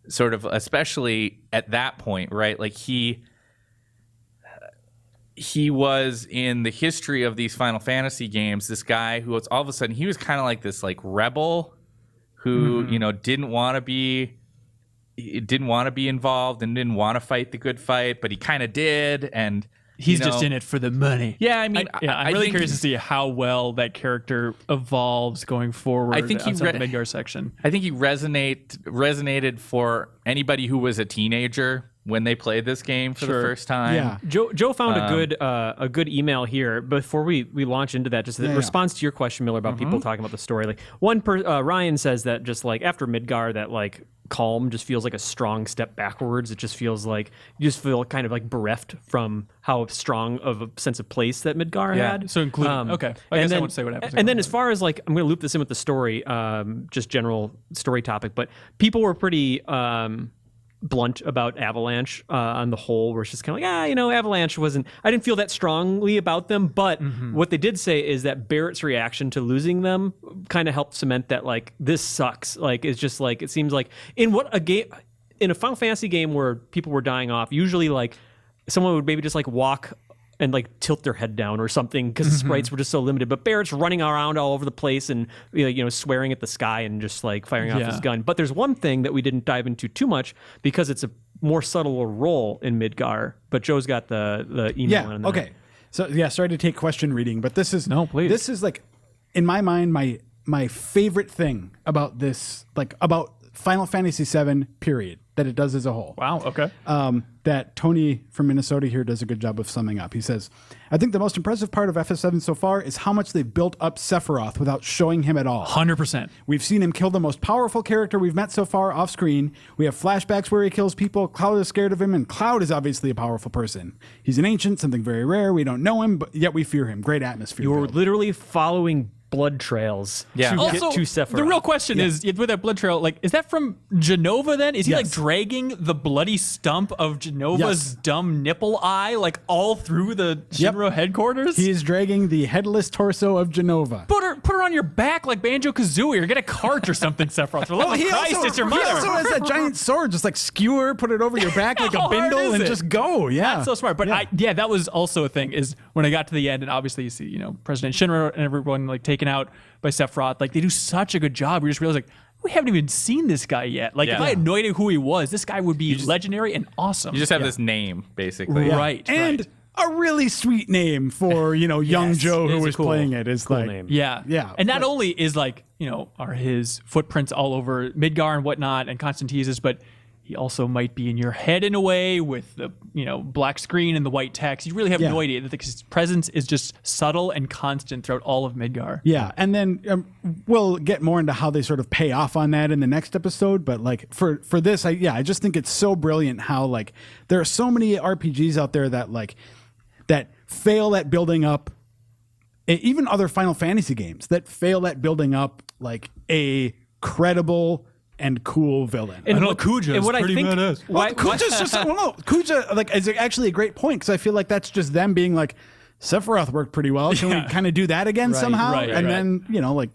sort of, especially at that point, right? Like he was in the history of these Final Fantasy games, this guy who was all of a sudden he was kind of like this like rebel who didn't want to be involved and didn't want to fight the good fight, but he kind of did, and he's just in it for the money. Yeah, I mean, I'm really curious to see how well that character evolves going forward. I think outside the Midgar section. I think he resonated for anybody who was a teenager when they played this game for the first time. Yeah. Joe found a good email here before we launch into that. Just in response to your question, Miller, about people talking about the story. Like Ryan says that just like after Midgar, that like Calm just feels like a strong step backwards. It just feels like you just feel kind of like bereft from how strong of a sense of place that Midgar had. So including okay, I guess I won't say what happens. And then as far as like, I'm going to loop this in with the story, just general story topic, but people were pretty blunt about Avalanche on the whole, where it's just kind of like, Avalanche I didn't feel that strongly about them, but what they did say is that Barrett's reaction to losing them kind of helped cement that like, this sucks. Like, it's just like, it seems like in a Final Fantasy game where people were dying off, usually like someone would maybe just like walk and like tilt their head down or something because the sprites were just so limited. But Barrett's running around all over the place and swearing at the sky and just like firing off his gun. But there's one thing that we didn't dive into too much because it's a more subtle role in Midgar. But Joe's got the email on that. Okay. So sorry to take question reading, but this is please. This is like, in my mind, my favorite thing about this, like about Final Fantasy VII, period, that it does as a whole. Wow, okay. That Tony from Minnesota here does a good job of summing up. He says, I think the most impressive part of FF7 so far is how much they've built up Sephiroth without showing him at all. 100%. We've seen him kill the most powerful character we've met so far off screen. We have flashbacks where he kills people. Cloud is scared of him, and Cloud is obviously a powerful person. He's an ancient, something very rare. We don't know him, but yet we fear him. Great atmosphere. You're build. literally following blood trails to get Also, to Sephiroth. the real question is, with that blood trail, like, is that from Genova then? Is he like Yes. dragging the bloody stump of Genova's dumb nipple eye like all through the Shinra headquarters? He is dragging the headless torso of Genova. Put her on your back like Banjo-Kazooie or get a cart or something, Sephiroth. For the love of Christ, it's your mother. He also has that giant sword, just like skewer, put it over your back like a How hard bindle is and it? just go. Yeah. That's so smart. But that was also a thing, is when I got to the end and obviously you see, President Shinra and everyone like taken out by Sephiroth, like they do such a good job. We just realize like, we haven't even seen this guy yet. Like if I had no idea who he was, this guy would be legendary and awesome. You just have this name, basically. Right. And a really sweet name for, young Joe who was playing it. Is cool like, name. Yeah. Yeah. And not only is like, are his footprints all over Midgar and whatnot and Constantine's, but he also might be in your head in a way with the, black screen and the white text. You really have no idea that his presence is just subtle and constant throughout all of Midgar. Yeah, and then we'll get more into how they sort of pay off on that in the next episode. But like for this, I just think it's so brilliant how like there are so many RPGs out there that fail at building up, even other Final Fantasy games that fail at building up like a credible and cool villain. And Kuja is pretty badass. Kuja's just Kuja like is actually a great point because I feel like that's just them being like Sephiroth worked pretty well. Can we kind of do that again somehow? And then like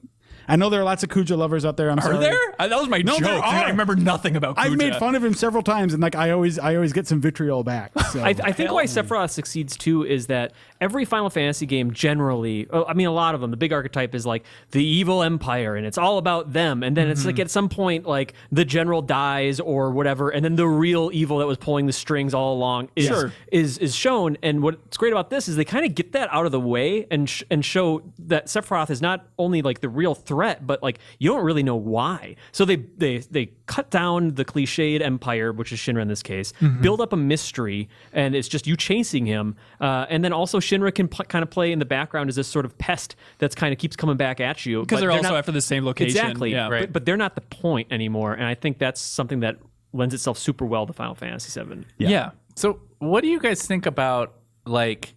I know there are lots of Kuja lovers out there. I'm sorry. Are there? That was my joke. there are. I remember nothing about Kuja. I've made fun of him several times, and like I always get some vitriol back. So. I think why Sephiroth succeeds too is that every Final Fantasy game generally, a lot of them, the big archetype is like the evil empire, and it's all about them. And then it's like at some point, like the general dies or whatever, and then the real evil that was pulling the strings all along is shown. And what's great about this is they kind of get that out of the way and show that Sephiroth is not only like the real threat threat, but like you don't really know why. So they cut down the cliched empire, which is Shinra in this case, build up a mystery, and it's just you chasing him. And then also Shinra can kind of play in the background as this sort of pest that's kind of keeps coming back at you. Because they're also after the same location. Exactly. Yeah. Right. But they're not the point anymore. And I think that's something that lends itself super well to Final Fantasy VII. Yeah. So, what do you guys think about, like,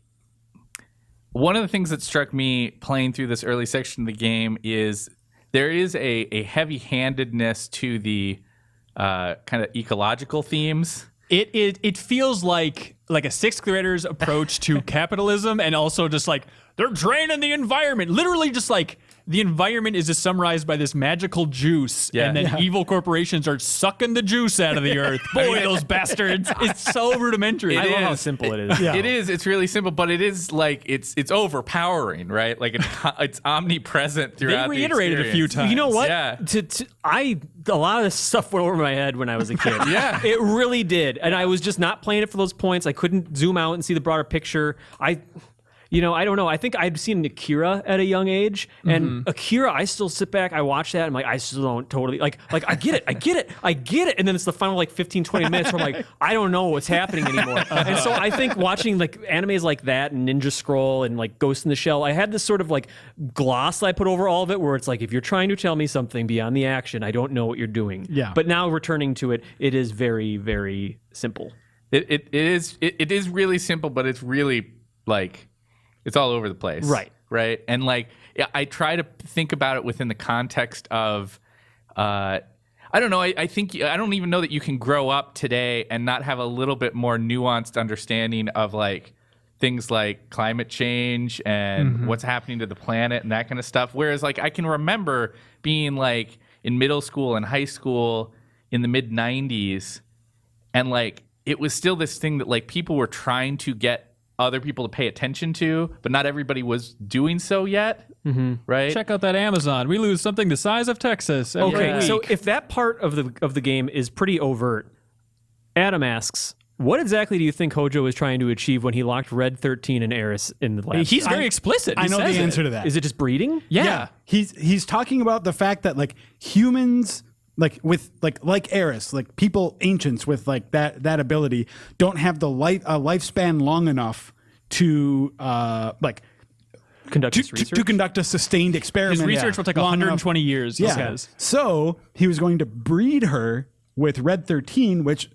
one of the things that struck me playing through this early section of the game is there is a heavy-handedness to the kind of ecological themes. It feels like a sixth grader's approach to capitalism, and also just like they're draining the environment. Literally, just like the environment is just summarized by this magical juice, and then evil corporations are sucking the juice out of the earth. Boy, those bastards! It's so rudimentary. I love how simple it is. It is. It's really simple, but it is like it's overpowering, right? Like it's omnipresent throughout. They reiterated the a few experience. times. You know what? Yeah. A lot of this stuff went over my head when I was a kid. Yeah. It really did. And I was just not playing it for those points. I couldn't zoom out and see the broader picture. I don't know. I think I'd seen Akira at a young age, and Akira, I still sit back, I watch that, and I'm like, I still don't totally like I get it. And then it's the final like 15, 20 minutes where I'm like, I don't know what's happening anymore. And so I think watching like animes like that and Ninja Scroll and like Ghost in the Shell, I had this sort of like gloss that I put over all of it where it's like, if you're trying to tell me something beyond the action, I don't know what you're doing. Yeah. But now returning to it, it is very, very simple. It is really simple, but it's really like it's all over the place. Right. And like I try to think about it within the context of I don't know. I think I don't even know that you can grow up today and not have a little bit more nuanced understanding of like things like climate change and what's happening to the planet and that kind of stuff. Whereas like I can remember being like in middle school and high school in the mid 90s, and like it was still this thing that like people were trying to get other people to pay attention to, but not everybody was doing so yet. Right? Check out that Amazon. We lose something the size of Texas. Okay, Every so week. if that part of the game is pretty overt, Adam asks, what exactly do you think Hojo is trying to achieve when he locked Red 13 and Eris in the lab? He's very explicit. I He know the says it. answer to that. Is it just breeding? Yeah. He's talking about the fact that like humans, like with like Eris, like people, ancients with like that ability, don't have the lifespan long enough to Conduct this research? to conduct a sustained experiment. His research will take long 120 enough. years, he Yeah. says. So he was going to breed her with Red 13, which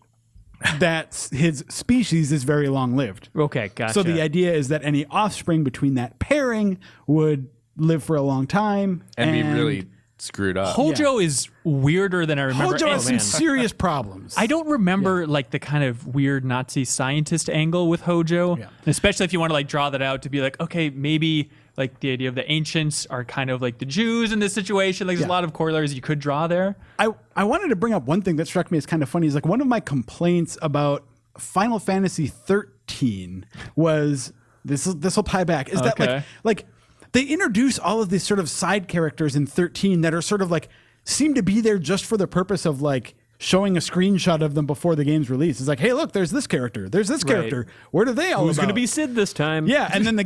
that's his species is very long lived. Okay, gotcha. So the idea is that any offspring between that pairing would live for a long time And be really screwed up. Hojo is weirder than I remember. Hojo And has some serious problems. I don't remember like the kind of weird Nazi scientist angle with Hojo, especially if you want to like draw that out to be like, okay, maybe like the idea of the ancients are kind of like the Jews in this situation. Like there's a lot of corollaries you could draw there. I wanted to bring up one thing that struck me as kind of funny is like one of my complaints about Final Fantasy 13 was this will tie back is that Okay. like they introduce all of these sort of side characters in 13 that are sort of like seem to be there just for the purpose of like showing a screenshot of them before the game's release. It's like, hey, look, there's this character, there's this character. What are they all Who's about? going to be Sid this time? Yeah, and then the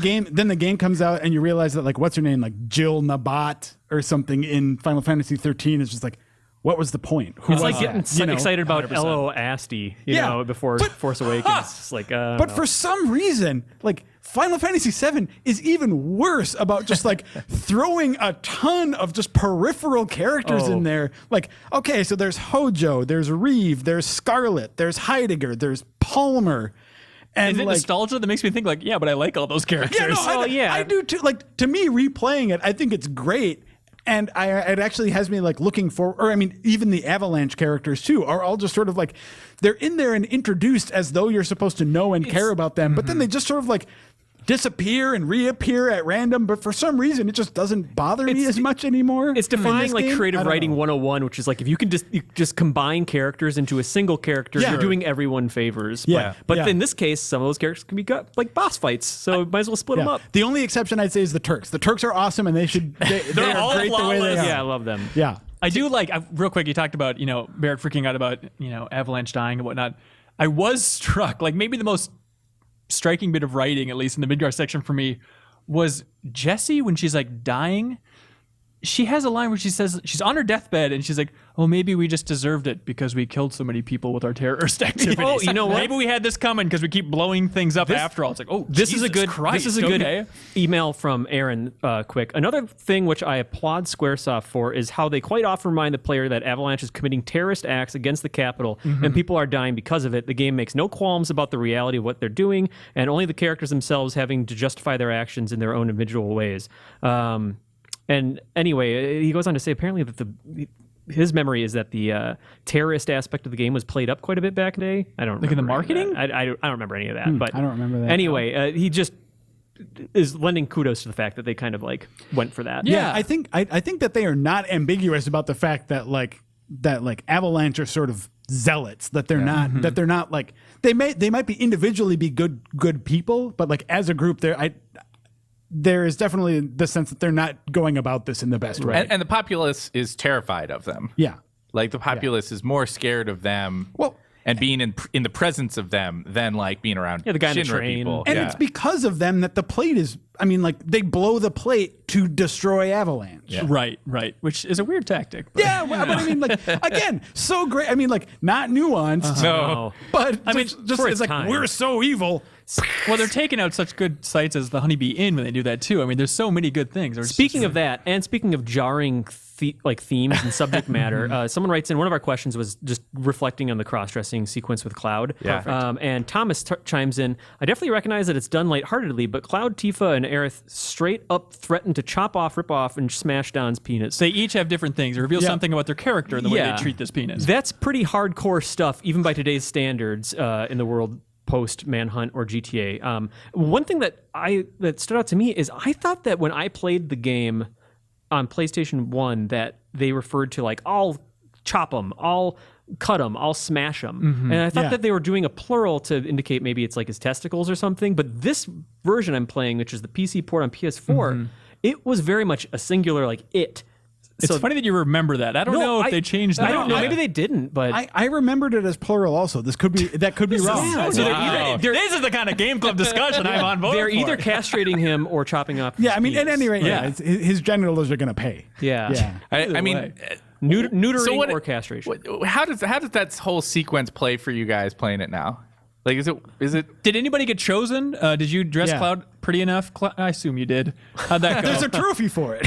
game comes out and you realize that like what's her name, like Jill Nabat or something in Final Fantasy 13 is just like, what was the point? Who It's was like getting that? You know? excited about Elo Asti, you Yeah, know, before but- Force Awakens. It's like, But for some reason, like Final Fantasy VII is even worse about just like throwing a ton of just peripheral characters in there. Like, okay, so there's Hojo, there's Reeve, there's Scarlet, there's Heidegger, there's Palmer. And Is it like, nostalgia that makes me think like, yeah, but I like all those characters. yeah, no, I do too. Like to me, replaying it, I think it's great. And it actually has me like looking for, or I mean, even the Avalanche characters too are all just sort of like, they're in there and introduced as though you're supposed to know and care about them, but then they just sort of like disappear and reappear at random. But for some reason, it just doesn't bother me as much anymore. It's in defying this like game. I creative don't writing know. 101, which is like if you can just combine characters into a single character, Yeah. you're doing everyone favors. Yeah. But Yeah. in this case, some of those characters can be like boss fights, so might as well split them Yeah. up. The only exception I'd say is the Turks. The Turks are awesome, and they are all great the way they flawless. are. Yeah, I love them. Yeah. I do like, real quick, you talked about, Barrett freaking out about, Avalanche dying and whatnot. I was struck, like maybe the most striking bit of writing, at least in the Midgar section for me, was Jessie when she's like dying. she has a line where she says she's on her deathbed and she's like, "Oh, maybe we just deserved it because we killed so many people with our terrorist activities." Oh, you know what? Maybe we had this coming because we keep blowing things up after all. It's like, oh, This Jesus is a good. Christ, This is a good okay. email from Aaron. Quick. Another thing which I applaud SquareSoft for is how they quite often remind the player that Avalanche is committing terrorist acts against the Capitol, and people are dying because of it. The game makes no qualms about the reality of what they're doing, and only the characters themselves having to justify their actions in their own individual ways. And anyway, he goes on to say apparently that his memory is that the terrorist aspect of the game was played up quite a bit back in the day. I don't remember in the any of marketing? that. I don't remember any of that. But I don't remember that. Anyway, he just is lending kudos to the fact that they kind of like went for that. Yeah, I think that they are not ambiguous about the fact that like Avalanche are sort of zealots, that they're not like they might be individually be good people, but like as a group there is definitely the sense that they're not going about this in the best way. And the populace is terrified of them. Yeah. Like the populace is more scared of them. Well, and being in the presence of them than like being around the guy on the Shinra train. people. And it's because of them that the plate is, I mean, like they blow the plate to destroy Avalanche. Yeah. Right, which is a weird tactic. But, Yeah, but I mean, like, again, so great. I mean, like, not nuanced, No. but I mean, just for it's its like, time. we're so evil. well, they're taking out such good sites as the Honeybee Inn when they do that too. I mean, there's so many good things. Speaking of that, and speaking of jarring themes and subject matter, someone writes in, one of our questions was just reflecting on the cross-dressing sequence with Cloud. Yeah. And Thomas chimes in, I definitely recognize that it's done lightheartedly, but Cloud, Tifa, and Aerith straight up threaten to chop off, rip off, and smash Don's penis. they each have different things. It reveals something about their character and the way they treat this penis. That's pretty hardcore stuff, even by today's standards in the world post Manhunt or GTA. One thing that stood out to me is I thought that when I played the game on PlayStation 1 that they referred to like, I'll chop them, I'll cut them, I'll smash them. And I thought that they were doing a plural to indicate maybe it's like his testicles or something. But this version I'm playing, which is the PC port on PS4, it was very much a singular like it. It's funny that you remember that. I don't know if they changed that. I don't know. Maybe they didn't, but I remembered it as plural also. That could be wrong. So This is the kind of game club discussion I'm on board they're for. either castrating him or chopping up. Yeah, his I mean, at penis. any rate, his genitals are going to pay. Yeah. I mean, way. Neutering or castration. how does that whole sequence play for you guys playing it now? Like, is it? Did anybody get chosen? Did you dress Yeah. Cloud pretty enough? I assume you did. How'd that go? There's a trophy for it.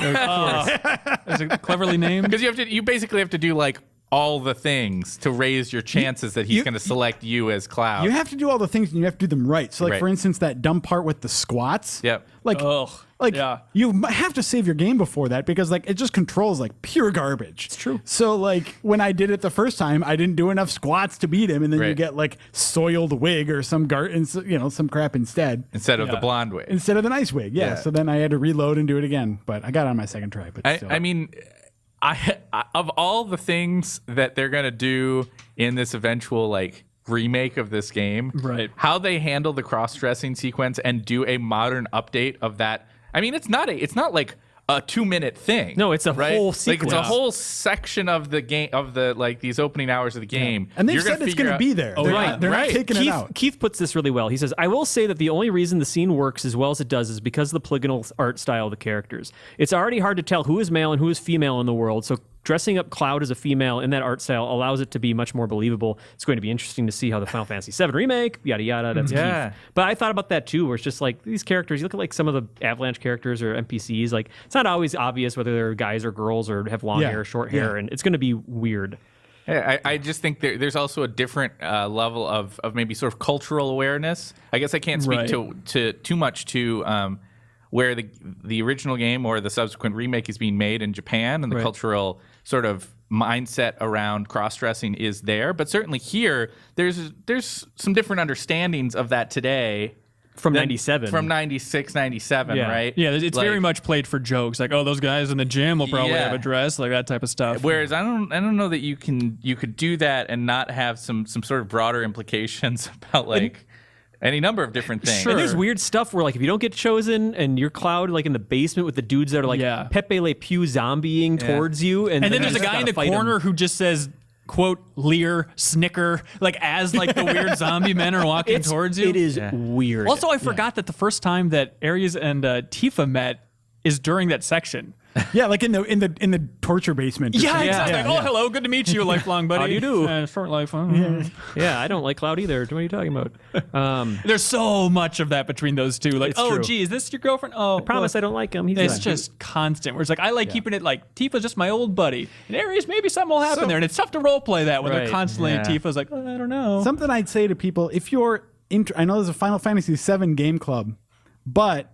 Is it cleverly named? Because you basically have to do like all the things to raise your chances that he's going to select you as Cloud. You have to do all the things and you have to do them right. So, like, Right. for instance, that dumb part with the squats. Yep. Like, yeah. you have to save your game before that because, like, it just controls, like, pure garbage. It's true. So, like, when I did it the first time, I didn't do enough squats to beat him. And then you Right. get, like, soiled wig or some some crap instead. instead of the blonde wig. Instead of the nice wig. Yeah. Yeah. So then I had to reload and do it again. But I got it on my second try. But still. I mean, I of all the things that they're gonna do in this eventual like remake of this game, Right. How they handle the cross-dressing sequence and do a modern update of that. I mean, it's not like a 2-minute thing. No, it's a right? whole Like sequence. it's a whole section of the game of the like these opening hours of the game. And they've You're said it's figure going to out- be there. Oh, They're yeah. not, they're Right. not taking it out. Keith puts this really well. He says, I will say that the only reason the scene works as well as it does is because of the polygonal art style of the characters. It's already hard to tell who is male and who is female in the world, so dressing up Cloud as a female in that art style allows it to be much more believable. It's going to be interesting to see how the Final Fantasy VII remake, yada yada, that's Yeah. Keith. But I thought about that too, where it's just like these characters, you look at like some of the Avalanche characters or NPCs, like it's not always obvious whether they're guys or girls or have long hair or short hair, and it's going to be weird. Yeah, I just think there's also a different level of maybe sort of cultural awareness. I guess I can't speak Right. to too much to where the original game or the subsequent remake is being made in Japan and the cultural sort of mindset around cross-dressing is there. But certainly here, there's some different understandings of that today. From than- 97. From 96, 97, Yeah. right? Yeah, it's Like- very much played for jokes. Like, oh, those guys in the gym will probably Yeah. have a dress, like that type of stuff. Whereas I don't know that you could do that and not have some sort of broader implications about like any number of different things. And there's weird stuff where, like, if you don't get chosen and you're Cloud, like, in the basement with the dudes that are, like, Yeah. Pepe Le Pew zombieing towards you. And And then you there's a just guy in gotta the fight him. corner who just says, quote, leer, snicker, like as like the weird zombie men are walking towards you. It is weird. Also, I forgot that the first time that Ares and Tifa met is during that section. Yeah, like in the torture basement. Yeah, exactly. Like, oh, hello, good to meet you, lifelong buddy. How do you do? Short life. Yeah, I don't like Cloud either. What are you talking about? There's so much of that between those two. Like, It's oh, true. gee, is this your girlfriend? Oh, I promise I don't like him. He's It's not. just constant. Where it's like I like keeping it like Tifa's just my old buddy, and Ares maybe something will happen there, and it's tough to role play that when they're Right. constantly Yeah. Tifa's like, oh, I don't know. Something I'd say to people, if you're I know there's a Final Fantasy VII game club, but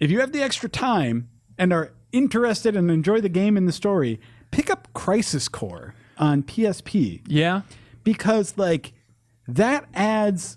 if you have the extra time and are interested and enjoy the game and the story, pick up Crisis Core on PSP. Yeah, Because like that adds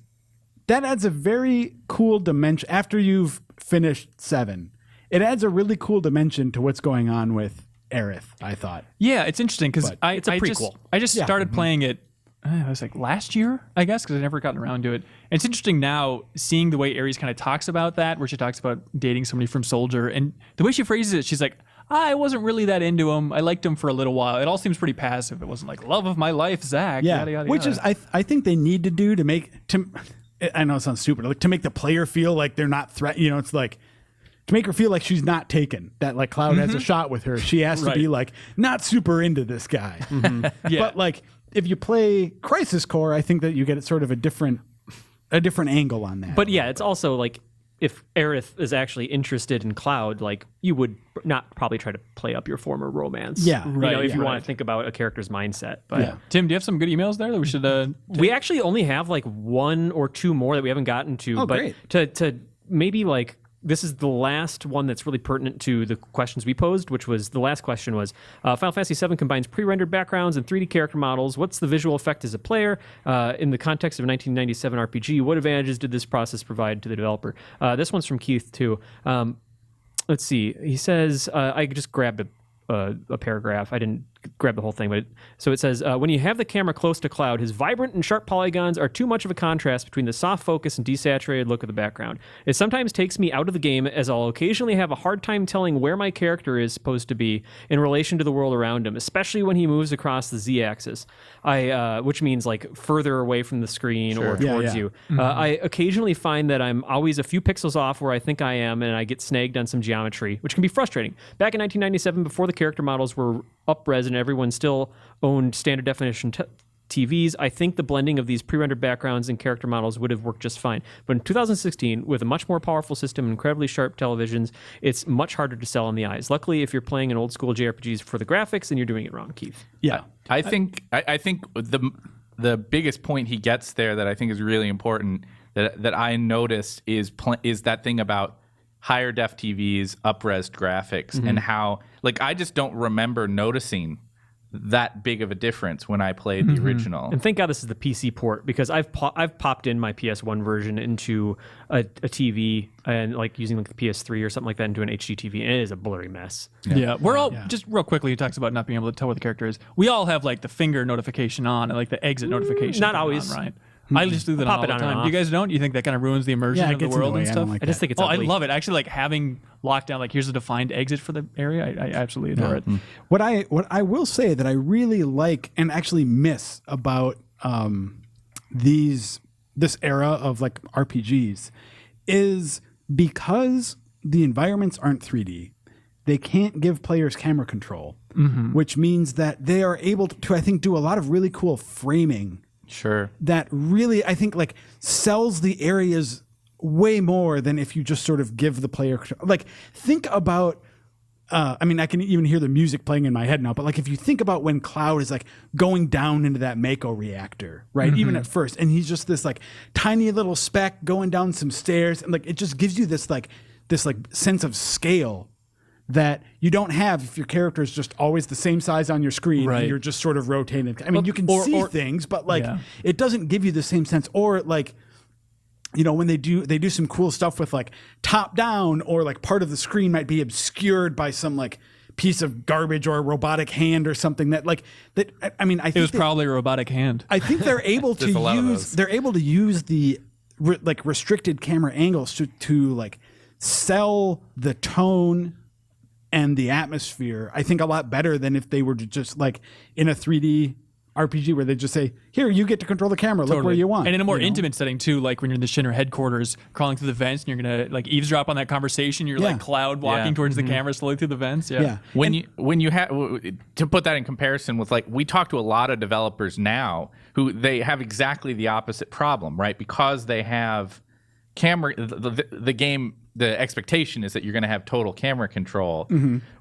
a very cool dimension after you've finished 7. It adds a really cool dimension to what's going on with Aerith, I thought. yeah, it's interesting because it's a prequel. I just started playing it. I was like last year, I guess, because I never gotten around to it. And it's interesting now seeing the way Ares kind of talks about that, where she talks about dating somebody from Soldier, and the way she phrases it, she's like, I wasn't really that into him. I liked him for a little while. It all seems pretty passive. It wasn't like love of my life, Zach. Yeah, yada, yada, which yada. is I think they need to do to make I know it sounds stupid, like to make the player feel like they're not it's like to make her feel like she's not taken, that like Cloud has a shot with her. She has to be like not super into this guy. Yeah. But like if you play Crisis Core, I think that you get sort of a different angle on that. But yeah, it's also like if Aerith is actually interested in Cloud, like you would not probably try to play up your former romance. Yeah, If you want to think about a character's mindset. But Yeah. Tim, do you have some good emails there that we should? we actually only have like 1 or 2 more that we haven't gotten to. Oh, but great. to maybe like this is the last one that's really pertinent to the questions we posed, which was the last question was Final Fantasy VII combines pre-rendered backgrounds and 3D character models. What's the visual effect as a player in the context of a 1997 RPG? What advantages did this process provide to the developer? This one's from Keith too. Let's see. He says I just grabbed a paragraph. I didn't grab the whole thing, but so it says when you have the camera close to Cloud, his vibrant and sharp polygons are too much of a contrast between the soft focus and desaturated look of the background. It sometimes takes me out of the game, as I'll occasionally have a hard time telling where my character is supposed to be in relation to the world around him, especially when he moves across the z-axis, which means like further away from the screen or towards you. I occasionally find that I'm always a few pixels off where I think I am, and I get snagged on some geometry, which can be frustrating. Back in 1997, before the character models were up-res and everyone still owned standard definition TVs, I think the blending of these pre-rendered backgrounds and character models would have worked just fine. But in 2016, with a much more powerful system and incredibly sharp televisions, it's much harder to sell on the eyes. Luckily, if you're playing an old school JRPGs for the graphics, then you're doing it wrong, Keith. yeah. I think the biggest point he gets there that I think is really important that I noticed is that thing about higher def TVs, up-res graphics, and how like I just don't remember noticing that big of a difference when I played the original. And thank God this is the PC port, because I've popped in my PS1 version into a TV and like using like the PS3 or something like that into an HD TV, and it is a blurry mess. Yeah, we're all just real quickly. He talks about not being able to tell where the character is. We all have like the finger notification on and like the exit notification. Not thing always. on, right? I just do that Pop all it the on and time. off. You guys don't? You think that kind of ruins the immersion Yeah, it of the gets in the world way. and I don't stuff? like I just think it's I ugly. love it. Actually, like having lockdown, like here's a defined exit for the area. I absolutely adore it. What I will say that I really like and actually miss about this era of like RPGs is because the environments aren't 3D, they can't give players camera control, which means that they are able to I think do a lot of really cool framing Sure. that really I think like sells the areas way more than if you just sort of give the player like think about I mean I can even hear the music playing in my head now, but like if you think about when Cloud is like going down into that Mako reactor, right? Even at first, and he's just this like tiny little speck going down some stairs, and like it just gives you this sense of scale that you don't have if your character is just always the same size on your screen and you're just sort of rotating. I mean, you can see things, but like it doesn't give you the same sense. Or like, you know, when they do some cool stuff with like top down, or like part of the screen might be obscured by some like piece of garbage or a robotic hand or something that. I mean, I think It was probably a robotic hand. I think they're able to There's a lot of use those. they're able to use the restricted camera angles to like sell the tone and the atmosphere, I think, a lot better than if they were to just like in a 3D RPG where they just say, "Here, you get to control the camera. Look where you want." And in a more you know? intimate setting too, like when you're in the Shinra headquarters, crawling through the vents, and you're gonna like eavesdrop on that conversation. You're like Cloud walking towards the camera slowly through the vents. Yeah. When you have to put that in comparison with, like, we talk to a lot of developers now who they have exactly the opposite problem, right? Because they have camera, the game, the expectation is that you're going to have total camera control.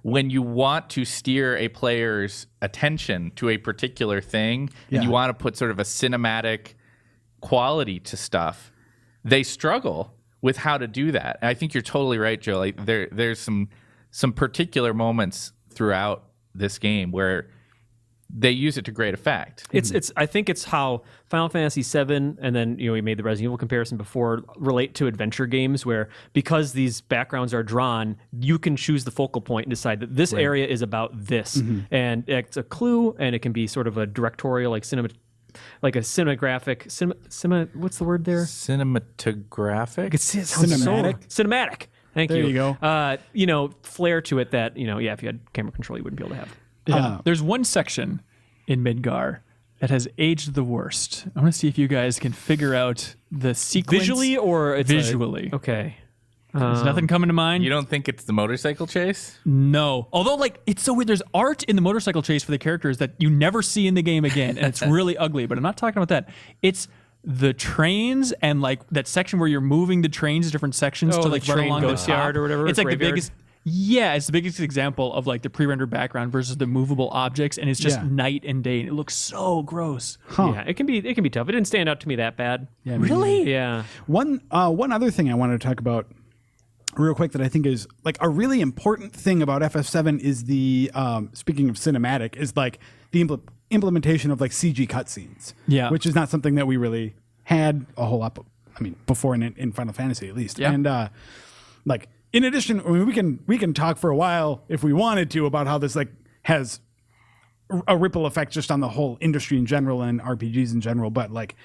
When you want to steer a player's attention to a particular thing and you want to put sort of a cinematic quality to stuff, they struggle with how to do that. And I think you're totally right, Joe. Like there's some particular moments throughout this game where they use it to great effect. It's I think it's how Final Fantasy VII, and then we made the Resident Evil comparison before, relate to adventure games where, because these backgrounds are drawn, you can choose the focal point and decide that this area is about this, and it's a clue, and it can be sort of a directorial, like cinematographic, what's the word there? Cinematographic. Cinematic. Cinematic. Thank There you. you go. Flair to it that if you had camera control, you wouldn't be able to have. Yeah. There's one section in Midgar that has aged the worst. I want to see if you guys can figure out the sequence. Visually or it's visually? Okay. There's nothing coming to mind. You don't think it's the motorcycle chase? No. Although, like, it's so weird. There's art in the motorcycle chase for the characters that you never see in the game again, and it's really ugly. But I'm not talking about that. It's the trains and like that section where you're moving the trains to different sections to like the run train along the ghost top. yard or whatever, It's like the graveyard. biggest. Yeah, it's the biggest example of like the pre-rendered background versus the movable objects, and it's just night and day. And it looks so gross. Yeah, it can be tough. It didn't stand out to me that bad. Yeah, Really? Yeah. One other thing I wanted to talk about real quick that I think is like a really important thing about FF7 is the speaking of cinematic, is like the implementation of like CG cutscenes. Yeah. Which is not something that we really had a whole lot. I mean, before in Final Fantasy at least. Yeah. And like in addition, I mean, we can talk for a while if we wanted to about how this like has a ripple effect just on the whole industry in general and RPGs in general. But like,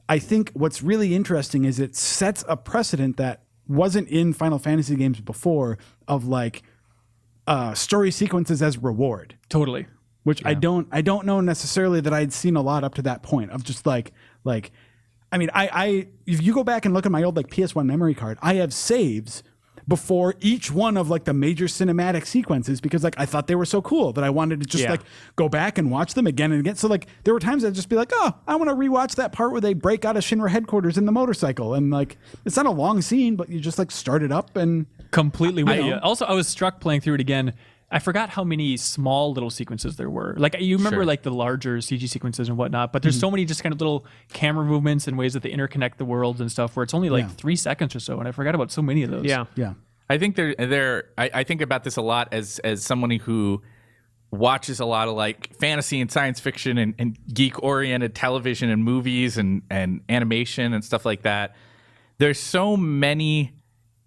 I think what's really interesting is it sets a precedent that wasn't in Final Fantasy games before of like story sequences as reward, Totally. which I don't know necessarily that I'd seen a lot up to that point of just like I mean, I if you go back and look at my old like PS1 memory card, I have saves before each one of like the major cinematic sequences because like I thought they were so cool that I wanted to just like go back and watch them again and again. So like there were times I'd just be like, oh, I want to rewatch that part where they break out of Shinra headquarters in the motorcycle, and like it's not a long scene, but you just like start it up and Completely with you. Also, I was struck playing through it again. I forgot how many small little sequences there were. Like you remember like the larger CG sequences and whatnot, but there's so many just kind of little camera movements and ways that they interconnect the worlds and stuff where it's only like 3 seconds or so, and I forgot about so many of those. Yeah. I think I think about this a lot as someone who watches a lot of like fantasy and science fiction and geek oriented television and movies and animation and stuff like that. There's so many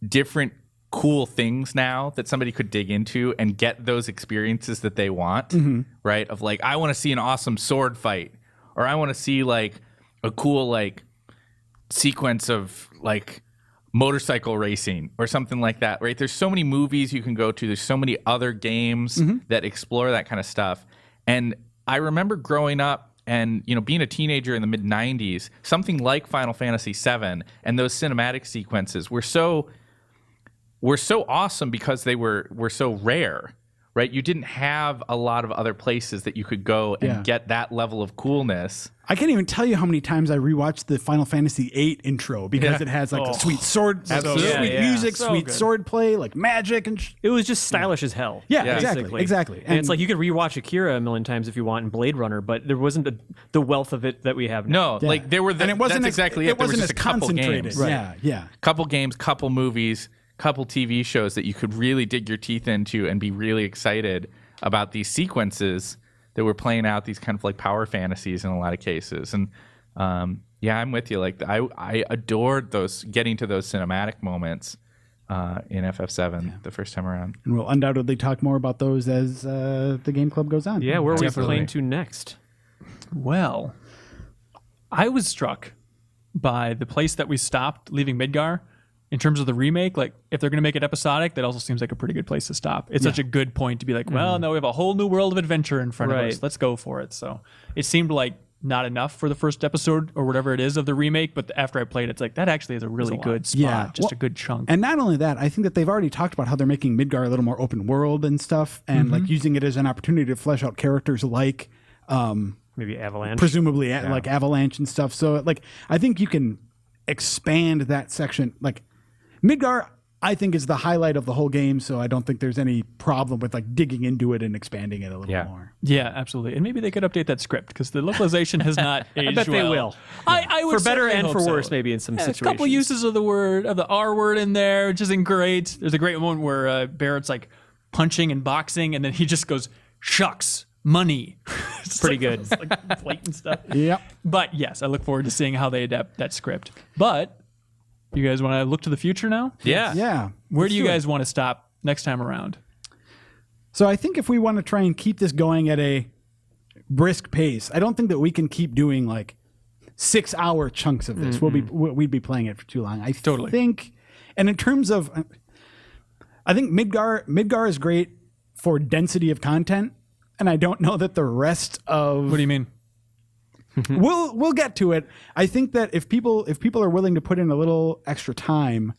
different cool things now that somebody could dig into and get those experiences that they want, right? Of like, I want to see an awesome sword fight, or I want to see like a cool like sequence of like motorcycle racing or something like that, right? There's so many movies you can go to. There's so many other games that explore that kind of stuff. And I remember growing up and, being a teenager in the mid 90s, something like Final Fantasy VII and those cinematic sequences were so awesome because they were so rare, right? You didn't have a lot of other places that you could go and get that level of coolness. I can't even tell you how many times I rewatched the Final Fantasy VIII intro because it has like the sweet sword, sweet music, So sweet good. sword play, like magic and It was just stylish as hell. Yeah, basically. exactly. And it's like you could rewatch Akira a million times if you want in Blade Runner, but there wasn't the wealth of it that we have now. No, like there were and it wasn't that's exactly it There was wasn't just as a couple concentrated. games. Right. Yeah. Couple games, couple movies, couple TV shows that you could really dig your teeth into and be really excited about these sequences that were playing out, these kind of like power fantasies in a lot of cases. And I'm with you. Like I adored getting to those cinematic moments in FF7 the first time around. And we'll undoubtedly talk more about those as the game club goes on. Yeah, where are we Definitely. playing to next? Well, I was struck by the place that we stopped leaving Midgar in terms of the remake, like if they're going to make it episodic, that also seems like a pretty good place to stop. It's such a good point to be like, well, no, we have a whole new world of adventure in front of us. Let's go for it. So it seemed like not enough for the first episode or whatever it is of the remake, but after I played, it's like that actually is a really good spot, a good chunk. And not only that, I think that they've already talked about how they're making Midgar a little more open world and stuff, and like using it as an opportunity to flesh out characters like maybe Avalanche, presumably like Avalanche and stuff. So like I think you can expand that section. Like Midgar, I think, is the highlight of the whole game, so I don't think there's any problem with like digging into it and expanding it a little more. Yeah, absolutely. And maybe they could update that script because the localization has not aged I bet they well. will. I would for better and hope for so. worse, maybe in some situations. A couple uses of the R word in there, which isn't great. There's a great moment where Barrett's like punching and boxing, and then he just goes, "Shucks, money." It's pretty like, good. It's like blatant stuff. Yep. But yes, I look forward to seeing how they adapt that script. But you guys want to look to the future now? Yeah. Where do you guys want to stop next time around? So I think if we want to try and keep this going at a brisk pace, I don't think that we can keep doing like 6-hour chunks of this. We'd be playing it for too long. I think, and in terms of, I think Midgar is great for density of content, and I don't know that the rest of. What do you mean? We'll get to it. I think that if people are willing to put in a little extra time,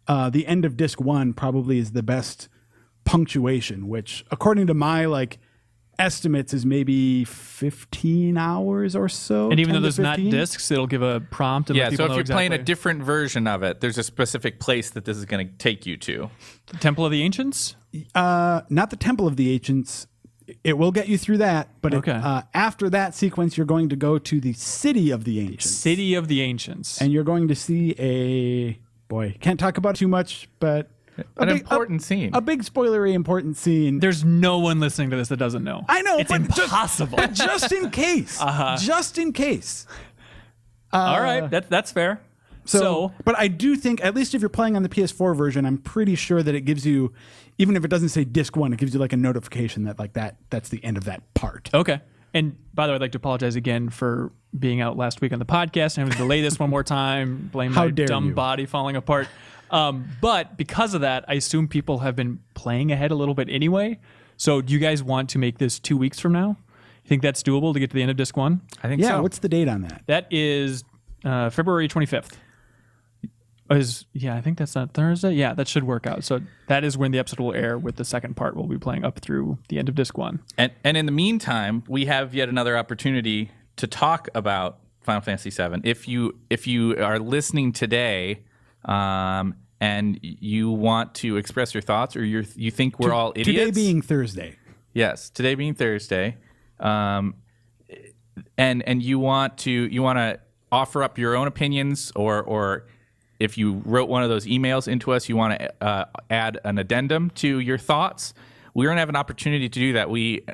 the end of disc 1 probably is the best punctuation, which according to my like estimates is maybe 15 hours or so. And even though 10 to there's not 15. discs, it'll give a prompt. And let Yeah, people so if know you're exactly. playing a different version of it, there's a specific place that this is going to take you to. The Temple of the Ancients. Not the Temple of the Ancients. It will get you through that, but after that sequence, you're going to go to the City of the Ancients. City of the Ancients. And you're going to see can't talk about it too much, but An important scene. A big spoilery important scene. There's no one listening to this that doesn't know. I know. It's but impossible. Just in case. Just in case. All right, that's fair. So, but I do think, at least if you're playing on the PS4 version, I'm pretty sure that it gives you, even if it doesn't say disc 1, it gives you like a notification that like that's the end of that part. Okay. And by the way, I'd like to apologize again for being out last week on the podcast and having to delay this one more time. Blame How my dare dumb you. body falling apart. But because of that, I assume people have been playing ahead a little bit anyway. So do you guys want to make this 2 weeks from now? You think that's doable to get to the end of disc 1? I think Yeah, so. what's the date on that? That is February 25th. I think that's not Thursday. Yeah, that should work out. So that is when the episode will air, with the second part we'll be playing up through the end of disc 1. And in the meantime, we have yet another opportunity to talk about Final Fantasy VII. If you are listening today, and you want to express your thoughts, or you think we're all idiots. Today being Thursday. Yes, today being Thursday, and you want to offer up your own opinions, or if you wrote one of those emails into us, you want to add an addendum to your thoughts. We're going to have an opportunity to do that. We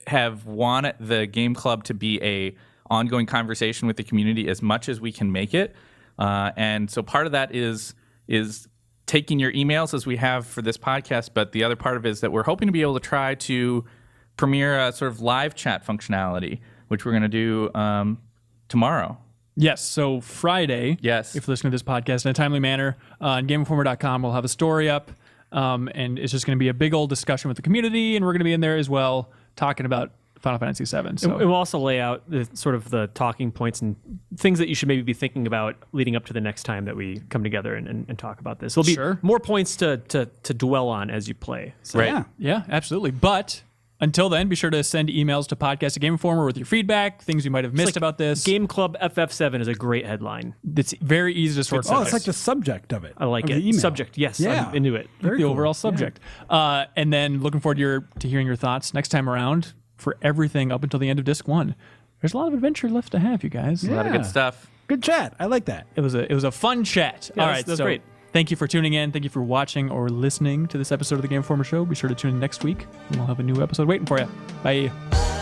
have wanted the Game Club to be a ongoing conversation with the community as much as we can make it, and so part of that is taking your emails as we have for this podcast, but the other part of it is that we're hoping to be able to try to premiere a sort of live chat functionality, which we're going to do tomorrow. Yes, so Friday, Yes. if you're listening to this podcast in a timely manner, on GameInformer.com, we'll have a story up, and it's just going to be a big old discussion with the community, and we're going to be in there as well talking about Final Fantasy VII. So And we'll also lay out the sort of the talking points and things that you should maybe be thinking about leading up to the next time that we come together and talk about this. There'll be Sure. more points to dwell on as you play. So. Right. yeah, absolutely. But until then, be sure to send emails to Podcast at Game Informer with your feedback, things you might have missed about this. Game Club FF7 is a great headline. It's very easy to sort Oh, through. it's like the subject of it. I like of it. the email. Subject, yes, Yeah. I'm into it. Very the cool. overall subject. And then looking forward to hearing your thoughts next time around for everything up until the end of disc 1. There's a lot of adventure left to have, you guys. A lot of Yeah. good stuff. Good chat. I like that. It was a fun chat. Yeah, All that's- right, that's so great. thank you for tuning in. Thank you for watching or listening to this episode of the Game Informer Show. Be sure to tune in next week, and we'll have a new episode waiting for you. Bye.